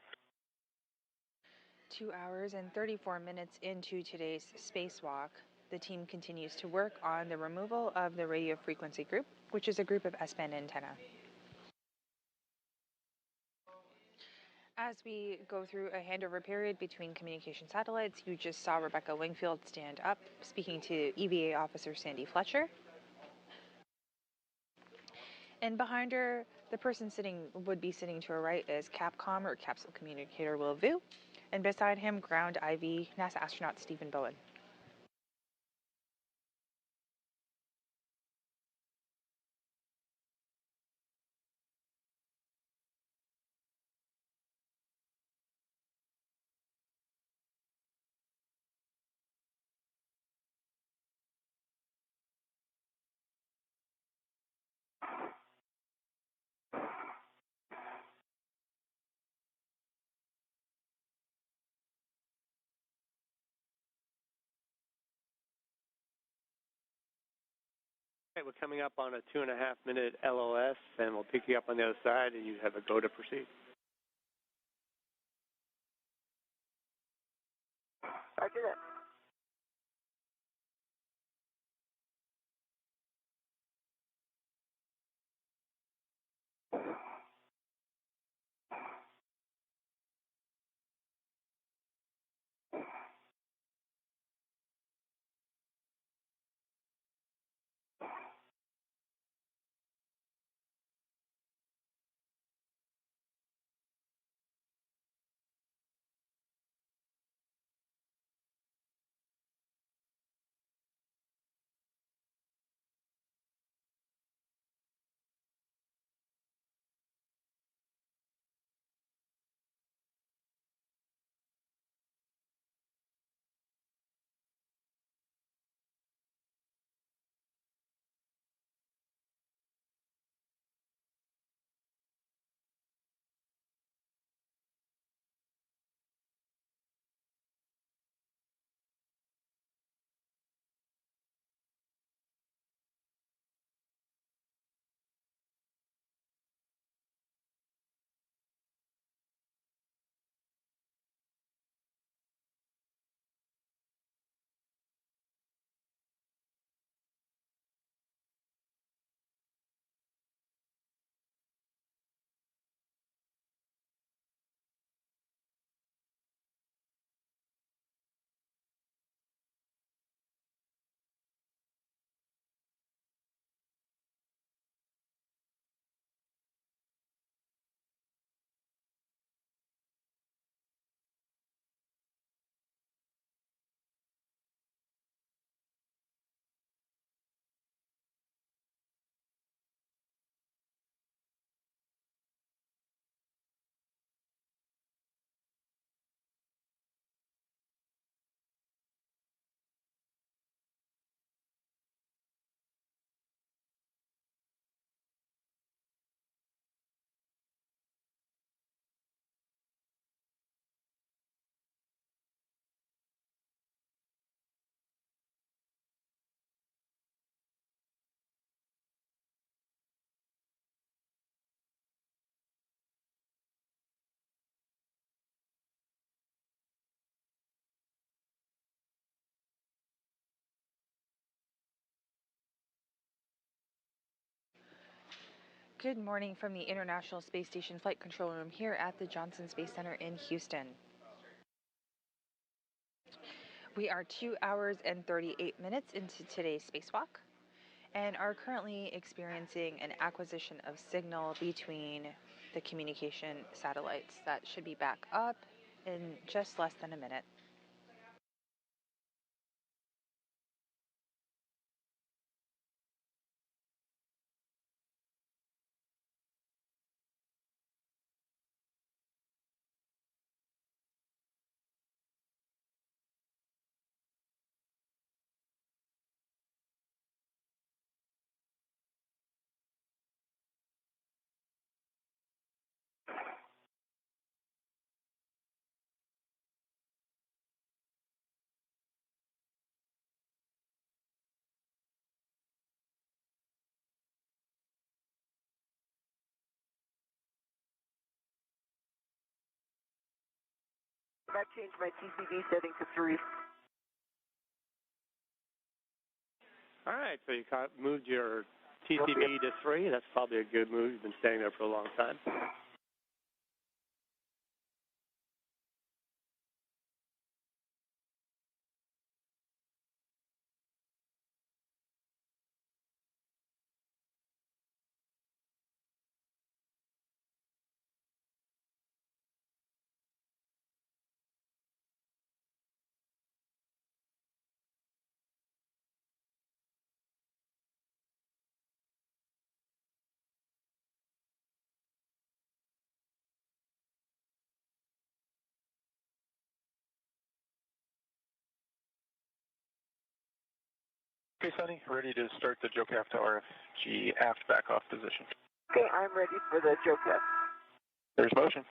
2 hours and 34 minutes into today's spacewalk, the team continues to work on the removal of the radio frequency group, which is a group of S-band antenna. As we go through a handover period between communication satellites, you just saw Rebecca Wingfield stand up, speaking to EVA officer Sandy Fletcher. And behind her, the person would be sitting to her right is Capcom, or Capsule Communicator, Will Vu. And beside him, ground IV NASA astronaut Stephen Bowen. Okay, we're coming up on a 2.5-minute LOS, and we'll pick you up on the other side, and you have a go to proceed. Roger that. Good morning from the International Space Station Flight Control Room here at the Johnson Space Center in Houston. We are 2 hours and 38 minutes into today's spacewalk and are currently experiencing an acquisition of signal between the communication satellites that should be back up in just less than a minute. I changed my TCV setting to 3. All right, so you moved your TCV to 3. That's probably a good move. You've been staying there for a long time. Okay, Sonny, ready to start the joke aft to RFG aft back off position. Okay, I'm ready for the joke test. There's motion.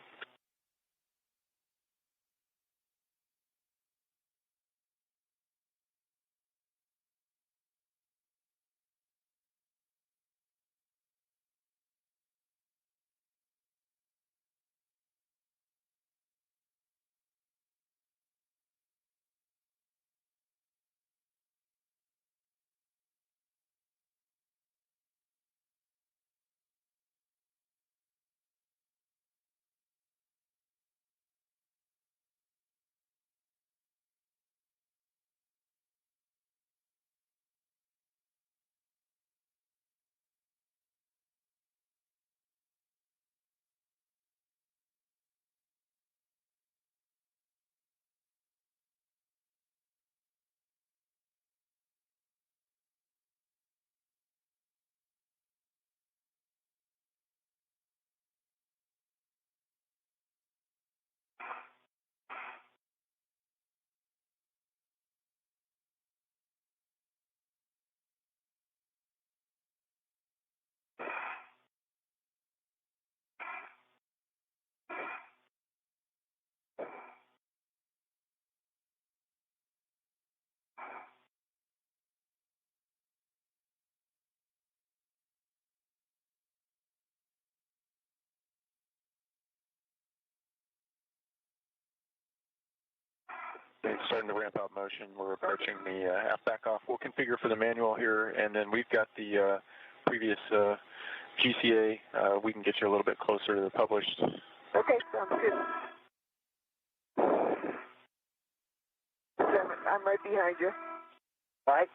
It's starting to ramp out motion. We're approaching the aft back off. We'll configure for the manual here, and then we've got the previous GCA. We can get you a little bit closer to the published. Okay, sounds good. I'm right behind you. All right.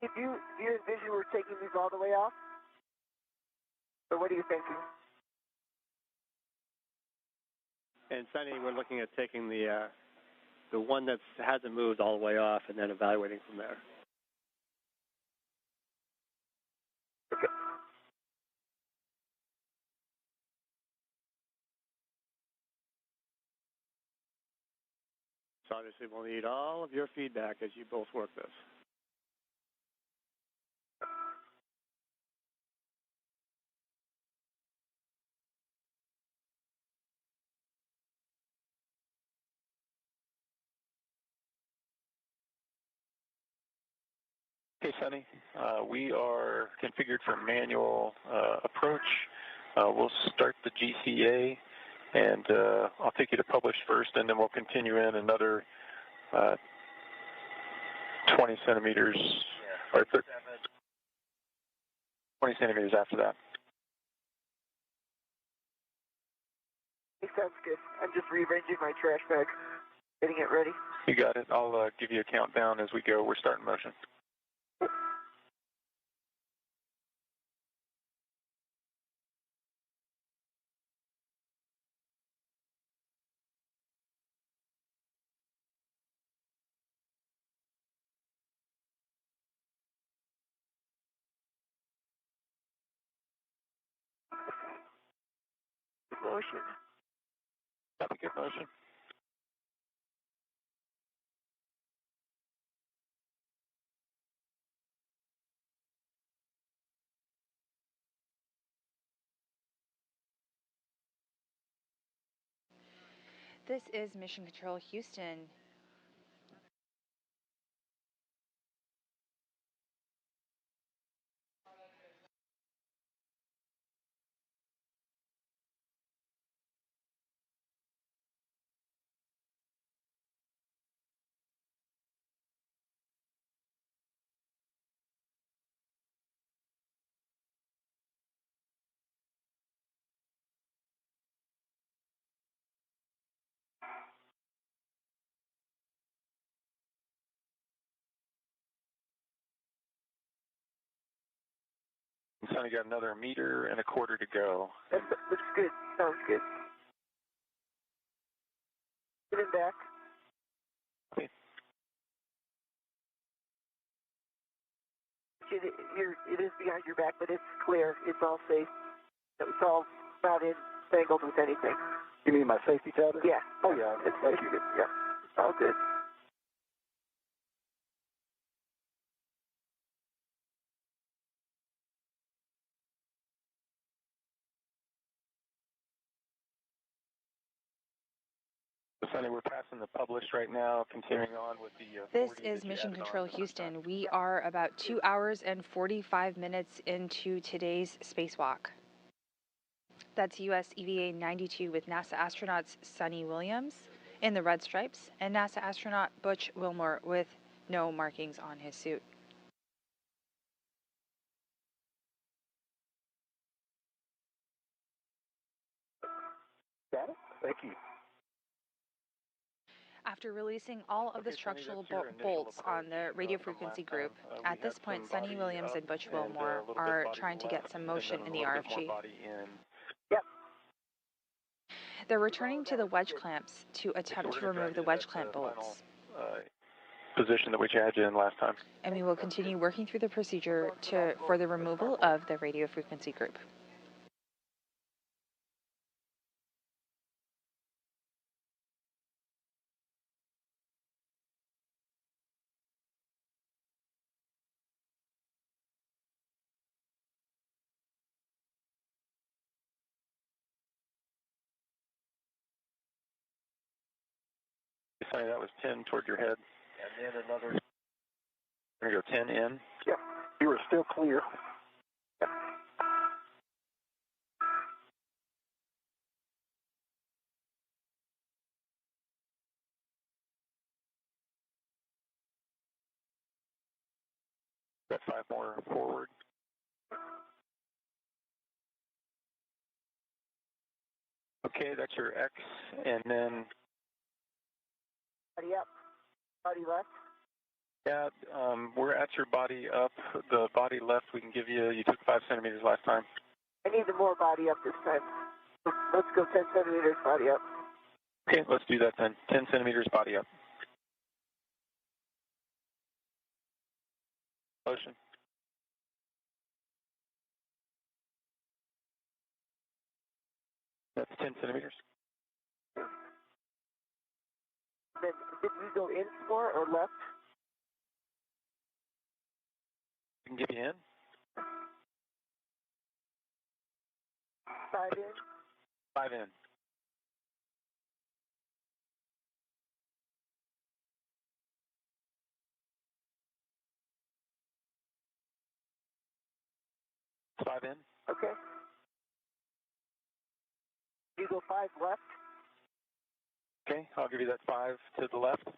If you envision we're taking these all the way off? Or what are you thinking? And Sunny, we're looking at taking the one that hasn't moved all the way off and then evaluating from there. Okay. So obviously we'll need all of your feedback as you both work this. Okay, Sunny, we are configured for manual approach. We'll start the GCA, and I'll take you to publish first, and then we'll continue in another 20 centimeters, or 20 centimeters after that. It sounds good. I'm just rearranging my trash bag, getting it ready. You got it. I'll give you a countdown as we go. We're starting motion. Motion. Have a good motion. This is Mission Control Houston. Sonny got another 1.25 meters to go. That looks good. Sounds good. Get it back. Okay. It is behind your back, but it's clear. It's all safe. It's all not entangled with anything. You mean my safety tether? Yeah. Oh, yeah. It's good. Yeah. All good. Sonny, we're passing the published right now, continuing on with the... This is Mission Control Houston. We are about 2 hours and 45 minutes into today's spacewalk. That's US EVA 92 with NASA astronauts Sunny Williams in the red stripes and NASA astronaut Butch Wilmore with no markings on his suit. Got it? Thank you. After releasing all of the structural bolts on the radio frequency group, at this point Sunny Williams and Butch Wilmore are trying to get some motion in the RFG. Yep. They're returning to the wedge clamps to attempt to remove the wedge clamp bolts. Position that we had you in last time. And we will continue working through the procedure for the removal of the radio frequency group. Sonny, that was 10 toward your head. And then another We're going to go 10 in. Yep. You are still clear. Yep. Got 5 more forward. Okay, that's your X, and then... Body up, body left. Yeah, we're at your body up. The body left we can give you, you took 5 centimeters last time. I need the more body up this time. Let's go 10 centimeters body up. Okay, let's do that then. 10 centimeters body up. Motion. That's 10 centimeters. Then did we go in more or left? We can give you in. 5 in. 5 in. Five in. Okay. You go 5 left. Okay, I'll give you that 5 to the left.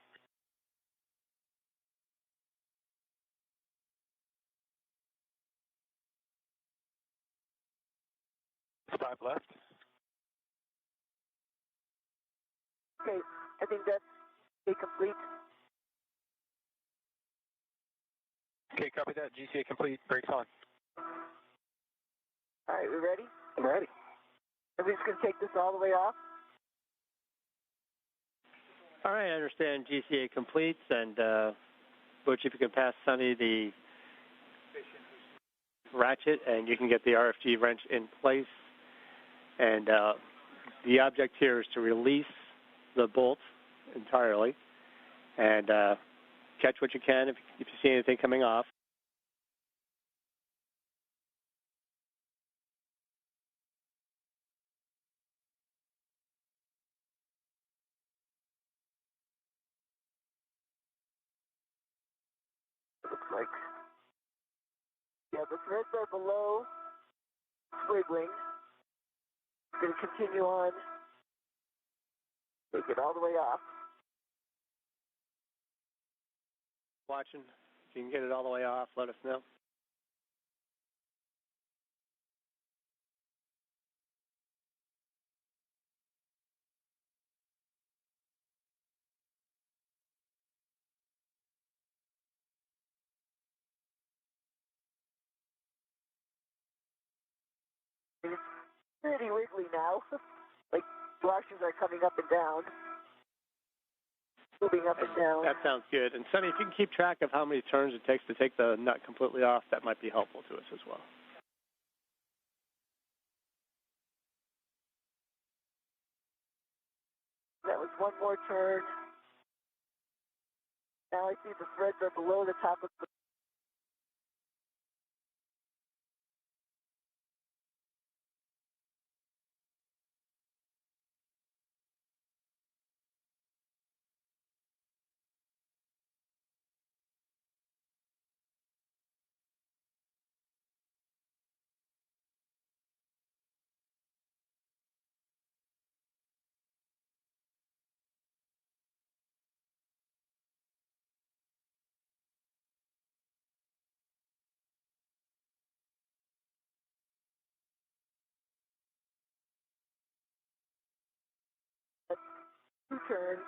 It's 5 left. Okay, I think that's complete. Okay, copy that. GCA complete. Brakes on. All right, we ready? I'm ready. Are we just going to take this all the way off? All right, I understand GCA completes, and Butch, if you can pass Sonny the ratchet, and you can get the RFG wrench in place. And the object here is to release the bolt entirely, and catch what you can if you see anything coming off. Looks like. Yeah, the threads are below squiggling. Going to continue on. Take it all the way off. Watching. If you can get it all the way off, let us know. It's pretty wiggly now. Like washers are coming up and down. Moving up and down. That sounds good. And Sonny, if you can keep track of how many turns it takes to take the nut completely off, that might be helpful to us as well. That was one more turn. Now I see the threads are below the top of the... Two turns.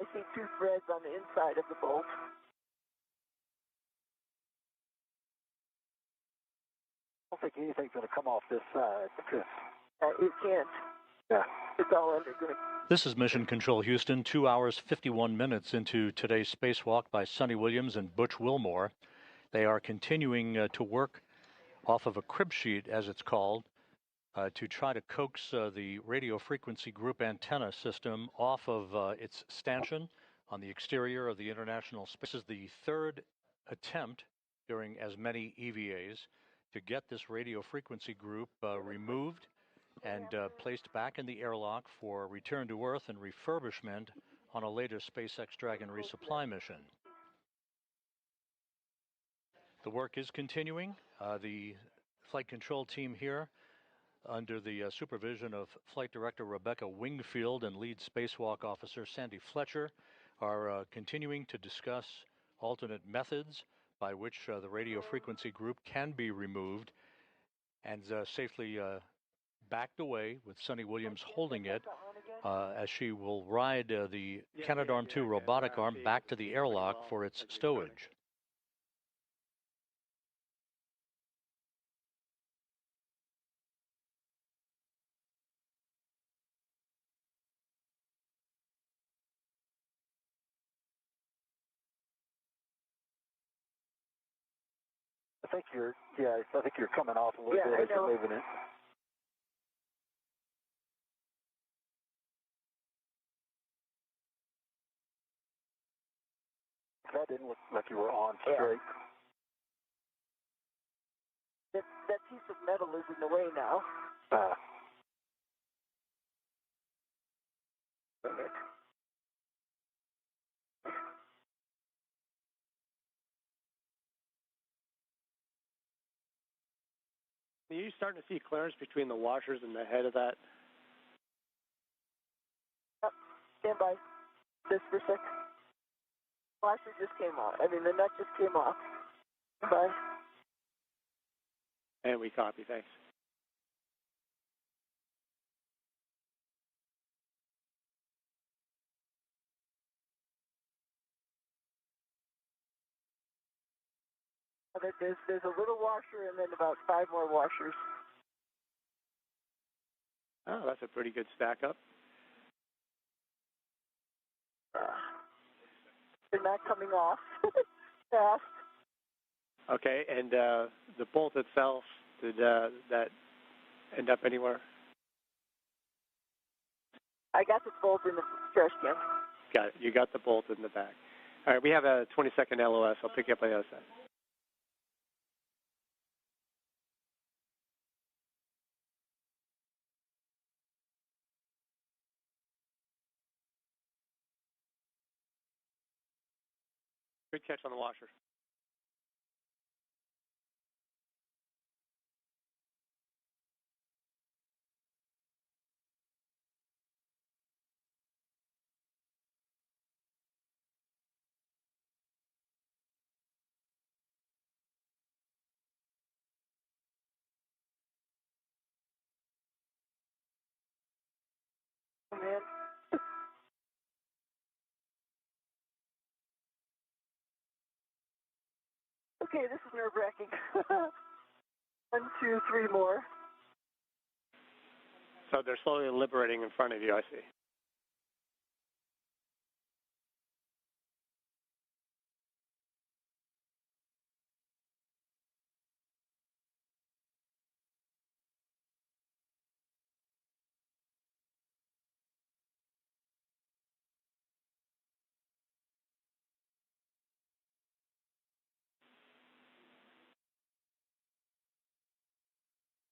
I see 2 threads on the inside of the bolt. I don't think anything's going to come off this side. It can't. Yeah. It's all underground. This is Mission Control Houston, 2 hours, 51 minutes into today's spacewalk by Sonny Williams and Butch Wilmore. They are continuing to work off of a crib sheet, as it's called, to try to coax the radio frequency group antenna system off of its stanchion on the exterior of the International Space. This is the third attempt during as many EVAs to get this radio frequency group removed and placed back in the airlock for return to Earth and refurbishment on a later SpaceX Dragon resupply mission. The work is continuing. The flight control team here, under the supervision of Flight Director Rebecca Wingfield and Lead Spacewalk Officer Sandy Fletcher, are continuing to discuss alternate methods by which the radio frequency group can be removed and safely backed away with Sunny Williams holding it as she will ride the Canadarm2 robotic arm back to the airlock for its stowage. I think you're coming off a little bit as you're moving it. That didn't look like you were on straight. That piece of metal is in the way now. Are you starting to see clearance between the washers and the head of that? Yep. Stand by. Just for a sec. Washer just came off. I mean, the nut just came off. Stand by. And we copy, thanks. There's a little washer and then about 5 more washers. Oh, that's a pretty good stack up. They're not coming off fast. Okay, and the bolt itself, did that end up anywhere? I got the bolt in the trash can. Got it. You got the bolt in the back. All right, we have a 20-second LOS. I'll pick you up on the other side. Good catch on the washer. Oh, man. Okay, this is nerve-wracking. 1, 2, 3 more. So they're slowly liberating in front of you, I see.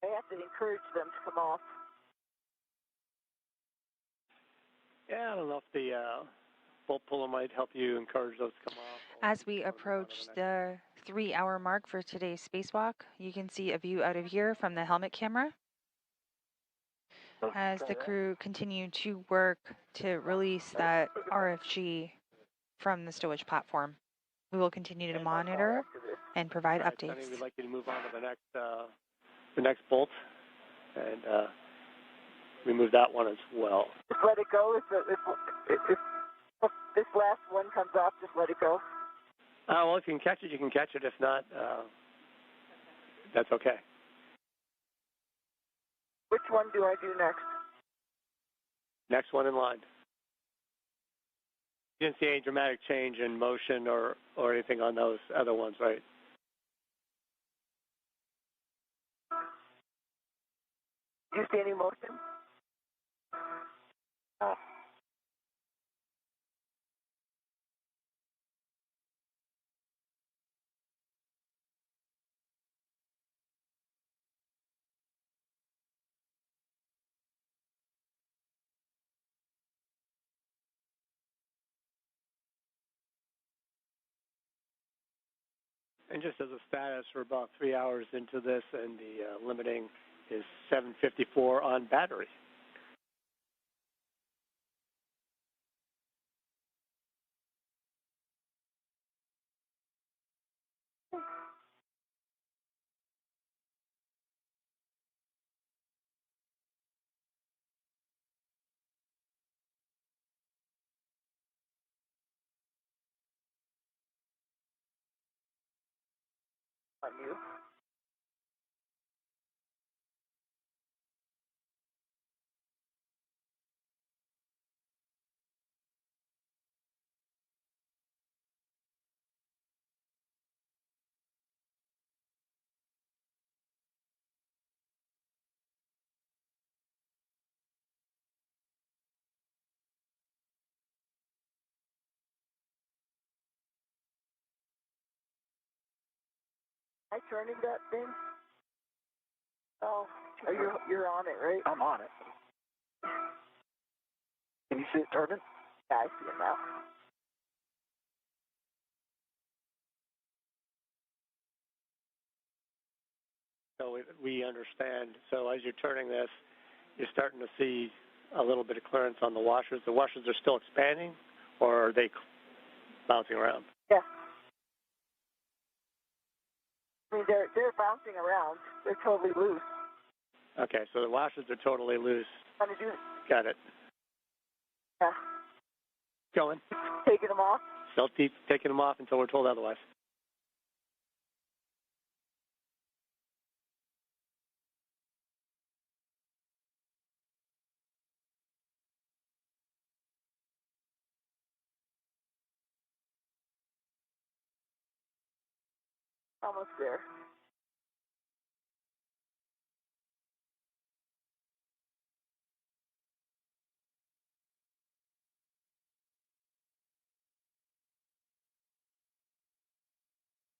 I have to encourage them to come off. Yeah, I don't know if the bolt puller might help you encourage those to come off. As we approach the 3-hour mark for today's spacewalk, you can see a view out of here from the helmet camera as the crew continue to work to release that RFG from the stowage platform. We will continue to monitor and provide updates. Sonny, we'd like you to move on to the next bolt and remove that one as well. Just let it go. If this last one comes off, just let it go. Well, if you can catch it, you can catch it. If not, that's okay. Which one do I do next? Next one in line. You didn't see any dramatic change in motion or anything on those other ones, right? Do you see any motion? And just as a status, we're about 3 hours into this, and the limiting is 754 on battery. On you. Am I turning that thing? Oh, you're on it, right? I'm on it. Can you see it turning? Yeah, I see it now. So we understand. So as you're turning this, you're starting to see a little bit of clearance on the washers. The washers are still expanding, or are they bouncing around? Yeah. I mean, they're bouncing around. They're totally loose. Okay, so the washers are totally loose. Want to do? Got it. Yeah. Going. Taking them off. Still taking them off until we're told otherwise. Almost there.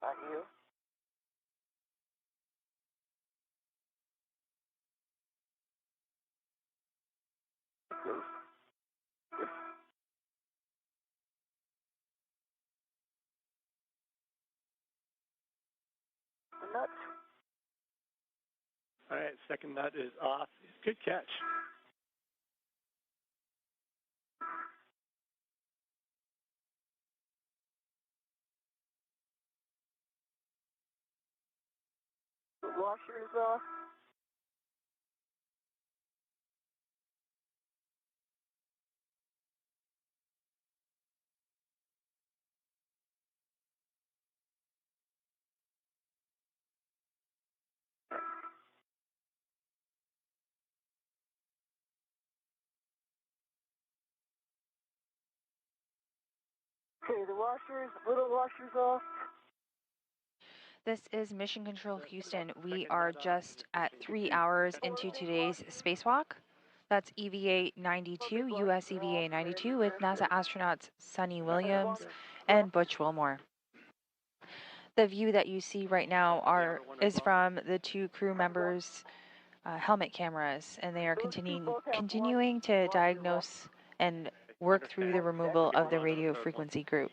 On you. The nuts. All right, second nut is off. Good catch. The washer is off. Okay, the little washers off. This is Mission Control Houston. We are just at 3 hours into today's spacewalk. That's EVA 92, US EVA 92, with NASA astronauts Suni Williams and Butch Wilmore. The view that you see right now is from the two crew members' helmet cameras, and they are continuing to diagnose and work through the removal of the radio frequency group.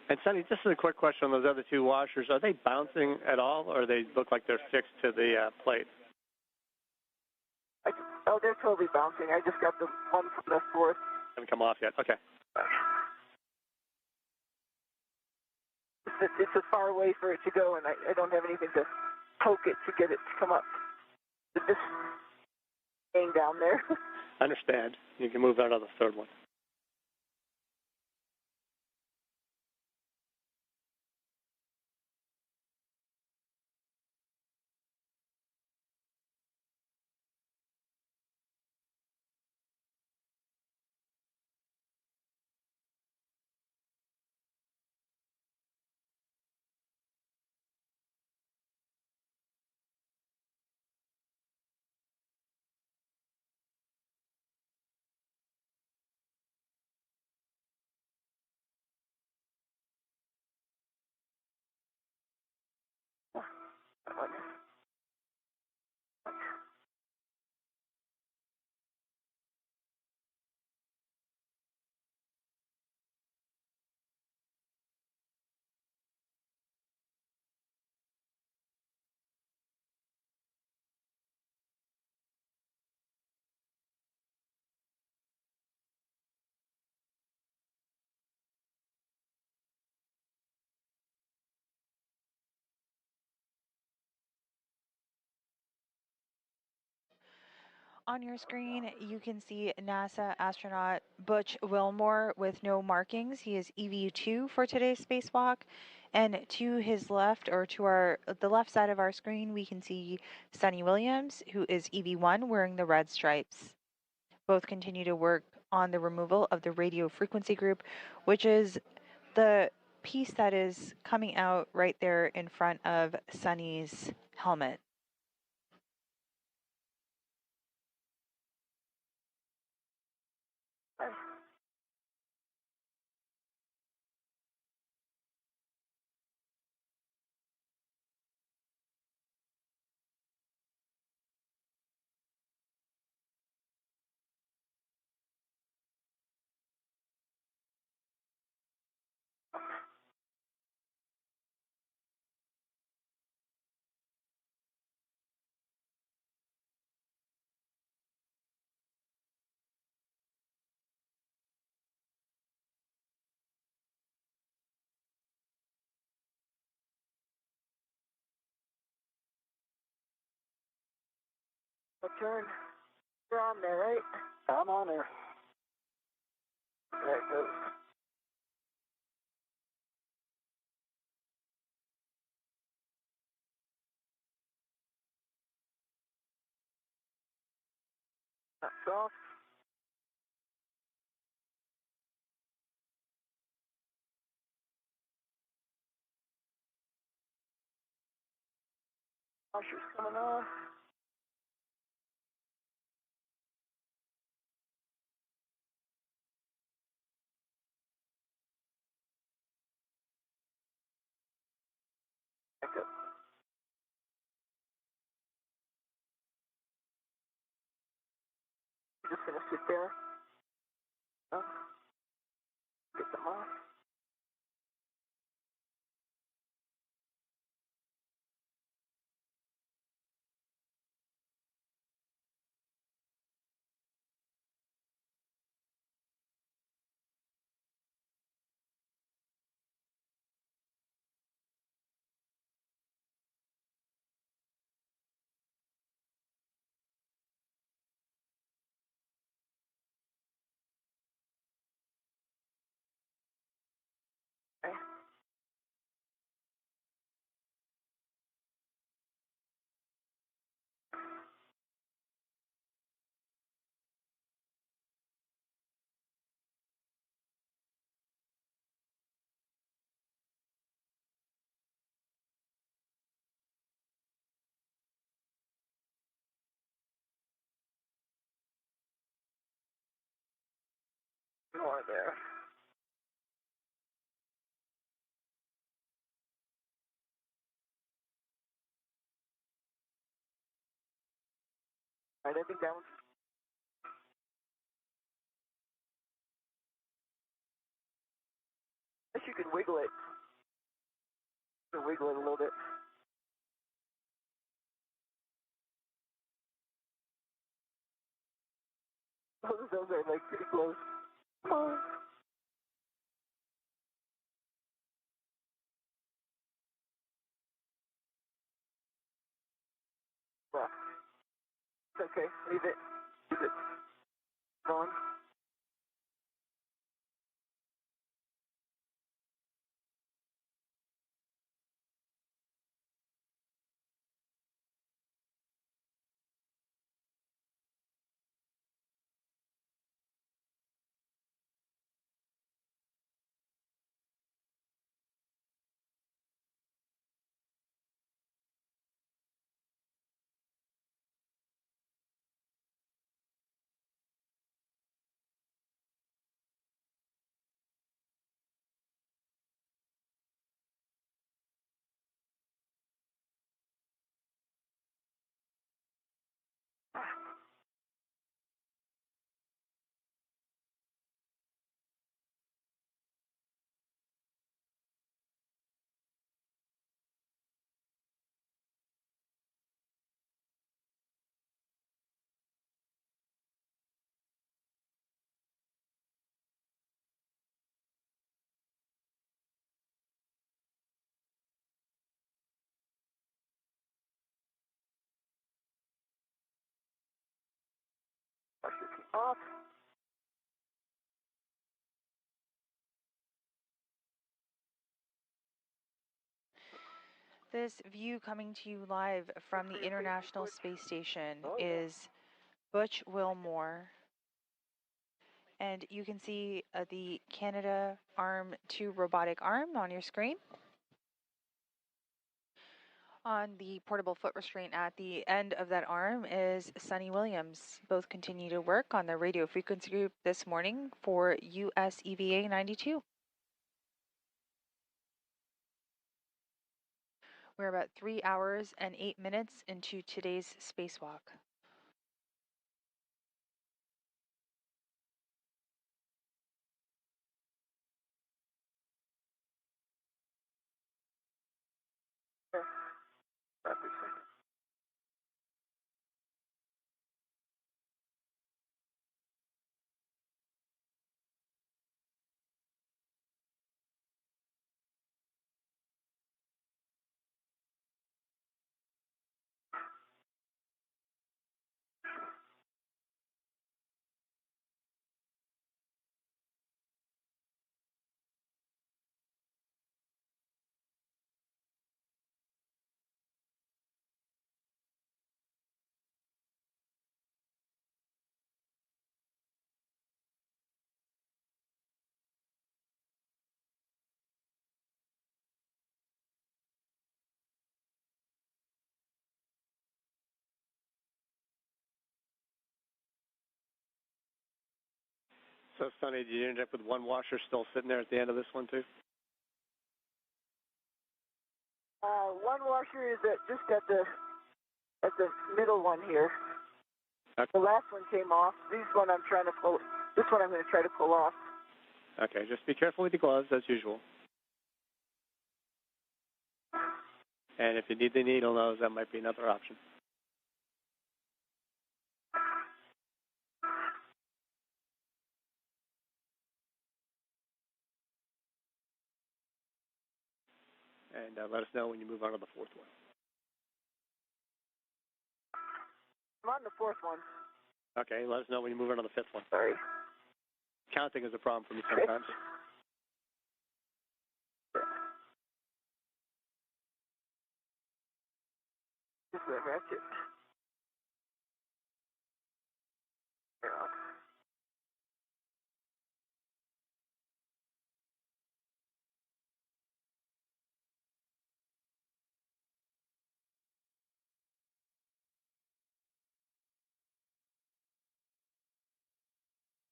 And Sonny, just a quick question on those other two washers. Are they bouncing at all, or they look like they're fixed to the plate? They're totally bouncing. I just got the one from the fourth. Haven't come off yet. Okay. It's as far away for it to go, and I don't have anything to poke it to get it to come up. It's just staying down there. Understand. You can move on to the third one. On your screen, you can see NASA astronaut Butch Wilmore with no markings. He is EV2 for today's spacewalk. And to his left, or to the left side of our screen, we can see Sunny Williams, who is EV1 wearing the red stripes. Both continue to work on the removal of the radio frequency group, which is the piece that is coming out right there in front of Sunny's helmet. Turn. You're on there, right? I'm on there. There it goes. That's off. Washer's coming off. Back up. You're just gonna sit there. Huh? Get them off. Okay. More there. Alright, I think that one's. I guess you can wiggle it. You can wiggle it a little bit. Those are like pretty close. Come on. Well, it's okay. Leave it. Leave it. On. Off. This view coming to you live from the International Space Station is Butch Wilmore. And you can see the Canada Arm 2 robotic arm on your screen. On the portable foot restraint at the end of that arm is Sunny Williams. Both continue to work on the radio frequency group this morning for US EVA 92. We're about 3 hours and 8 minutes into today's spacewalk. So, Sonny, did you end up with one washer still sitting there at the end of this one, too? One washer is just at the middle one here. Okay. The last one came off. This one I'm going to try to pull off. Okay, just be careful with your gloves, as usual. And if you need the needle nose, that might be another option. And let us know when you move on to the fourth one. I'm on the fourth one. Okay, let us know when you move on to the fifth one. Sorry. Counting is a problem for me sometimes. This is a ratchet.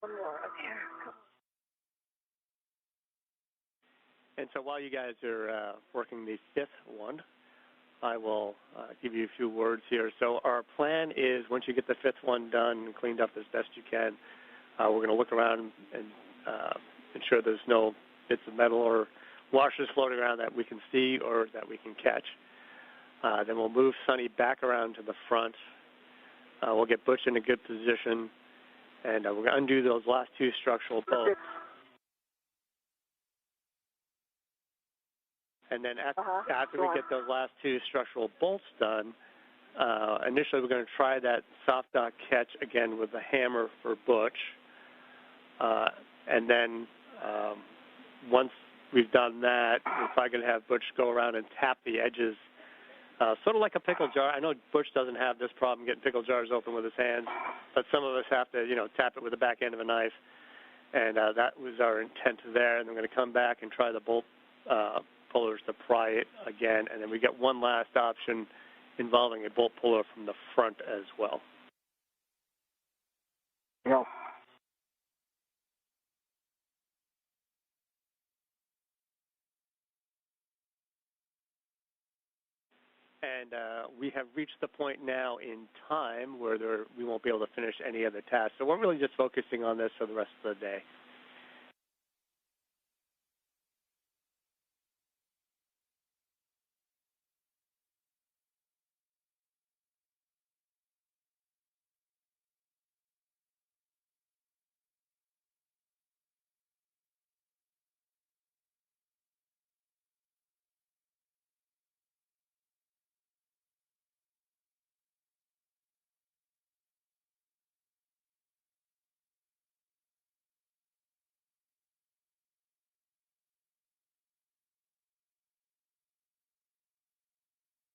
One more up here. And so while you guys are working the fifth one, I will give you a few words here. So our plan is once you get the fifth one done and cleaned up as best you can, we're going to look around and ensure there's no bits of metal or washers floating around that we can see or that we can catch. Then we'll move Sunny back around to the front. We'll get Butch in a good position, and we're going to undo those last two structural bolts. And then after we get those last two structural bolts done, initially we're going to try that soft dock catch again with a hammer for Butch. And then once we've done that, we're probably going to have Butch go around and tap the edges, sort of like a pickle jar. I know Butch doesn't have this problem getting pickle jars open with his hands, but some of us have to, tap it with the back end of a knife. And that was our intent there. And we're going to come back and try the bolt pullers to pry it again, and then we get one last option involving a bolt puller from the front as well. Yeah. And we have reached the point now in time where we won't be able to finish any other tasks. So we're really just focusing on this for the rest of the day.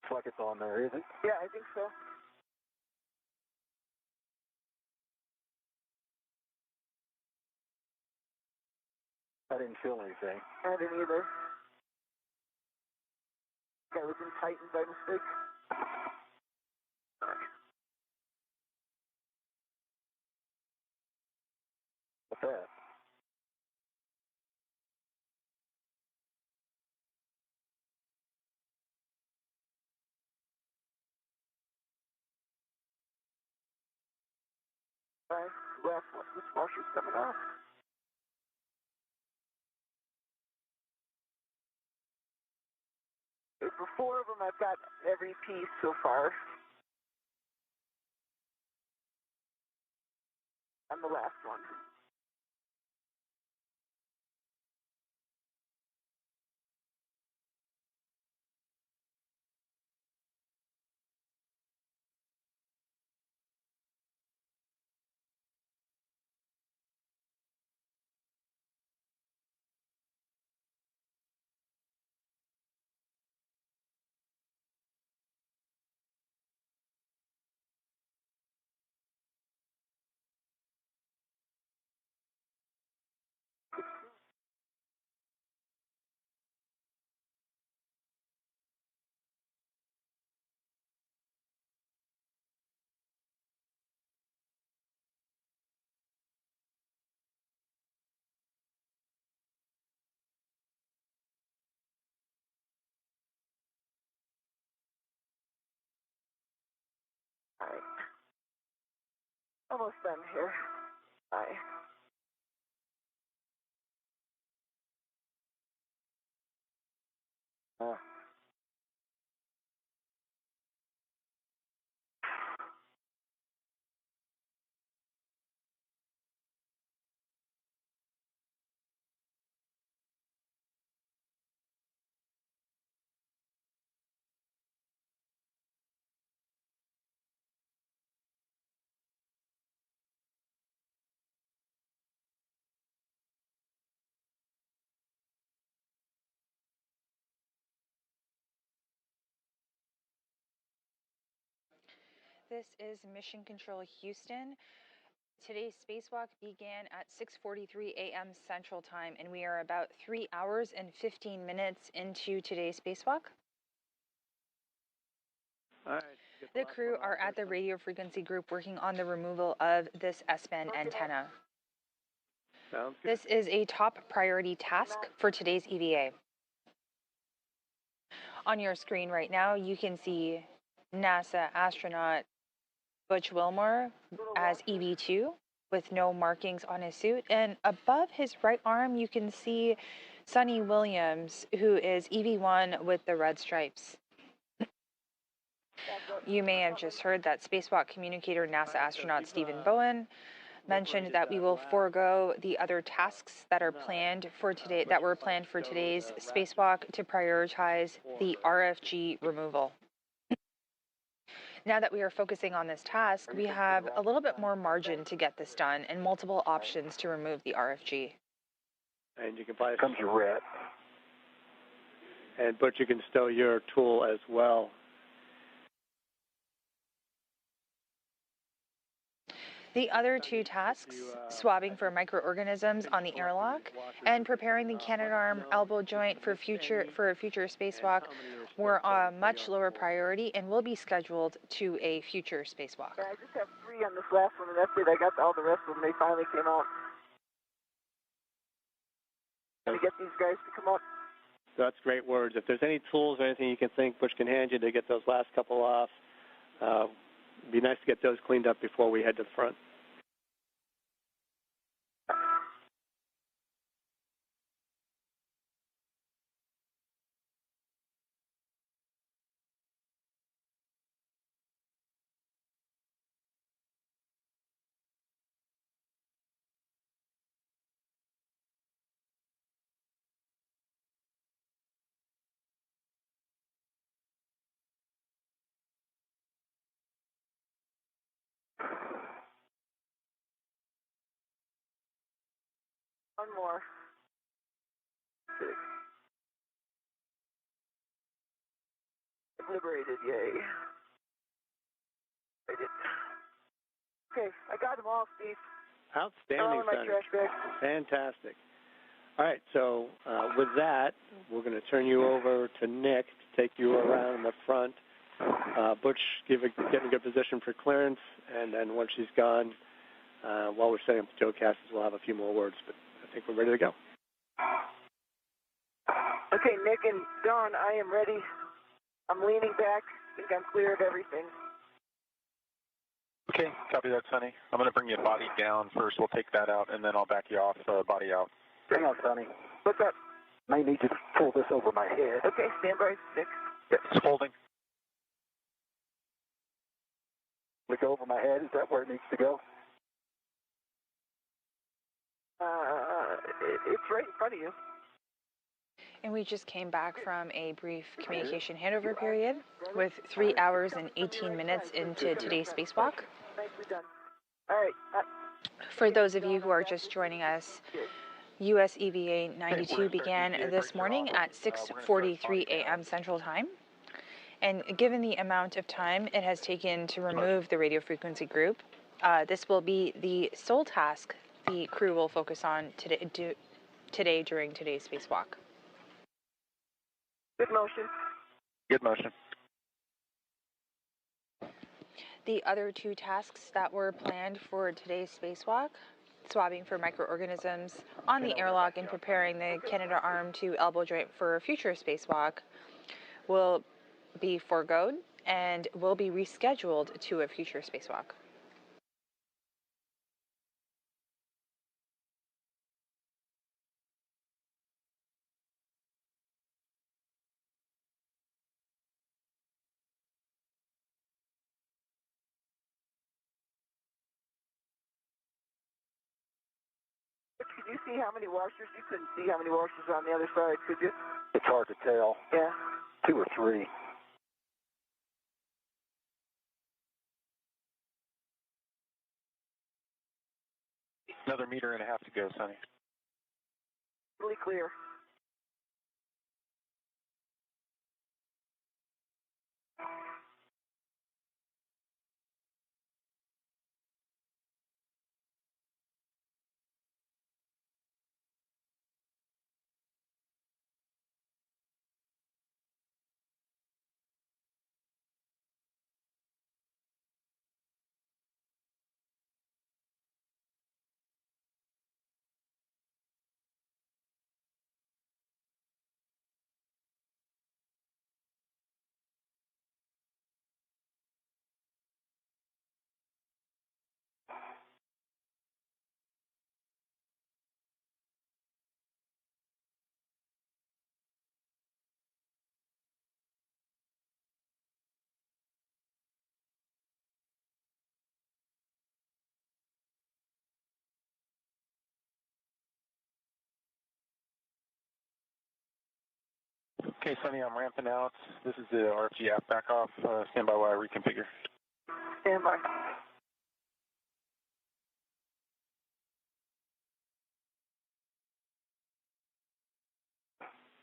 Looks like it's on there, is it? Yeah, I think so. I didn't feel anything. I didn't either. I was in Titan by mistake. What's that? Alright, last one. This washer's coming off. Okay, for 4 of them, I've got every piece so far. I'm the last one. Alright. Almost done here. Bye. This is Mission Control Houston. Today's spacewalk began at 6:43 a.m. Central Time, and we are about 3 hours and 15 minutes into today's spacewalk. All right. The crew are at the radio frequency group working on the removal of this S-band antenna. Sounds good. This is a top priority task for today's EVA. On your screen right now, you can see NASA astronaut Butch Wilmore as EV2 with no markings on his suit. And above his right arm, you can see Sonny Williams, who is EV1 with the red stripes. You may have just heard that spacewalk communicator NASA astronaut Stephen Bowen mentioned that we will forego the other tasks that are planned for today, that were planned for today's spacewalk, to prioritize the RFG removal. Now that we are focusing on this task, we have a little bit more margin to get this done and multiple options to remove the RFG. And you can buy Comes your red. but you can stow your tool as well. The other two tasks, swabbing for microorganisms on the airlock and preparing the Canadarm elbow joint for a future spacewalk, were a much lower priority and will be scheduled to a future spacewalk. Yeah, I just have 3 on this last one, and that's it. I got all the rest of them. They finally came out. To get these guys to come up. That's great words. If there's any tools or anything you can think Butch can hand you to get those last couple off, it'd be nice to get those cleaned up before we head to the front. One more. 6. liberated, yay. I did. Okay, I got them all, Steve. Outstanding, my Sonny. trash bag. Fantastic. All right, so with that, we're going to turn you over to Nick to take you around the front. Butch, get in a good position for clearance, and then once she's gone, while we're setting up the Joecasters, we'll have a few more words, but I think we're ready to go. Okay, Nick and Dawn, I am ready. I'm leaning back. I think I'm clear of everything. Okay, copy that, Sonny. I'm going to bring you body down first. We'll take that out, and then I'll back you off, body out. Hang on, Sonny. What's up? May need you to pull this over my head. Okay, stand by, Nick. It's holding. Look over my head. Is that where it needs to go? It's right in front of you. And we just came back from a brief communication handover period with 3 hours and 18 minutes into today's spacewalk. Nicely done. All right. For those of you who are just joining us, US EVA 92 began this morning at 6:43 a.m. Central Time. And given the amount of time it has taken to remove the radio frequency group, this will be the sole task the crew will focus on today during today's spacewalk. Good motion. Good motion. The other two tasks that were planned for today's spacewalk, swabbing for microorganisms on the airlock and preparing the Canada arm to elbow joint for a future spacewalk, will be foregoed and will be rescheduled to a future spacewalk. Could you see how many washers? You couldn't see how many washers are on the other side, could you? It's hard to tell. Yeah. 2 or 3. Another meter and a half to go, Sonny. Really clear. Okay, Sonny, I'm ramping out. This is the RFG app back off. Stand by while I reconfigure. Stand by.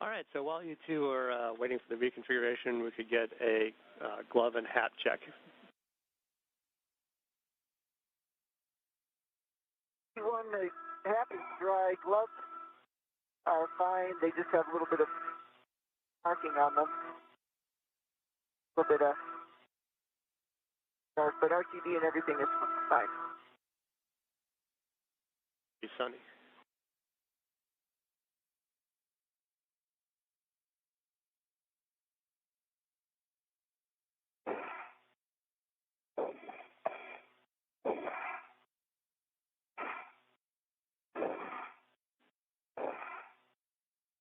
All right, so while you two are waiting for the reconfiguration, we could get a glove and hat check. One, the hat is dry. Gloves are fine. They just have a little bit of marking on them. A little bit of dark, but RTD and everything is fine. Be sunny.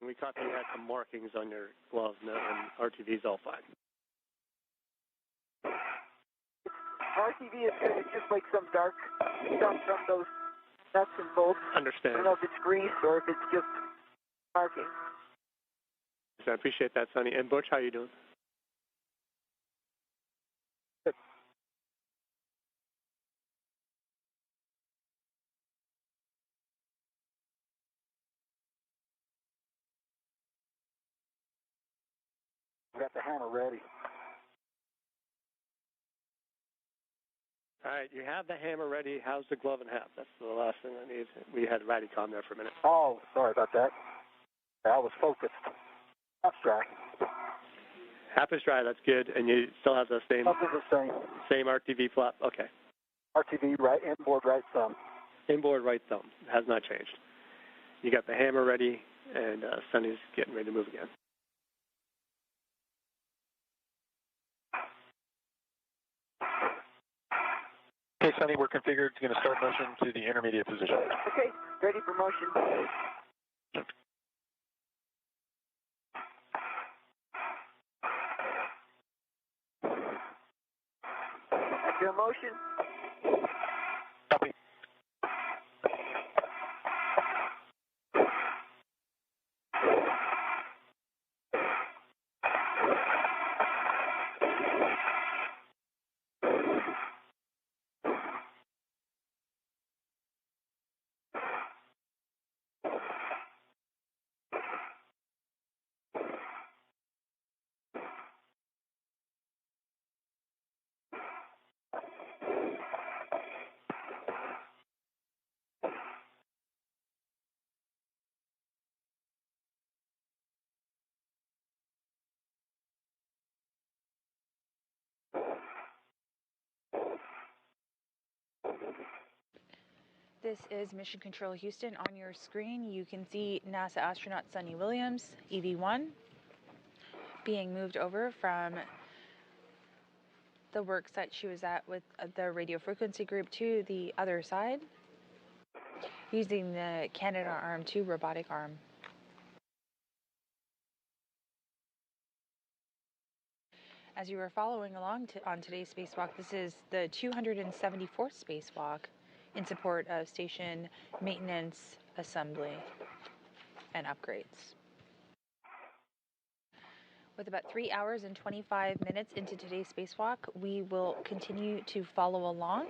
We caught that you had some markings on your gloves, and RTV's all fine. RTV is good. It's just like some dark stuff from those nuts and bolts. Understand. I don't know if it's grease or if it's just marking. So I appreciate that, Sonny. And Butch, how you doing? Got the hammer ready. All right, you have the hammer ready. How's the glove and half? That's the last thing I need. We had Radicom there for a minute. Oh, sorry about that. I was focused. That's dry. Half is dry, that's good. And you still have the same RTV flap? Okay. RTV right, inboard right thumb. Inboard right thumb. Has not changed. You got the hammer ready, and Sunny's getting ready to move again. Okay, Sunny, we're configured. Going to start motion to the intermediate position. Okay, ready for motion. Active motion. Copy. This is Mission Control Houston. On your screen, you can see NASA astronaut Sunny Williams, EV1, being moved over from the work site she was at with the radio frequency group to the other side, using the Canadarm2 robotic arm. As you are following along on today's spacewalk, this is the 274th spacewalk in support of station maintenance, assembly, and upgrades. With about 3 hours and 25 minutes into today's spacewalk, we will continue to follow along,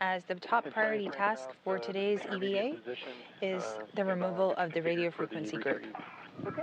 as the top priority task for today's EVA is the removal of the radio frequency group. Okay.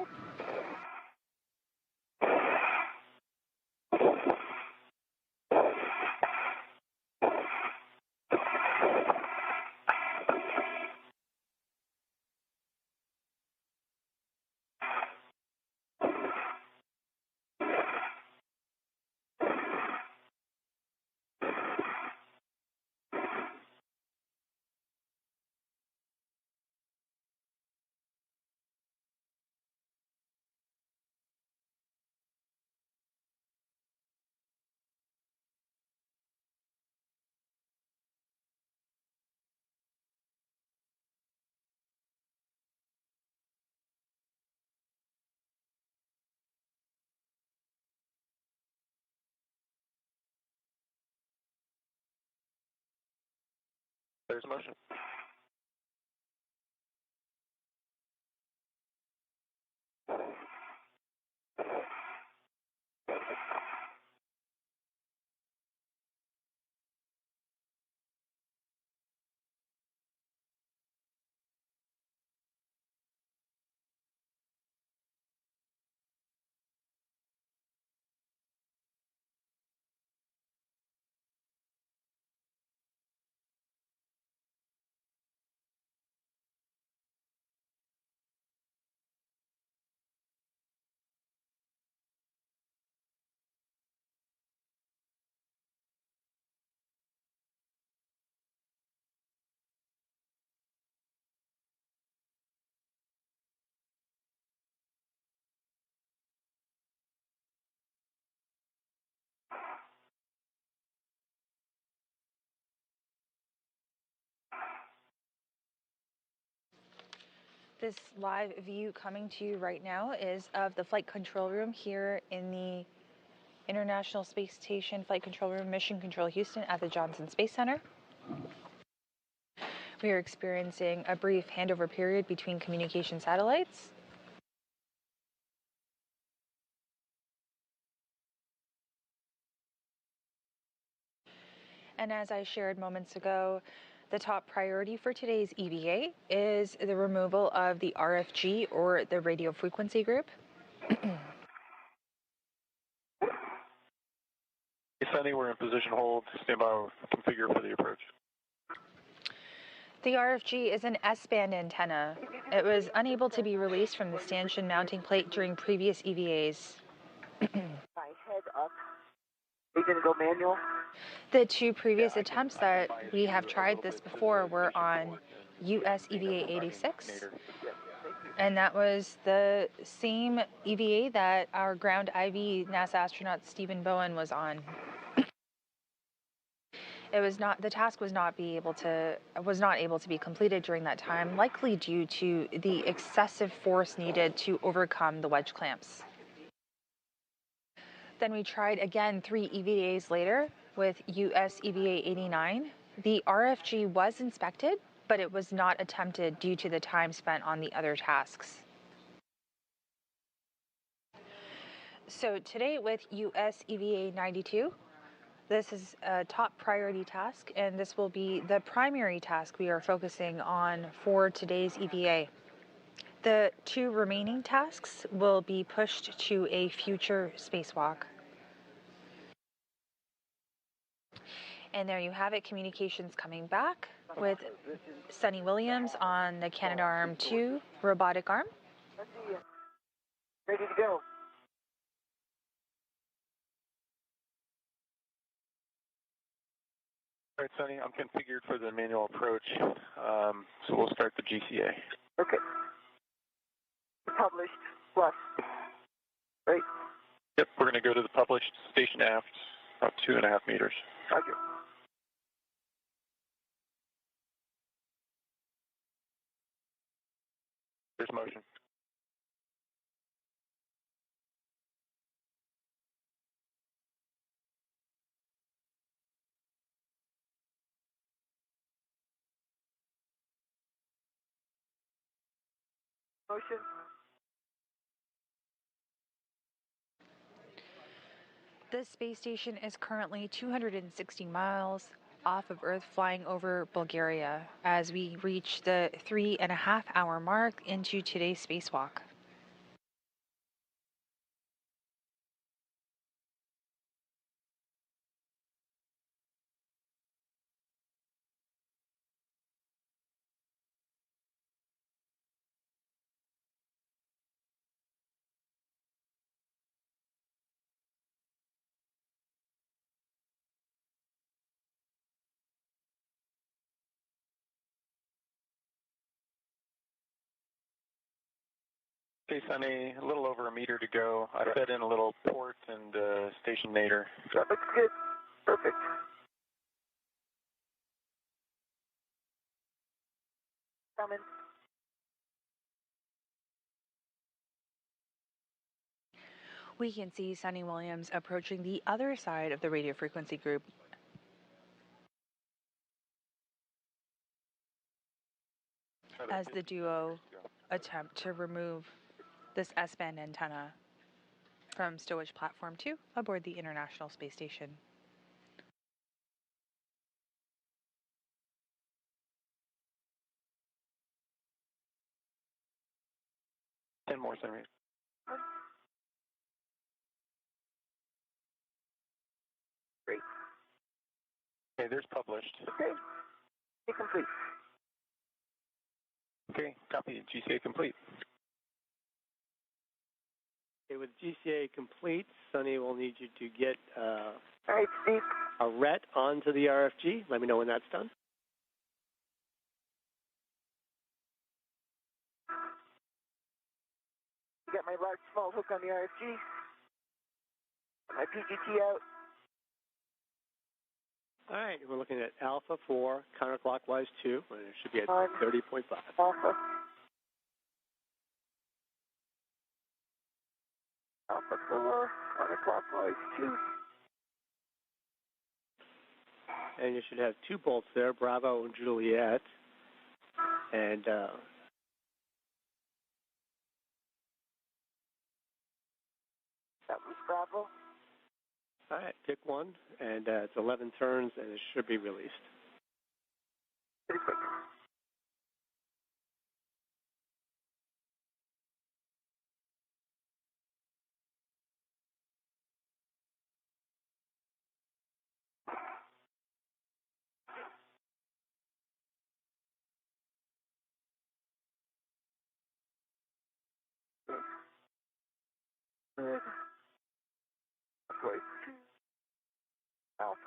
There's motion. This live view coming to you right now is of the flight control room here in the International Space Station Flight Control Room, Mission Control Houston at the Johnson Space Center. We are experiencing a brief handover period between communication satellites. And as I shared moments ago, the top priority for today's EVA is the removal of the RFG, or the radio frequency group. Hey, Sunny, we're in position hold. Stand by, configure for the approach. The RFG is an S-band antenna. It was unable to be released from the stanchion mounting plate during previous EVAs. My head up. Are you going to go manual? The two previous attempts that we have tried this before were on US EVA 86, and that was the same EVA that our ground IV NASA astronaut Stephen Bowen was on. It was not, the task was not able to be completed during that time, likely due to the excessive force needed to overcome the wedge clamps. Then we tried again 3 EVAs later with US EVA 89. The RFG was inspected, but it was not attempted due to the time spent on the other tasks. So today with US EVA 92, this is a top priority task, and this will be the primary task we are focusing on for today's EVA. The 2 remaining tasks will be pushed to a future spacewalk. And there you have it, communications coming back with Sunny Williams on the Canadarm2 robotic arm. Ready to go. All right, Sunny, I'm configured for the manual approach, so we'll start the GCA. Okay. Published plus. Right? Yep, we're going to go to the published station aft, about 2.5 meters. Roger. There's motion. Motion. The space station is currently 260 miles off of Earth, flying over Bulgaria as we reach the 3.5-hour mark into today's spacewalk. Okay, Sunny, a little over 1 meter to go. I fed in a little port and station nadir. That looks good. Perfect. Coming. We can see Sunny Williams approaching the other side of the radio frequency group. As the duo attempt to remove this S-band antenna from stowage platform 2 aboard the International Space Station. Ten more centimeters. Great. Okay, there's published. Okay. Be complete. Okay, copy. GCA complete. Okay, with GCA complete, Sunny will need you to get All right, Steve. a RET onto the RFG. Let me know when that's done. You got my large small hook on the RFG. My PGT out. All right, we're looking at Alpha 4, counterclockwise 2, and it should be at 30.5. Alpha. Alpha 4, counterclockwise 2. And you should have 2 bolts there, Bravo and Juliet. And That was Bravo. all right, pick one, and it's 11 turns, and it should be released. Pretty quick.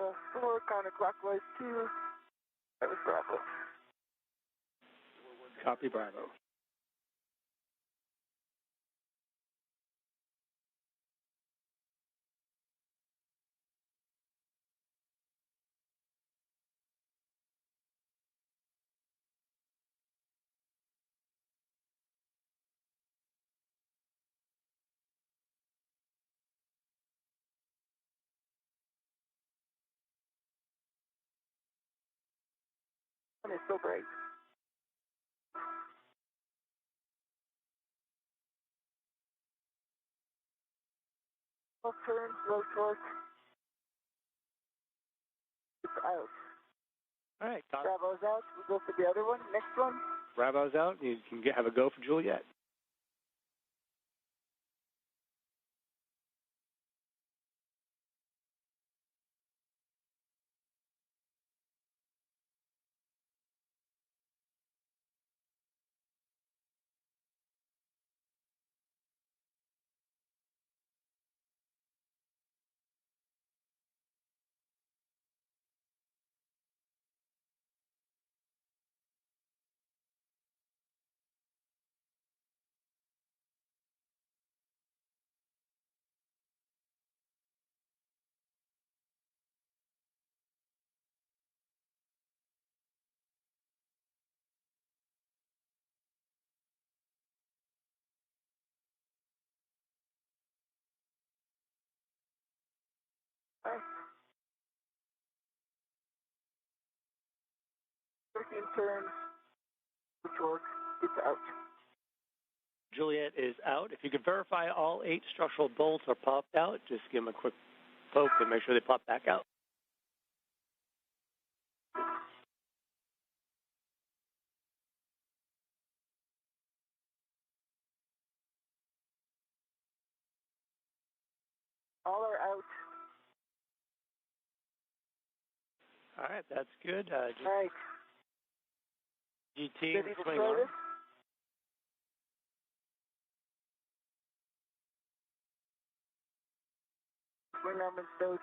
Alpha 4, counterclockwise 2. That was Bravo. Copy, Bravo. And it's so bright. Left turn, low torque. It's out. All right, Bravo's out. We'll go for the other one. Next one. Bravo's out. You can have a go for Juliet. All right. 13 turns. The torque. It's out. Juliet is out. If you could verify all 8 structural bolts are popped out, just give them a quick poke to make sure they pop back out. All are out. All right, that's good. All right. GT Ready to swing try arm. this? Swing arm and stowed.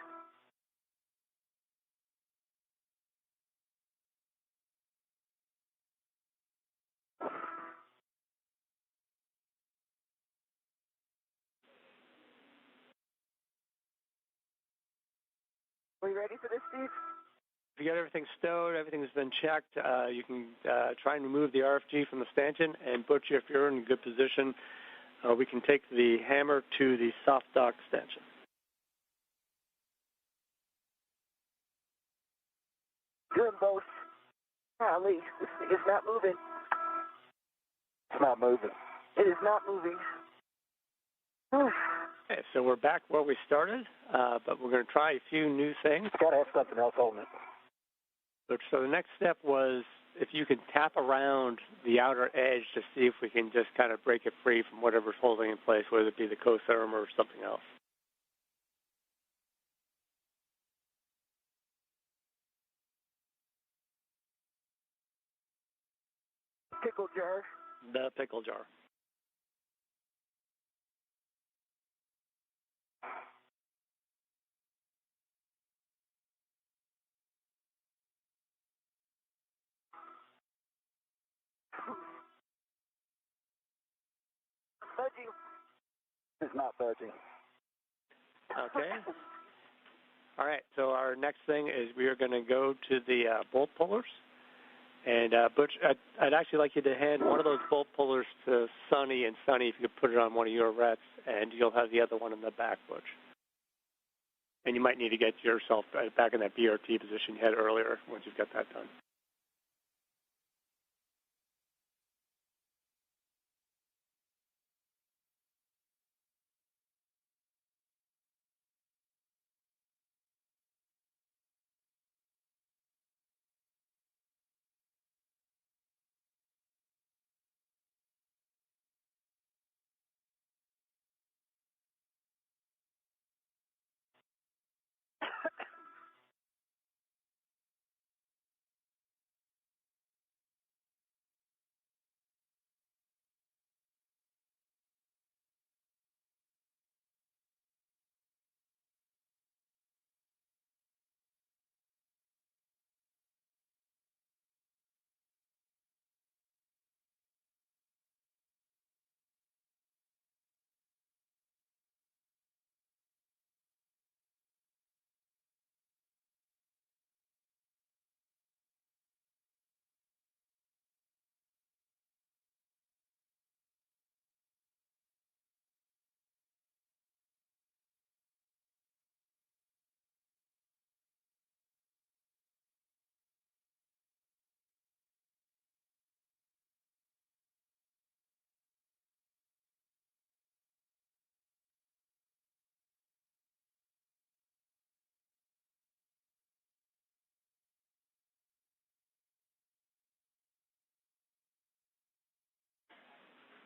Are you ready for this, Steve? If you got everything stowed, everything's been checked, you can try and remove the RFG from the stanchion. And Butch, if you're in a good position, we can take the hammer to the soft dock stanchion. Doing both. Golly, this thing is not moving. It's not moving. It is not moving. Whew. Okay, so we're back where we started, but we're going to try a few new things. Got to have something else holding it. So the next step was if you could tap around the outer edge to see if we can just kind of break it free from whatever's holding in place, whether it be the cotherm or something else. Pickle jar. The pickle jar. Budging. It's not budging. Okay. All right, so our next thing is we are going to go to the bolt pullers. And Butch, I'd actually like you to hand one of those bolt pullers to Sonny, and Sonny, if you could put it on one of your rets, and you'll have the other one in the back, Butch. And you might need to get yourself back in that BRT position you had earlier once you've got that done.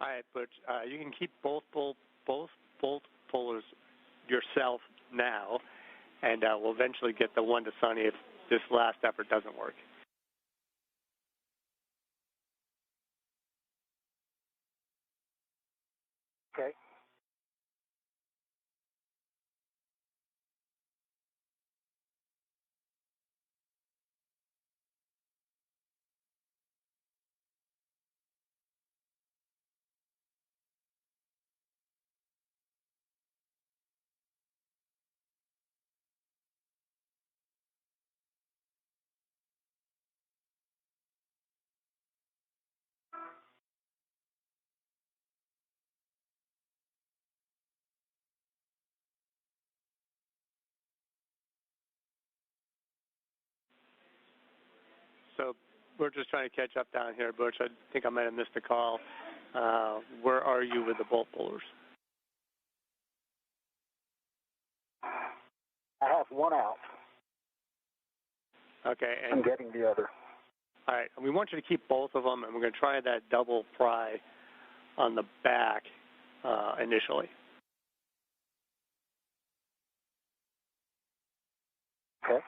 All right, Butch, you can keep both bolt pullers yourself now, and we'll eventually get the one to Sunny if this last effort doesn't work. Okay. So we're just trying to catch up down here, Butch. I think I might have missed a call. Where are you with the bolt pullers? I have one out. Okay. And I'm getting the other. all right. We want you to keep both of them, and we're going to try that double pry on the back initially. Okay.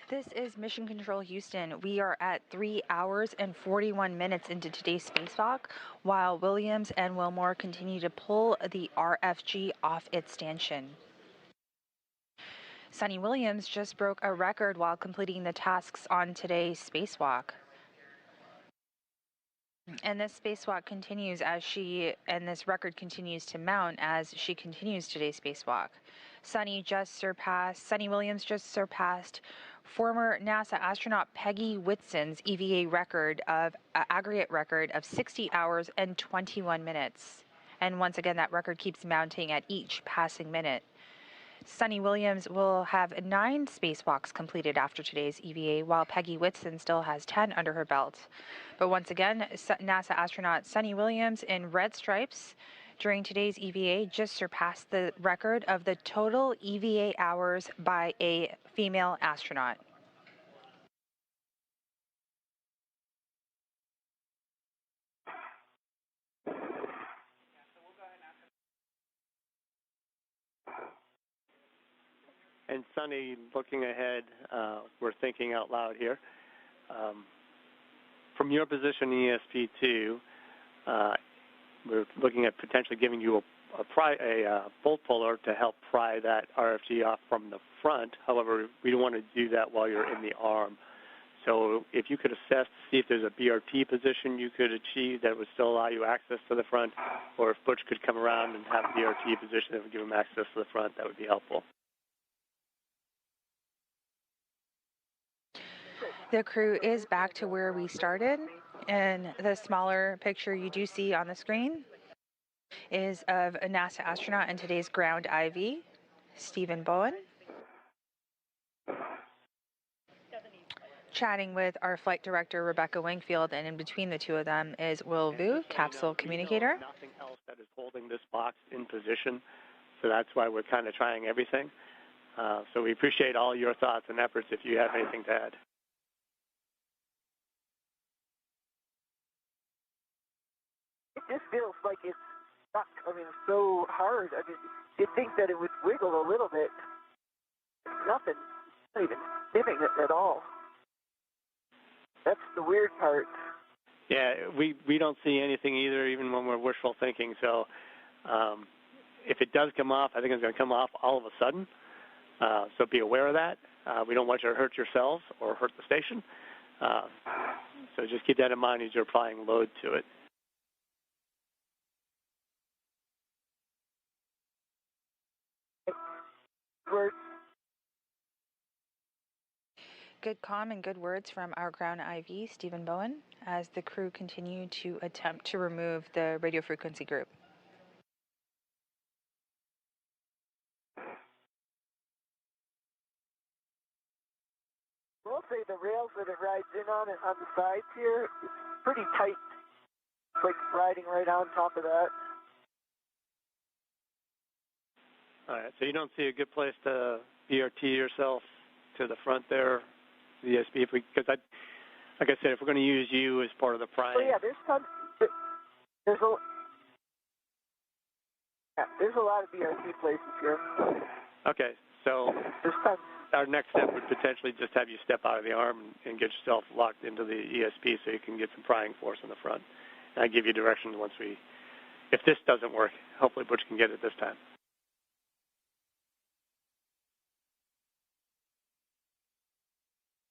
This is Mission Control Houston. We are at 3 hours and 41 minutes into today's spacewalk, while Williams and Wilmore continue to pull the RFG off its stanchion. Sunny Williams just broke a record while completing the tasks on today's spacewalk. And this spacewalk continues and this record continues to mount as she continues today's spacewalk. Sunny Williams just surpassed former NASA astronaut Peggy Whitson's EVA aggregate record of 60 hours and 21 minutes. And once again, that record keeps mounting at each passing minute. Sunny Williams will have 9 spacewalks completed after today's EVA, while Peggy Whitson still has 10 under her belt. But once again, NASA astronaut Sunny Williams in red stripes during today's EVA just surpassed the record of the total EVA hours by a female astronaut. And Sunny, looking ahead, we're thinking out loud here. From your position in ESP2, we're looking at potentially giving you a bolt puller to help pry that RFG off from the front. However, we don't want to do that while you're in the arm. So if you could assess to see if there's a BRT position you could achieve that would still allow you access to the front, or if Butch could come around and have a BRT position that would give him access to the front, that would be helpful. The crew is back to where we started, and the smaller picture you do see on the screen is of a NASA astronaut and today's ground IV, Stephen Bowen, chatting with our flight director, Rebecca Wingfield, and in between the two of them is Will Vu, capsule communicator. Nothing else that is holding this box in position, so that's why we're kind of trying everything. So we appreciate all your thoughts and efforts if you have anything to add. It just feels like it's not, so hard. You'd think that it would wiggle a little bit. Nothing. Not even giving it at all. That's the weird part. Yeah, we don't see anything either, even when we're wishful thinking. So if it does come off, I think it's going to come off all of a sudden. So be aware of that. We don't want you to hurt yourselves or hurt the station. So just keep that in mind as you're applying load to it. Word. Good comm and good words from our ground IV, Stephen Bowen, as the crew continue to attempt to remove the radio frequency group. We'll say the rails that it rides in on it on the sides here, it's pretty tight. It's like riding right on top of that. All right, so you don't see a good place to BRT yourself to the front there, the ESP, because like I said, if we're going to use you as part of the prime. Oh yeah, there's a lot of BRT places here. Okay, so There's tons. our next step would potentially just have you step out of the arm and get yourself locked into the ESP so you can get some prying force in the front. And I give you directions once if this doesn't work, hopefully Butch can get it this time.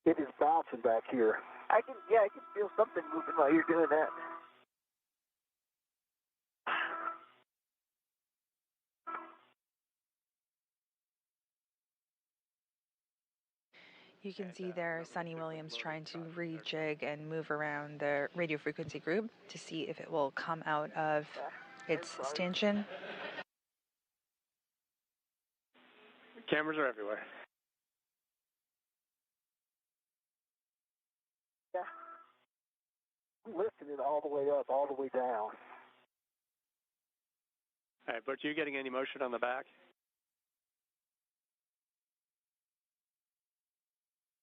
It is bouncing back here. I can feel something moving while you're doing that. You can see there Sonny Williams trying to rejig and move around the radio frequency group to see if it will come out of its stanchion. Cameras are everywhere. Yeah. I'm lifting it all the way up, all the way down. All right, Butch, are you getting any motion on the back?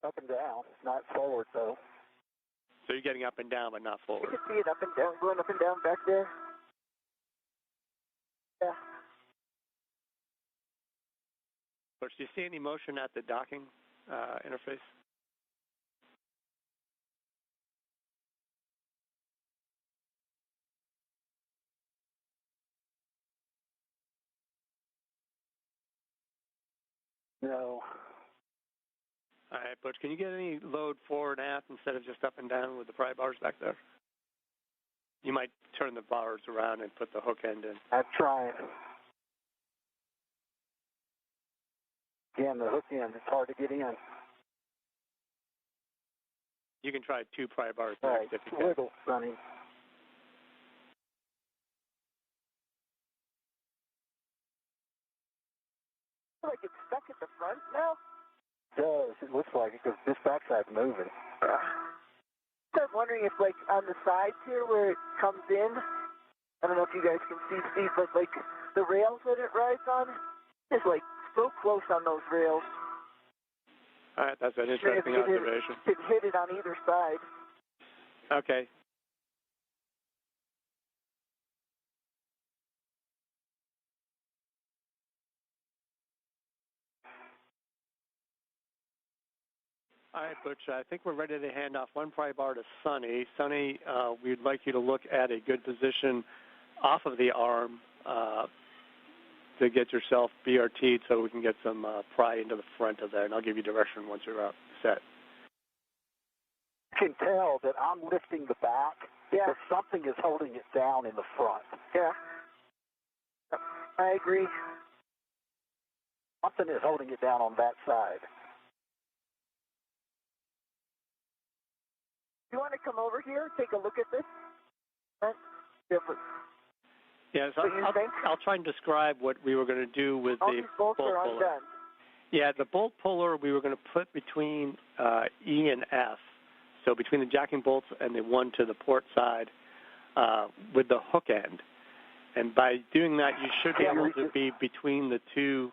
Up and down, not forward though. So you're getting up and down, but not You forward. can see it up and down, going up and down back there. Yeah. Butch, do you see any motion at the docking interface? No. All right, Butch, can you get any load forward and aft instead of just up and down with the pry bars back there? You might turn the bars around and put the hook end in. I'm trying. Again, the hook end, it's hard to get in. You can try 2 pry bars Right, next if you can. wiggle, Sonny. I feel like it's stuck at the front now. It does. It looks like it because this backside's moving. So I'm wondering if, like, on the sides here where it comes in, I don't know if you guys can see, Steve, but, like, the rails that it rides on is, like, so close on those rails. All right, that's an interesting observation. It hit it on either side. Okay. All right, Butch, I think we're ready to hand off 1 pry bar to Sonny. Sonny, we'd like you to look at a good position off of the arm to get yourself BRT'd so we can get some pry into the front of there, and I'll give you direction once you're set. You can tell that I'm lifting the back. Yeah. But something is holding it down in the front. Yeah. I agree. Something is holding it down on that side. You want to come over here, take a look at this? Different. Yeah, so I'll try and describe what we were going to do with All the these bolts bolt are puller. undone. Yeah, the bolt puller we were going to put between E and F, so between the jacking bolts and the one to the port side with the hook end. And by doing that, you should be able to be between the 2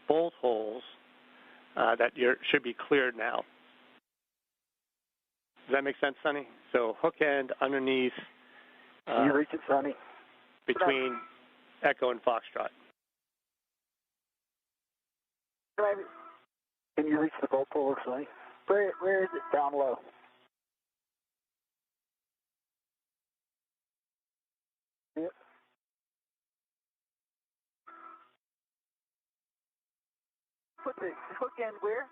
bolt holes that should be cleared now. Does that make sense, Sonny? So hook end underneath. Can you reach it, Sonny? Between Echo and Foxtrot. Can you reach the bolt puller, Sonny? Where is it? Down low. Yep. Put the hook end where?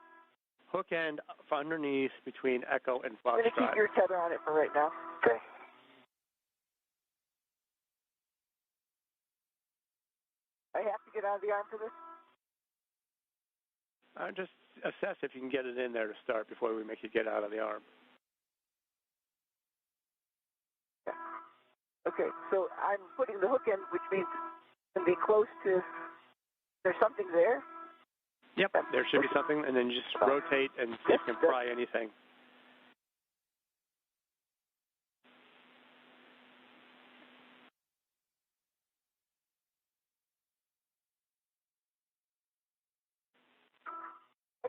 Hook end underneath between Echo and I'm going to Foxtrot. keep your tether on it for right now. Okay. I have to get out of the arm for this? Just assess if you can get it in there to start before we make you get out of the arm. Yeah. Okay, so I'm putting the hook in, which means it's going to be close to, there's something there? Yep, there should be something, and then you just rotate and see if you can pry anything.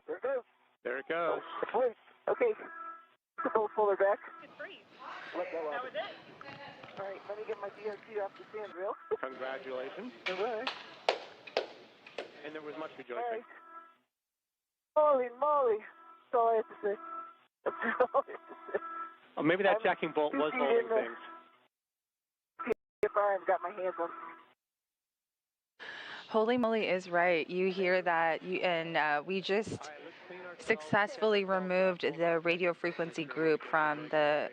There it goes. There it goes. Wait, okay. Pull fuller back. It's free. Let go That of was it. it. All right, let me get my DRT off the sand rail. Congratulations. All right. And there was much All rejoicing. right. Holy moly. That's all I have to say. That's all I have to say. Well, maybe that jacking bolt was holding things. If I've got my hands on. Holy moly is right. You hear that, we just successfully removed the radio frequency group from the.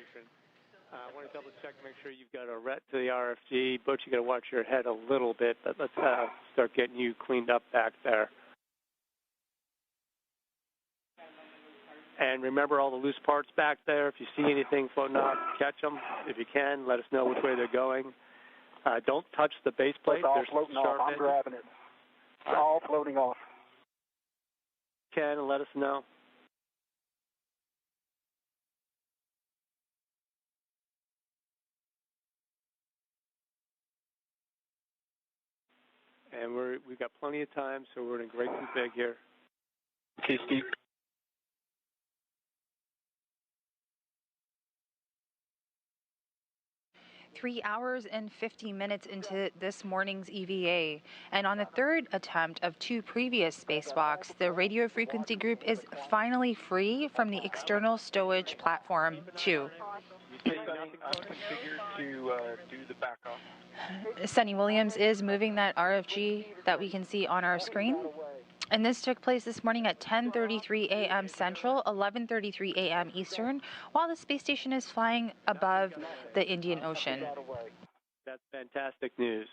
I want to double check to make sure you've got a ret to the RFG. Butch, you got to watch your head a little bit, but let's start getting you cleaned up back there. And remember all the loose parts back there. If you see anything floating off, catch them. If you can, let us know which way they're going. Don't touch the base plate. It's all There's floating off. I'm edges. grabbing it. It's all floating off. Can let us know. And we've got plenty of time, so we're in a great config here. Okay, Steve. 3 hours and 50 minutes into this morning's EVA, and on the third attempt of 2 previous spacewalks, the radio frequency group is finally free from the external stowage platform 2. I'm configured to do the back off. Sunny Williams is moving that RFG that we can see on our screen. And this took place this morning at 10:33 a.m. Central, 11:33 a.m. Eastern, while the space station is flying above the Indian Ocean. That's fantastic news.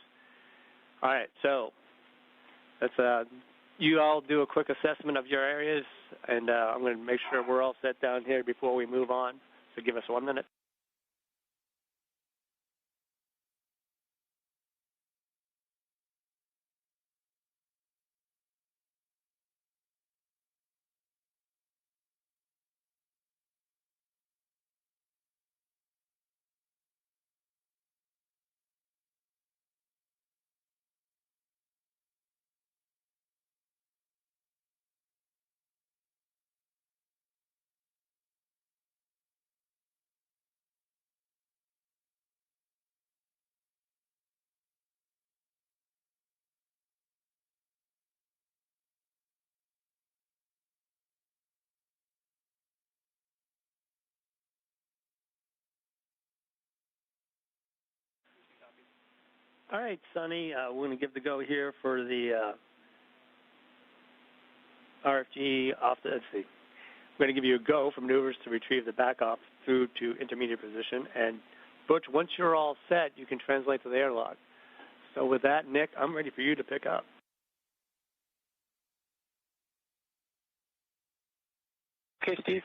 All right, so let's you all do a quick assessment of your areas, and I'm going to make sure we're all set down here before we move on. So give us 1 minute. All right, Sonny, we're going to give the go here for the RFG off the, let's see. We're going to give you a go for maneuvers to retrieve the back off through to intermediate position. And Butch, once you're all set, you can translate to the airlock. So with that, Nick, I'm ready for you to pick up. Okay, Steve.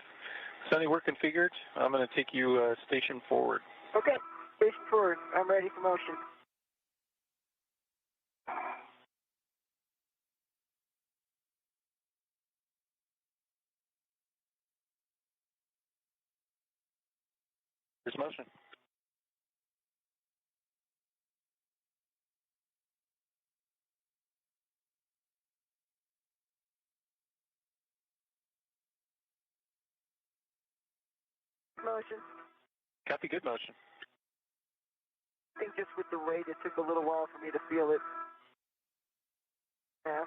Sonny, we're configured. I'm going to take you station forward. Okay, station forward. I'm ready for motion. Here's motion. Motion. Copy, good motion. I think just with the weight, it took a little while for me to feel it. Yeah.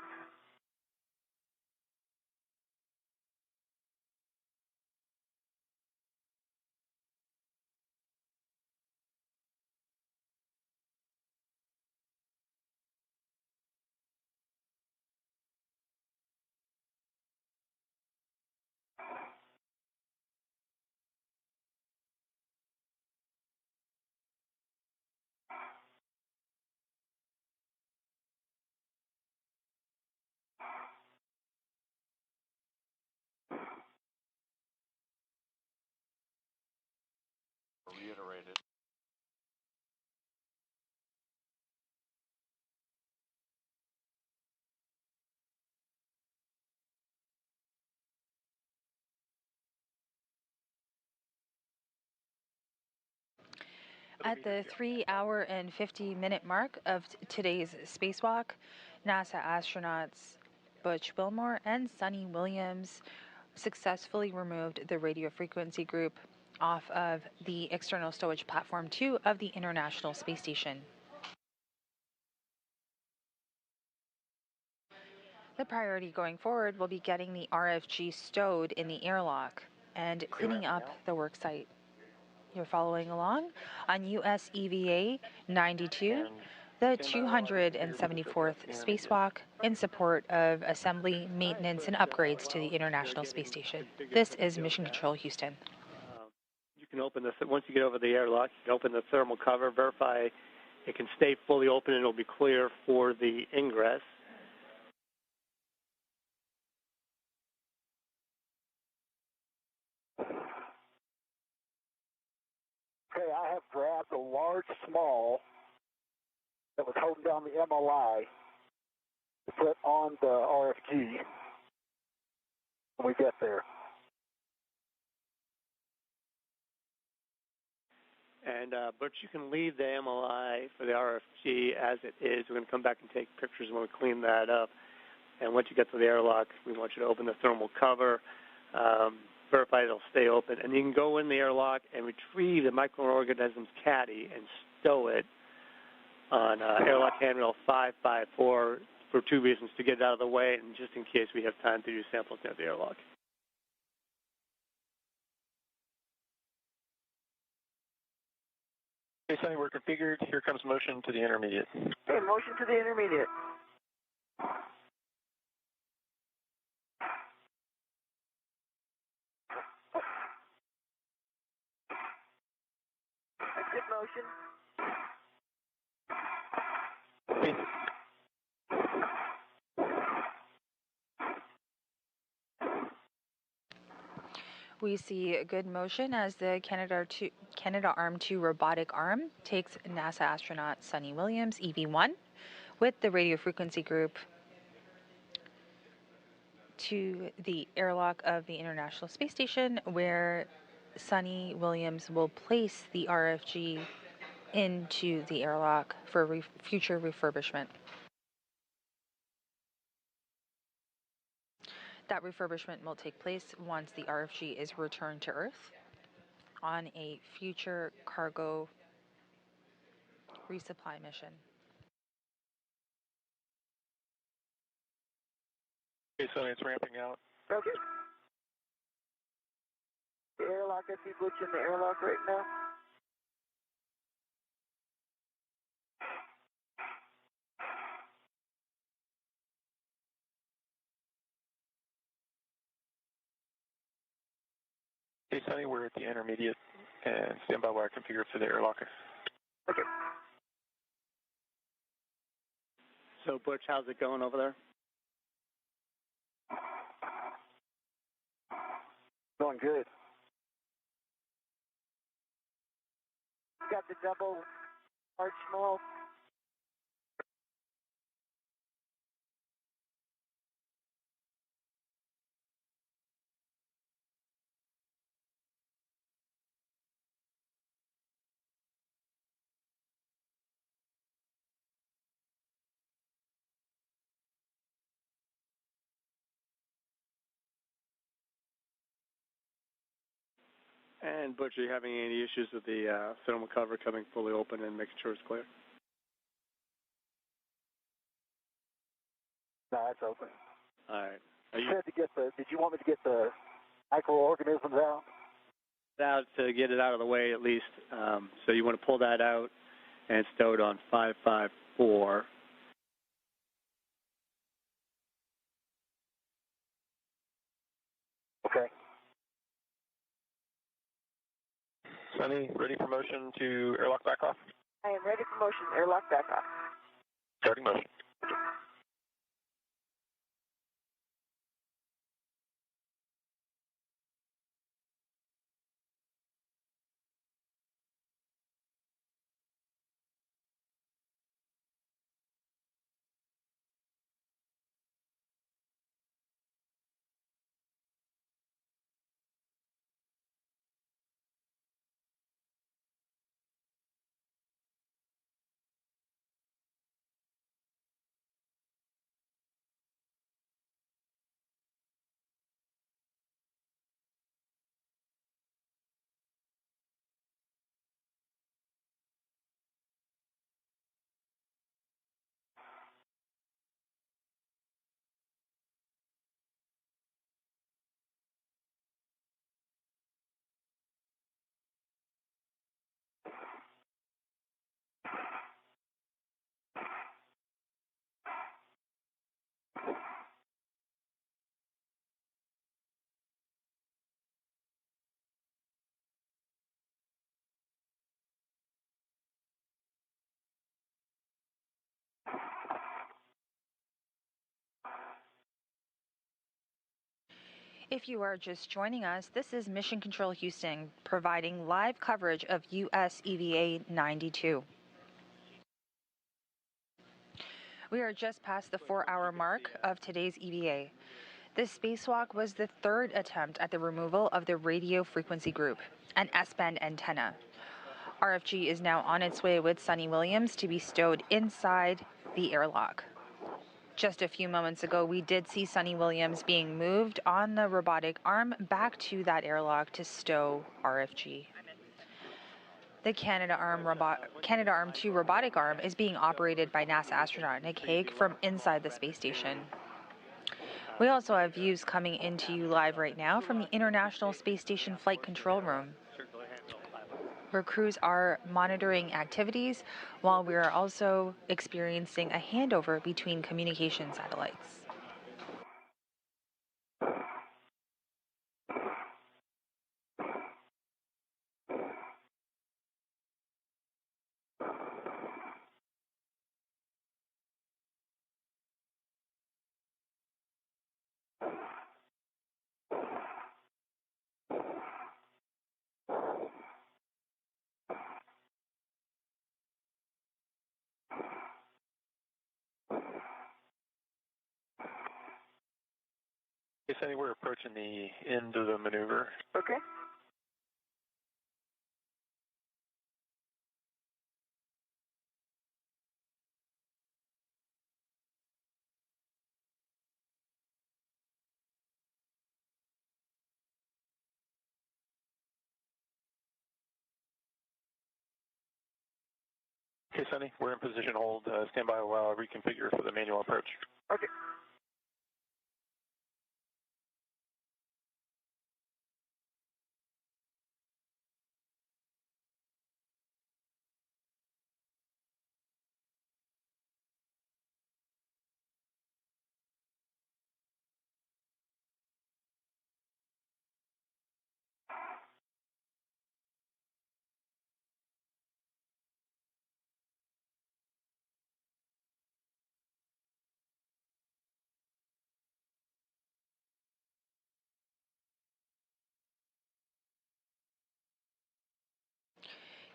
reiterated. At the 3-hour and 50-minute mark of today's spacewalk, NASA astronauts Butch Wilmore and Suni Williams successfully removed the radio frequency group off of the external stowage platform 2 of the International Space Station. The priority going forward will be getting the RFG stowed in the airlock and cleaning up the worksite. You're following along on US EVA 92, the 274th spacewalk in support of assembly, maintenance, and upgrades to the International Space Station. This is Mission Control Houston. You can open this, once you get over the airlock, you can open the thermal cover, verify it can stay fully open and it'll be clear for the ingress. Okay, I have grabbed a large small that was holding down the MLI to put on the RFG when we get there. And but you can leave the MLI for the RFG as it is. We're going to come back and take pictures when we clean that up. And once you get to the airlock, we want you to open the thermal cover, verify it'll stay open, and you can go in the airlock and retrieve the microorganisms caddy and stow it on airlock handrail 554 for 2 reasons: to get it out of the way and just in case we have time to do samples near the airlock. Okay, Sonny, we're configured. Here comes motion to the intermediate. Okay, motion to the intermediate. Exit motion. Okay. We see a good motion as the Canadarm2 robotic arm takes NASA astronaut Suni Williams, EV1, with the radio frequency group to the airlock of the International Space Station, where Suni Williams will place the RFG into the airlock for future refurbishment. That refurbishment will take place once the RFG is returned to Earth on a future cargo resupply mission. Okay, Sonny, it's ramping out. Okay. The airlock, I see Butch in the airlock right now. Okay, Sonny, we're at the intermediate and stand by while I configure for the airlock. Okay. So, Butch, how's it going over there? Going good. Got the double large small. And Butch, are you having any issues with the thermal cover coming fully open and making sure it's clear? No, it's open. All right. Did you want me to get the microorganisms out? Out to get it out of the way at least. So you want to pull that out and stow it on 554. Okay. Sonny, ready for motion to airlock back off? I am ready for motion. Airlock back off. Starting motion. If you are just joining us, this is Mission Control Houston, providing live coverage of US EVA 92. We are just past the 4-hour mark of today's EVA. This spacewalk was the third attempt at the removal of the radio frequency group, an S-band antenna. RFG is now on its way with Sunny Williams to be stowed inside the airlock. Just a few moments ago, we did see Sunny Williams being moved on the robotic arm back to that airlock to stow RFG. The Canadarm 2 robotic arm is being operated by NASA astronaut Nick Hague from inside the space station. We also have views coming into you live right now from the International Space Station Flight Control Room, where crews are monitoring activities while we are also experiencing a handover between communication satellites. Stefanie, we're approaching the end of the maneuver. Okay. Okay, Sunny, we're in position hold. Stand by while I reconfigure for the manual approach. Okay.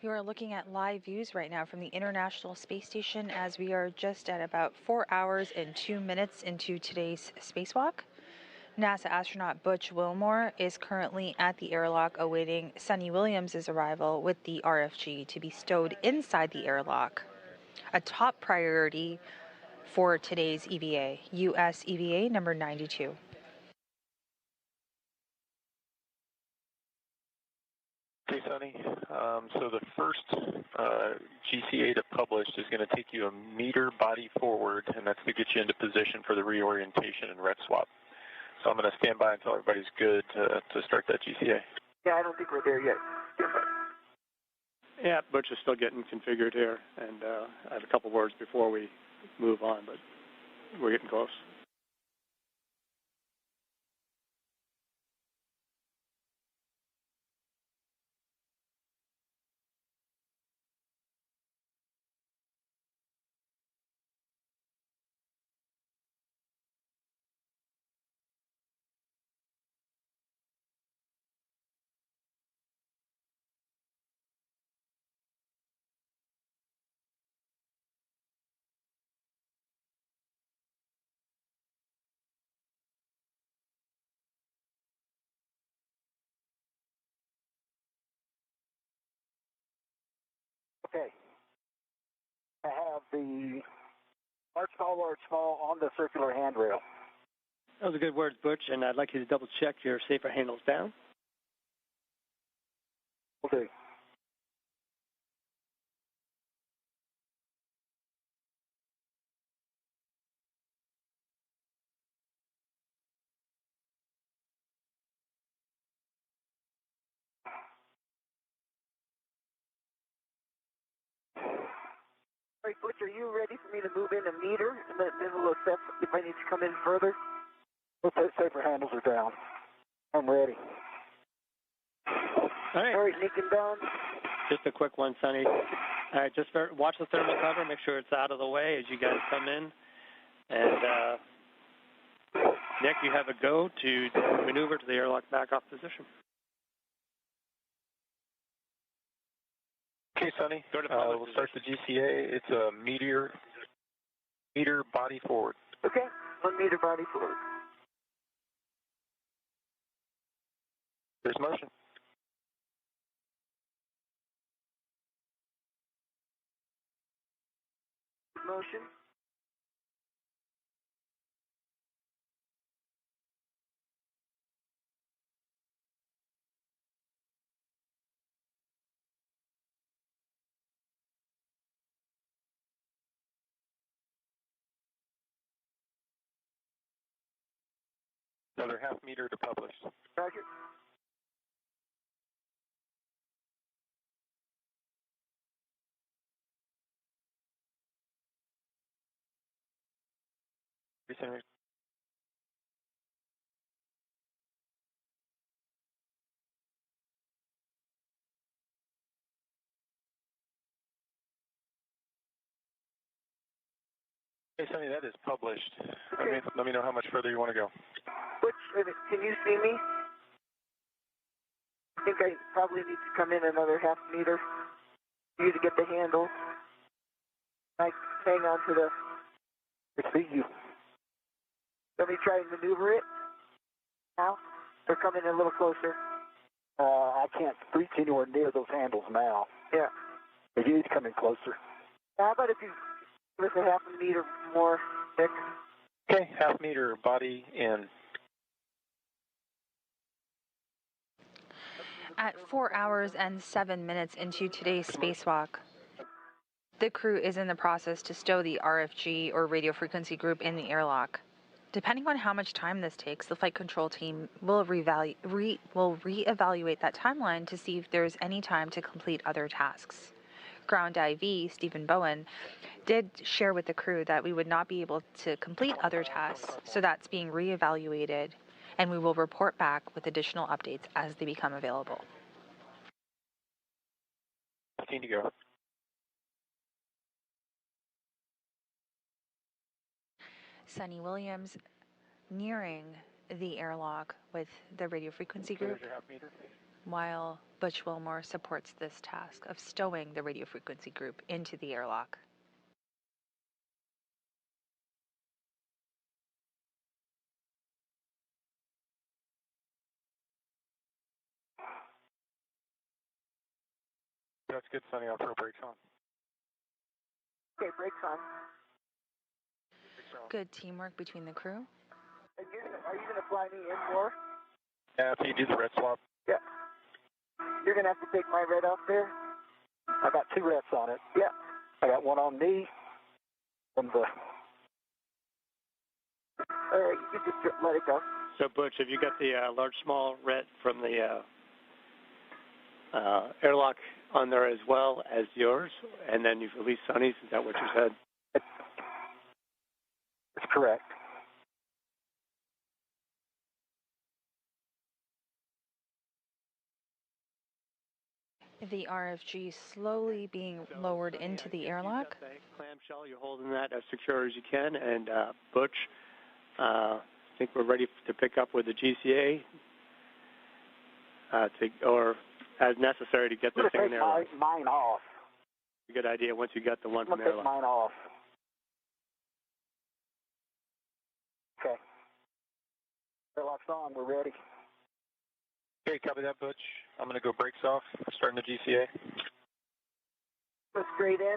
You are looking at live views right now from the International Space Station as we are just at about 4 hours and 2 minutes into today's spacewalk. NASA astronaut Butch Wilmore is currently at the airlock awaiting Sunny Williams' arrival with the RFG to be stowed inside the airlock. A top priority for today's EVA, US EVA number 92. Okay, Sunny. So the first GCA to publish is going to take you a meter body forward, and that's to get you into position for the reorientation and ret swap. So I'm going to stand by until everybody's good to start that GCA. Yeah, I don't think we're there yet. Yeah, Butch is still getting configured here, and I have a couple words before we move on, but we're getting close. Okay. I have the large small on the circular handrail. Those are good words, Butch, and I'd like you to double check your safer handles down. Okay. All right, Butch, are you ready for me to move in a meter and then we'll assess if I need to come in further? Okay, safer handles are down. I'm ready. All right, Nick and Don. just a quick one, Sonny. All right, just watch the thermal cover, make sure it's out of the way as you guys come in, and Nick, you have a go to maneuver to the airlock back off position. Okay, Sonny. We'll start the GCA. It's a meter body forward. Okay, 1 meter body forward. There's motion. Motion. Another half meter to publish. Roger. Recenter. Hey, Sonny, that is published. Okay. Let me know how much further you want to go. Can you see me? I think I probably need to come in another half meter for you to get the handle. I hang on to the... I see you. Let me try and maneuver it now. Or come in a little closer. I can't reach anywhere near those handles now. Yeah. If you need to come in closer. How about if you give us a half a meter more, Nick? Okay, half meter body in. At 4 hours and 7 minutes into today's spacewalk, the crew is in the process to stow the RFG, or radio frequency group, in the airlock. Depending on how much time this takes, the flight control team will reevaluate that timeline to see if there's any time to complete other tasks. Ground IV, Stephen Bowen, did share with the crew that we would not be able to complete other tasks, so that's being reevaluated, and we will report back with additional updates as they become available. 15 to go. Sunny Williams nearing the airlock with the radio frequency group, while Butch Wilmore supports this task of stowing the radio frequency group into the airlock. That's good, Sonny. I'll throw brakes on. Okay, brakes on. Good teamwork between the crew. Are you going to fly me in more? Yeah, after you do the red swap. Yeah. You're going to have to take my red off there? I got 2 reps on it. Yeah. I got one on me. From the... All right, you can just let it go. So, Butch, have you got the large, small red from the airlock on there as well as yours? And then you've released Sonny's? Is that what you said? That's correct. The RFG slowly being lowered into the airlock. The clamshell, you're holding that as secure as you can. And Butch, I think we're ready to pick up with the GCA, or as necessary to get this thing in there. Mine off. A good idea once you got the one from take airlock. mine off. Okay. Airlock's on. We're ready. Okay, copy that, Butch. I'm going to go brakes off, starting the GCA. Go straight in.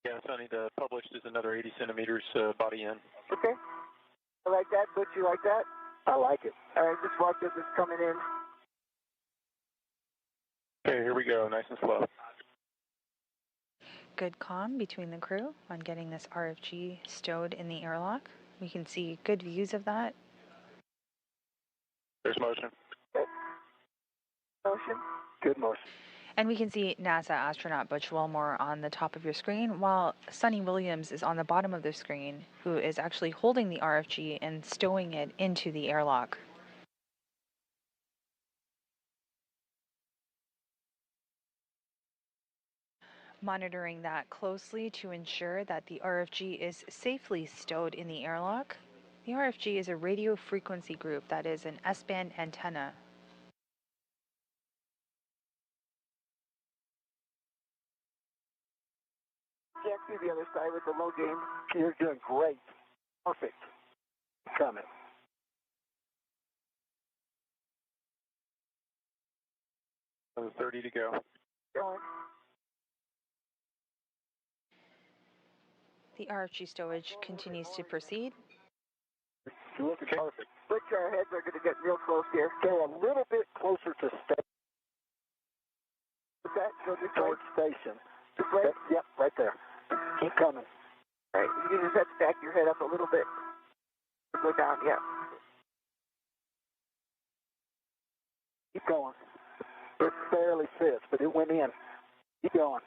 Yeah, Sonny, the published is another 80 centimeters body in. Okay. I like that. Butch, you like that? I like it. All right, just watch as it's coming in. Okay, here we go, nice and slow. Good comm between the crew on getting this RFG stowed in the airlock. We can see good views of that. There's motion. Good. Motion. Good motion. And we can see NASA astronaut Butch Wilmore on the top of your screen, while Sunny Williams is on the bottom of the screen, who is actually holding the RFG and stowing it into the airlock. monitoring that closely to ensure that the RFG is safely stowed in the airlock. The RFG is a radio frequency group that is an S-band antenna. Can't see the other side with the low gain. You're doing great. Perfect. Coming. Another 30 to go. Going. The RFG stowage continues to proceed. You're looking perfect. Which our heads are going to get real close here. Go a little bit closer to What's that? Go this way? George Station. This way? Yep, right there. Keep coming. All right, you just have to back your head up a little bit. Go down, yeah. Keep going. It barely fits, but it went in. Keep going.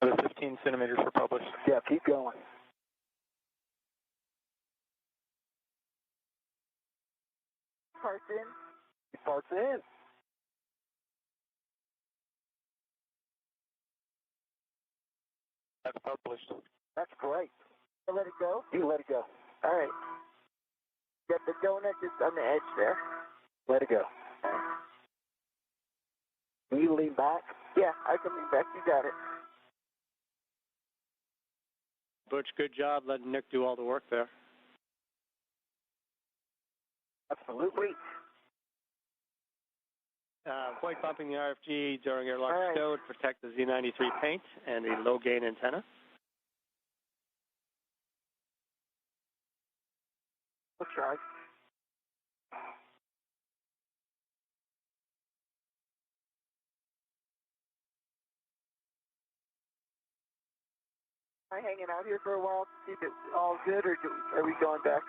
Another 15 centimeters for published. Yeah, keep going. Parts in. Parts in. That's published. That's great. So let it go. You let it go. All right. Got the donut just on the edge there. Let it go. Can you lean back? Yeah, I can lean back. You got it. Butch, good job letting Nick do all the work there. Absolutely. Avoid bumping the RFG during airlock All right. stow to protect the Z93 paint and the low gain antenna. We'll try. Am I hanging out here for a while to see if it's all good, or are we going back?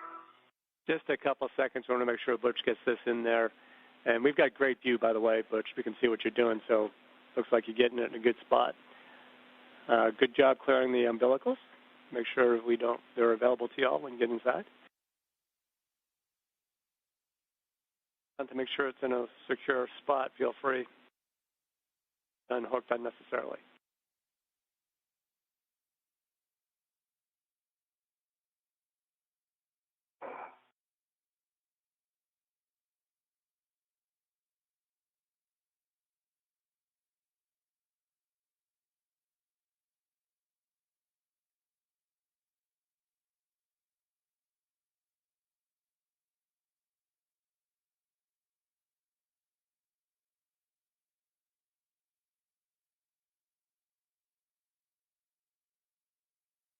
Just a couple seconds. We want to make sure Butch gets this in there. And we've got great view, by the way, Butch. We can see what you're doing, so looks like you're getting it in a good spot. Good job clearing the umbilicals. Make sure they're available to y'all when you get inside. And to make sure it's in a secure spot, feel free. Unhooked unnecessarily.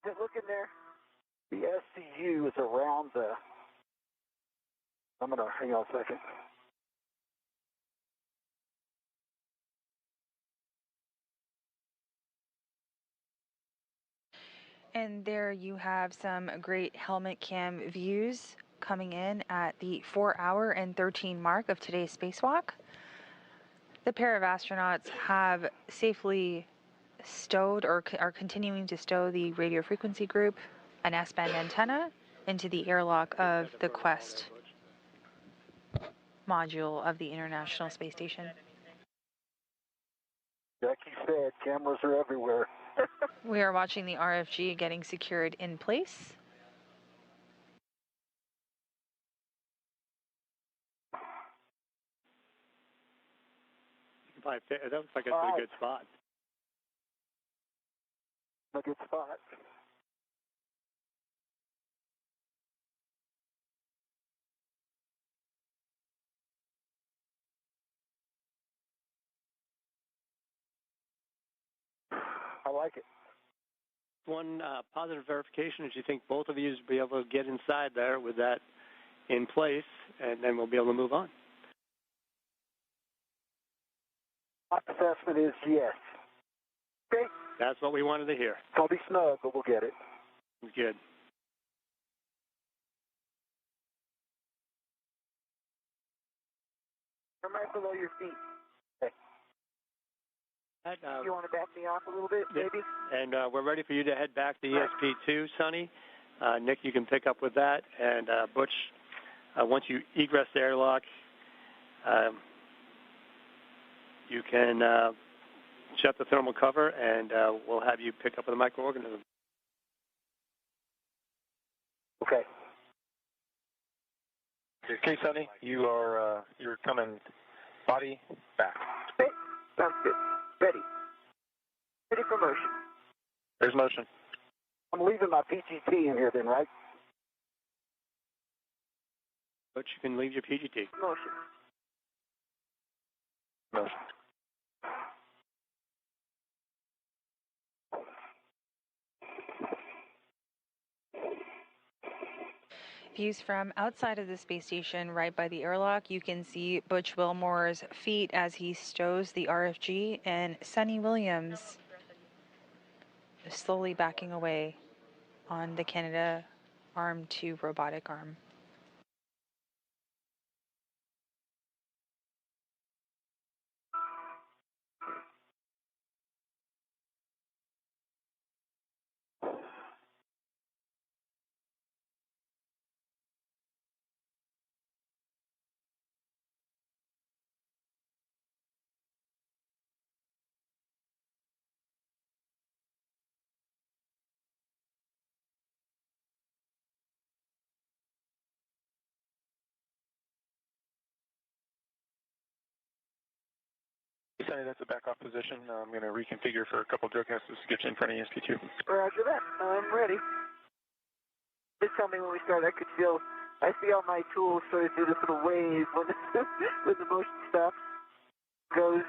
Is it looking there? The SCU is around the... I'm going to hang on a second. And there you have some great helmet cam views coming in at the 4 hour and 13 mark of today's spacewalk. The pair of astronauts have safely stowed or are continuing to stow the radio frequency group, an S-band antenna, into the airlock of the Quest module of the International Space Station. Jackie said cameras are everywhere. We are watching the RFG getting secured in place. That looks like it's a good spot. A good spot. I like it. One positive verification is you think both of you will be able to get inside there with that in place, and then we'll be able to move on. My assessment is yes. Okay. That's what we wanted to hear. It'll be snug, but we'll get it. Good. I'm right below your feet. Okay. You want to back me off a little bit, maybe? And we're ready for you to head back to ESP2, Sonny. Nick, you can pick up with that. And Butch, once you egress the airlock, you can shut the thermal cover, and we'll have you pick up with a microorganism. Okay. Okay, Sonny, you're coming body back. Okay, sounds good. Ready. Ready for motion. There's motion. I'm leaving my PGT in here then, right? But you can leave your PGT. Motion. Motion. Views from outside of the space station, right by the airlock, you can see Butch Wilmore's feet as he stows the RFG, and Sunny Williams is slowly backing away on the Canada arm to robotic arm. Sonny, that's a back-off position. I'm going to reconfigure for a couple drug tests to get you in front of ESP2. Roger that. I'm ready. Just tell me when we start. I see all my tools sort of do this little wave when, when the motion stops, goes.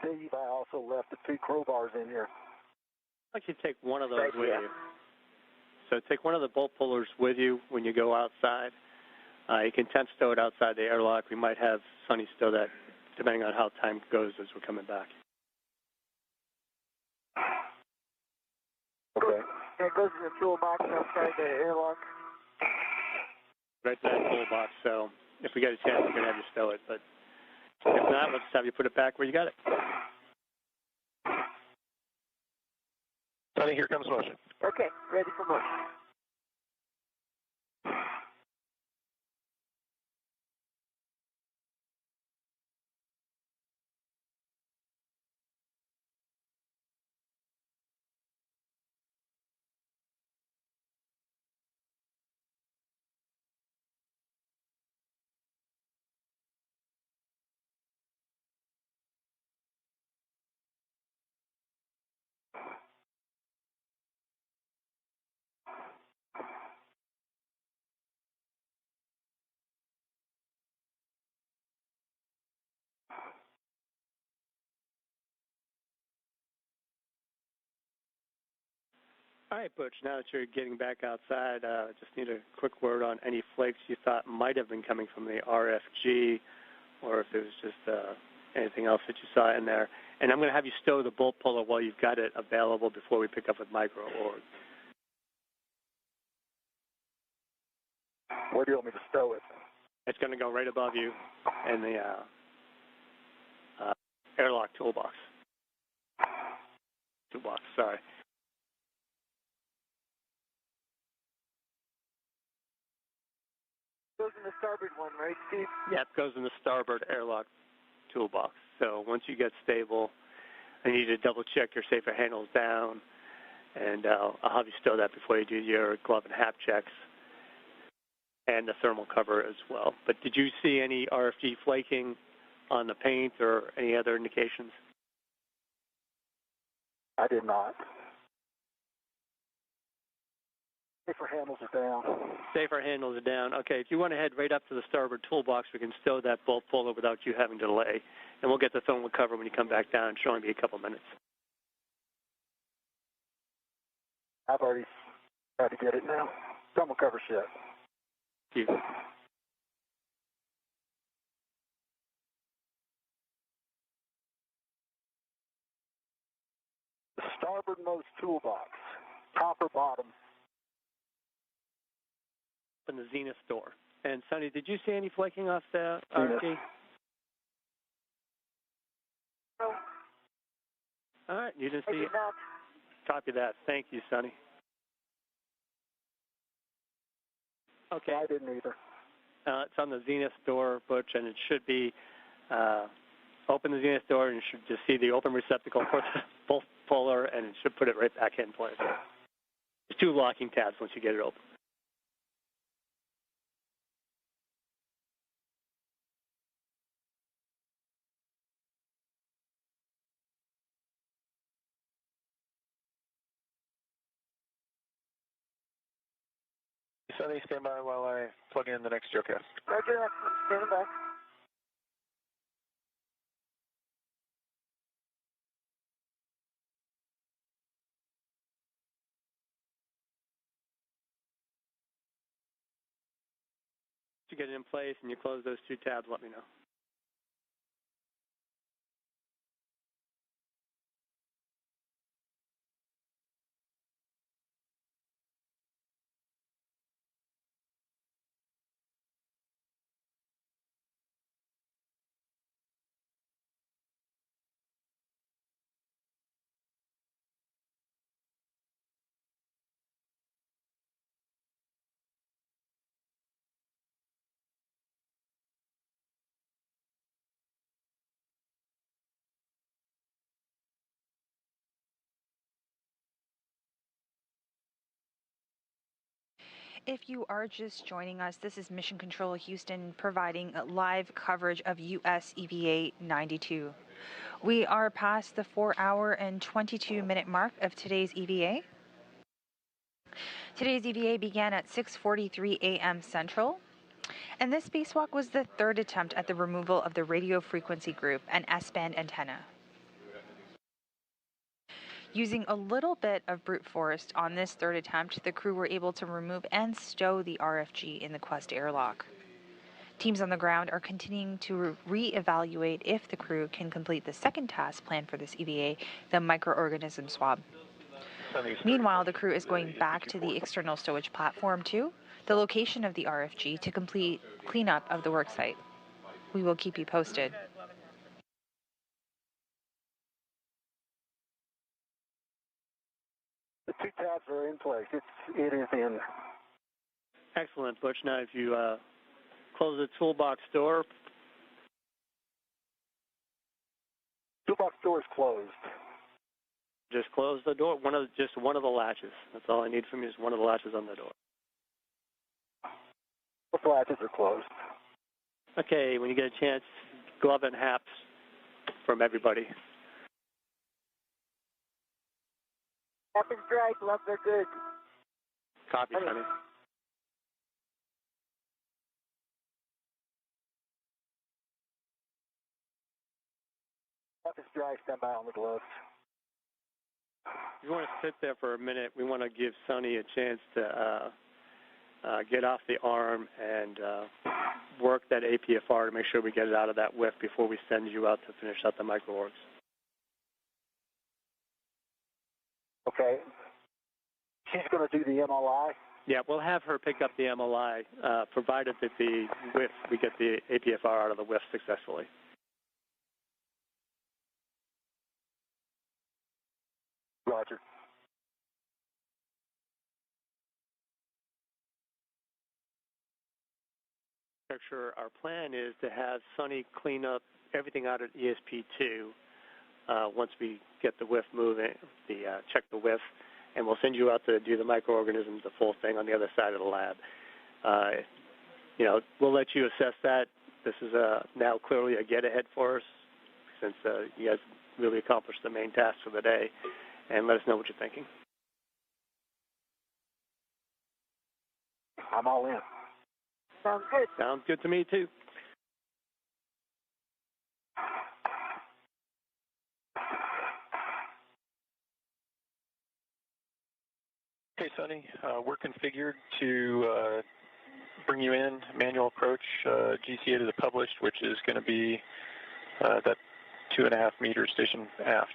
Steve, I also left the 2 crowbars in here. I'd like you to take one of those Right, with yeah. you. So take one of the bolt pullers with you when you go outside. You can temp stow it outside the airlock. We might have Sunny stow that depending on how time goes as we're coming back. Okay. And it goes in the toolbox outside the airlock. Right to that toolbox, so if we get a chance, we can have you stow it. But if not, let's have you put it back where you got it. Sonny, here comes motion. Okay, ready for motion. All right, Butch, now that you're getting back outside, just need a quick word on any flakes you thought might have been coming from the RFG, or if there was just anything else that you saw in there. And I'm going to have you stow the bolt puller while you've got it available before we pick up with micro or. Where do you want me to stow it? It's going to go right above you in the airlock toolbox. Sorry. Goes in the starboard one, right, Steve? Yeah, it goes in the starboard airlock toolbox. So once you get stable, I need you to double check your safer handles down, and I'll have you stow that before you do your glove and hap checks, and the thermal cover as well. But did you see any RFG flaking on the paint or any other indications? I did not. Safer handles are down. Safer handles are down. Okay, if you want to head right up to the starboard toolbox, we can stow that bolt puller without you having to delay. And we'll get the thermal cover when you come back down. It should only be a couple minutes. I've already tried to get it now. Thermal cover shut. Thank you. The starboardmost toolbox, top or bottom. In the Zenith door. And Sonny, did you see any flaking off the Zenith. RFG? No, All right, you didn't I see did it. not. Copy that. Thank you, Sonny. Okay. I didn't either. It's on the Zenith door, Butch, and it should be open the Zenith door, and you should just see the open receptacle for the both puller, and it should put it right back in place. There's two locking tabs once you get it open. Sunny, stand by while I plug in the next geocast. Roger that. Stand by. To get it in place and you close those two tabs, let me know. If you are just joining us, this is Mission Control Houston providing live coverage of US EVA 92. We are past the 4-hour and 22-minute mark of today's EVA. Today's EVA began at 6:43 a.m. Central, and this spacewalk was the third attempt at the removal of the radio frequency group and S-band antenna. Using a little bit of brute force on this third attempt, the crew were able to remove and stow the RFG in the Quest airlock. Teams on the ground are continuing to re-evaluate if the crew can complete the second task planned for this EVA, the microorganism swab. Meanwhile, the crew is going back to the external stowage platform 2, the location of the RFG, to complete cleanup of the worksite. We will keep you posted. The two tabs are in place. It is in. Excellent, Butch. Now, if you close the toolbox door. Toolbox door is closed. Just close the door. Just one of the latches. That's all I need from you is one of the latches on the door. Both latches are closed. Okay, when you get a chance, glove and haps from everybody. Cap is dry. Gloves are good. Copy, Sonny. Cap is dry. Stand by on the gloves. If you want to sit there for a minute, we want to give Sonny a chance to get off the arm and work that APFR to make sure we get it out of that whiff before we send you out to finish out the microorgs. Okay. She's going to do the MLI. Yeah, we'll have her pick up the MLI, provided that the whiff, we get the APFR out of the whiff successfully. Roger. Our plan is to have Sonny clean up everything out at ESP2 once we get the whiff moving, check the whiff, and we'll send you out to do the microorganisms, the full thing on the other side of the lab. We'll let you assess that. This is now clearly a get-ahead for us since you guys really accomplished the main task for the day, and let us know what you're thinking. I'm all in. Sounds good. Sounds good to me, too. Okay, Sonny, we're configured to bring you in manual approach GCA to the published, which is going to be that 2.5 meter station aft.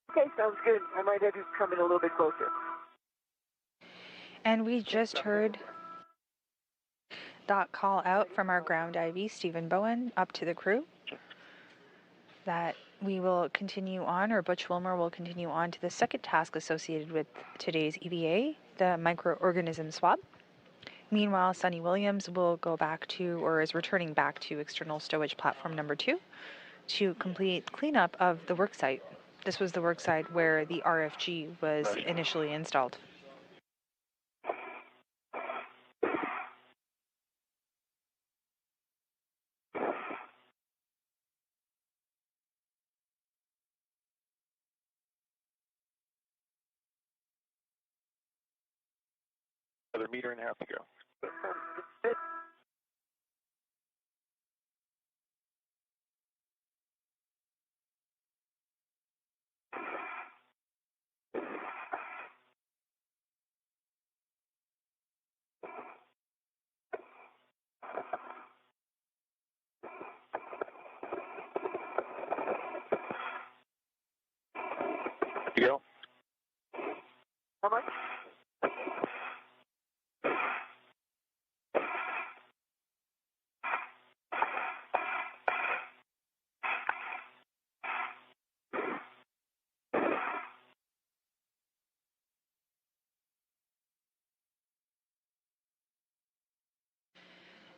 Okay, sounds good. I might have you come in a little bit closer. And we just heard that call out from our ground IV, Stephen Bowen, up to the crew, that we will continue on, or Butch Wilmore will continue on to the second task associated with today's EVA, the microorganism swab. Meanwhile, Sunny Williams will go back to, or is returning back to external stowage platform number 2 to complete cleanup of the worksite. This was the worksite where the RFG was initially installed. Another meter and a half to go. To go. How much?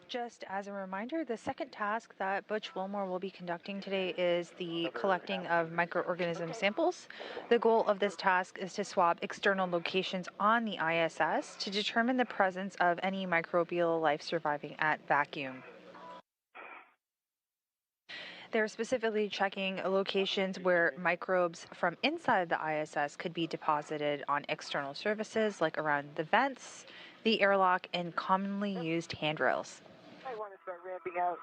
Just as a reminder, the second task that Butch Wilmore will be conducting today is the collecting of microorganism samples. The goal of this task is to swab external locations on the ISS to determine the presence of any microbial life surviving at vacuum. They're specifically checking locations where microbes from inside the ISS could be deposited on external surfaces, like around the vents, the airlock, and commonly used handrails. I want to start ramping out.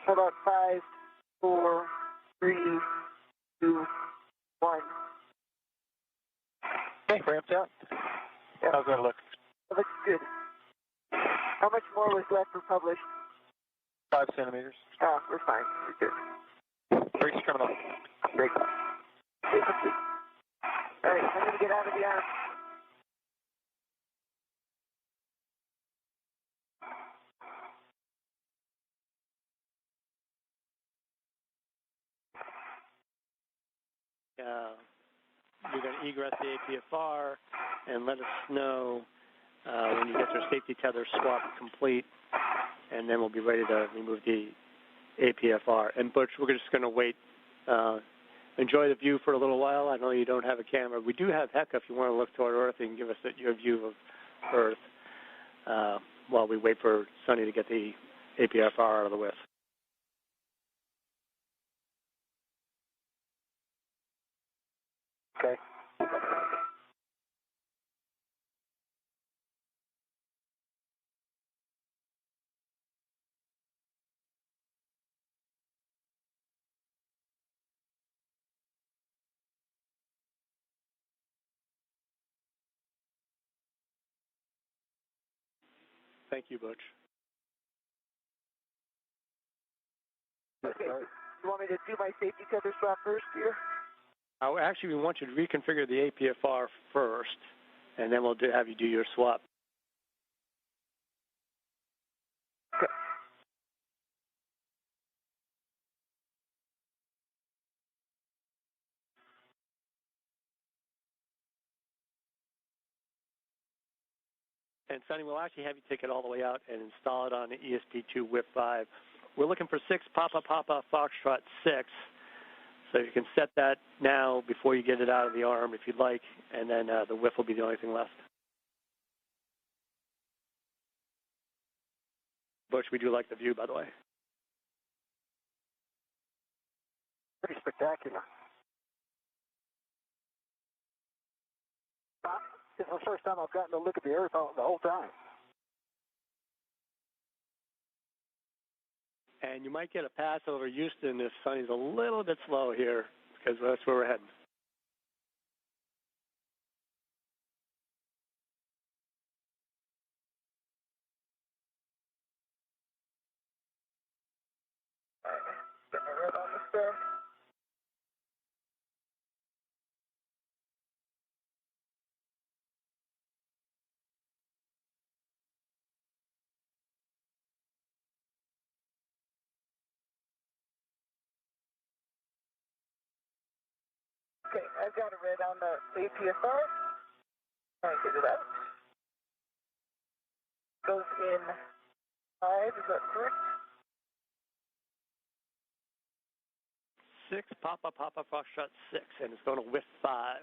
About 5, 4, 3, 2, 1. Okay, ramped out. Yeah. How's that look? That looks good. How much more was left for published? 5 centimeters. Oh, we're fine. We're good. Brace coming up. Great. All right, I'm going to get out of the arm. You're going to egress the APFR and let us know when you get your safety tether swap complete, and then we'll be ready to remove the APFR. And Butch, we're just going to wait. Enjoy the view for a little while. I know you don't have a camera. We do have HECA if you want to look toward Earth and give us your view of Earth while we wait for Sunny to get the APFR out of the way. Okay. Thank you, Butch. Okay. You want me to do my safety tether swap first here? Actually, we want you to reconfigure the APFR first, and then we'll have you do your swap. Okay. And Sonny, we'll actually have you take it all the way out and install it on the ESP2 WIP 5. We're looking for 6 Papa Foxtrot 6. So you can set that now before you get it out of the arm if you'd like, and then the whiff will be the only thing left. Butch, we do like the view, by the way. Pretty spectacular. This is the first time I've gotten to look at the Earth the whole time. And you might get a pass over Houston if Sonny's a little bit slow here, because that's where we're heading. I've got a red on the APSR. I get it out. Goes in 5, is that correct? 6, Papa, Foxtrot 6, and it's going to whiff 5.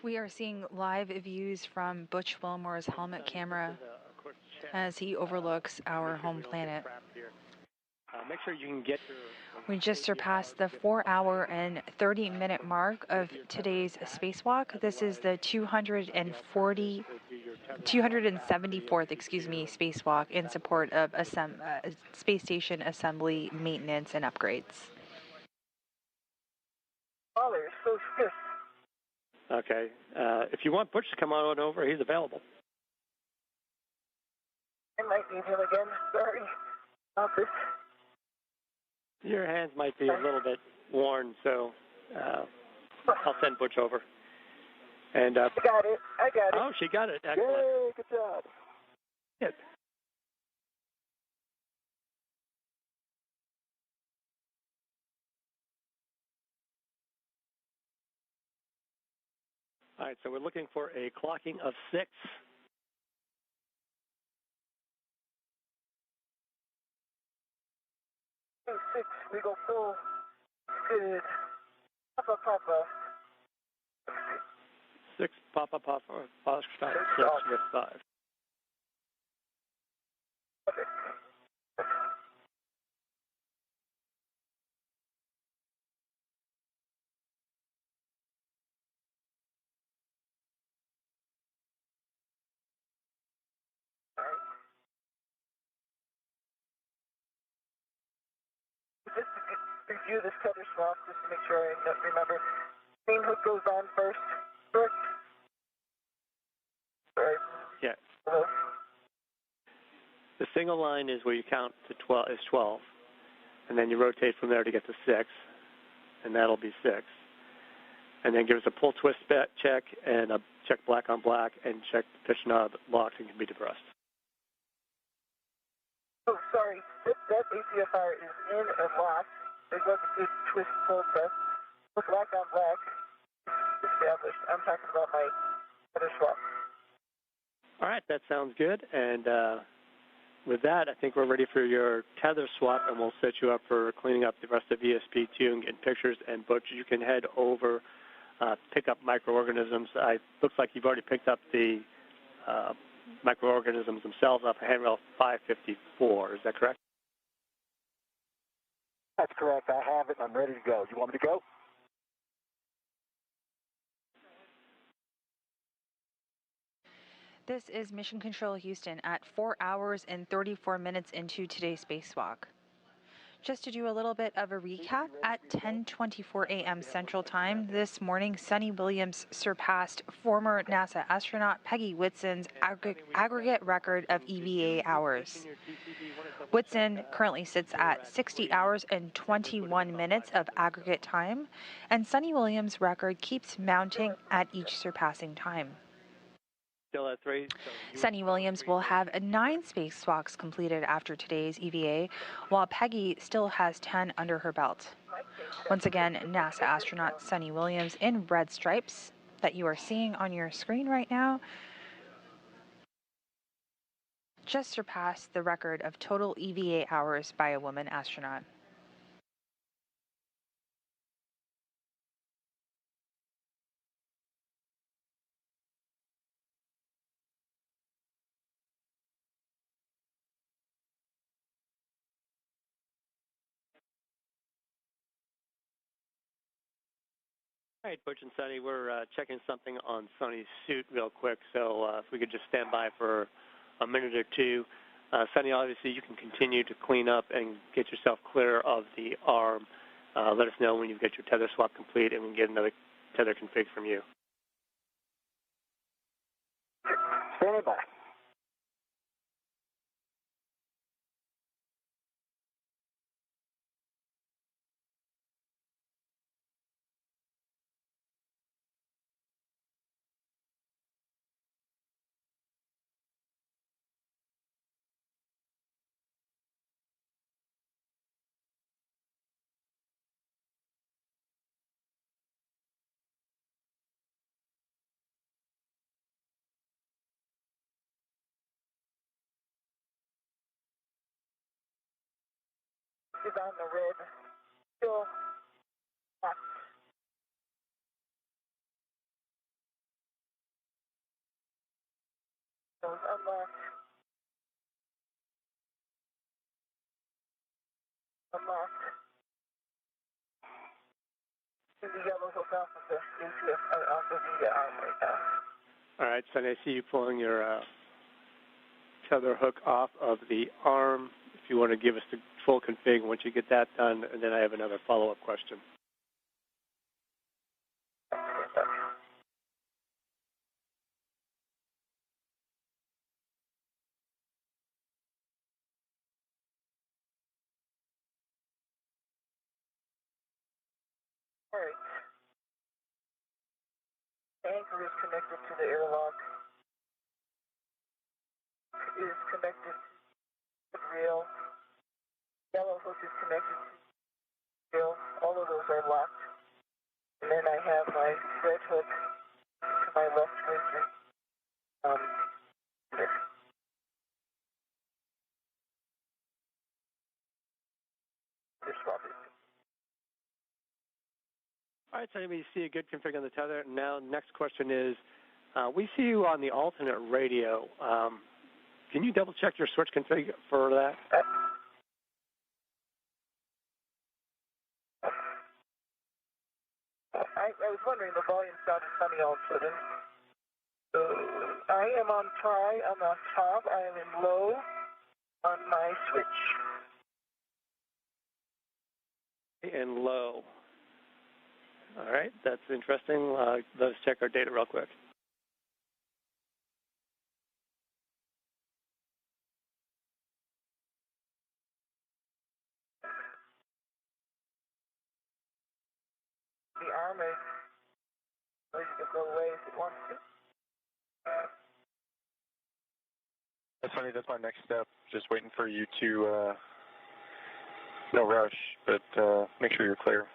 We are seeing live views from Butch Wilmore's helmet camera as he overlooks our home planet. Make sure you can get your... We just surpassed the 4-hour and 30-minute mark of today's spacewalk. This is the 274th, spacewalk in support of space station assembly, maintenance, and upgrades. Father, so stiff. Okay. If you want Butch to come on over, he's available. I might need him again. Sorry about this. Your hands might be a little bit worn, so I'll send Butch over. And I got it. Oh, she got it. Excellent. Yay, good job. Good. All right, so we're looking for a clocking of 6. 6, we go full. Good. Papa. 6, Papa, Foxtrot 6 with 5. Okay. Just to review this tether swap, just to make sure I remember. Main hook goes on first, correct? Right. Yeah. Hello? The single line is where you count to 12, and then you rotate from there to get to 6, and that'll be 6. And then give us a pull twist check and a check black on black, and check the pitch knob locks and can be depressed. Oh, sorry. That ACFR is in and locked. There's a good twist pull test. With black on black established. I'm talking about my tether swap. All right, that sounds good. And with that, I think we're ready for your tether swap, and we'll set you up for cleaning up the rest of ESP2 and getting pictures. And Butch, you can head over, pick up microorganisms. Looks like you've already picked up the microorganisms themselves off of handrail 554. Is that correct? That's correct. I have it. I'm ready to go. You want me to go? This is Mission Control Houston at 4 hours and 34 minutes into today's spacewalk. Just to do a little bit of a recap, at 10:24 a.m. Central Time this morning, Suni Williams surpassed former NASA astronaut Peggy Whitson's aggregate record of EVA hours. Whitson currently sits at 60 hours and 21 minutes of aggregate time, and Suni Williams' record keeps mounting at each surpassing time. Still at 3. Suni Williams will have 9 spacewalks completed after today's EVA, while Peggy still has 10 under her belt. Once again, NASA astronaut Suni Williams in red stripes that you are seeing on your screen right now just surpassed the record of total EVA hours by a woman astronaut. All right, Butch and Suni, we're checking something on Suni's suit real quick, so if we could just stand by for a minute or two. Sunny, obviously, you can continue to clean up and get yourself clear of the arm. Let us know when you get your tether swap complete, and we can get another tether config from you. Standing by. Is on the red, still locked. Those unlocked. Unlocked. In the yellow hook off of the off of the arm right now. All right, Sunny, I see you pulling your tether hook off of the arm. If you want to give us the full config once you get that done, and then I have another follow-up question. All right. Anchor is connected to the airlock. Is connected to the rail. Yellow hook is connected to the rail. All of those are locked. And then I have my red hook to my left wrist. Just swap it. All right, so we see a good config on the tether. Now, next question is, we see you on the alternate radio. Can you double-check your switch config for that? I was wondering, the volume sounded funny all of a sudden. So I am on high, I'm on top, I am in low on my switch. And low. All right, that's interesting. Let's check our data real quick. The arm is ready to go away if it wants to. That's funny. That's my next step. Just waiting for you to, no rush, but make sure you're clear.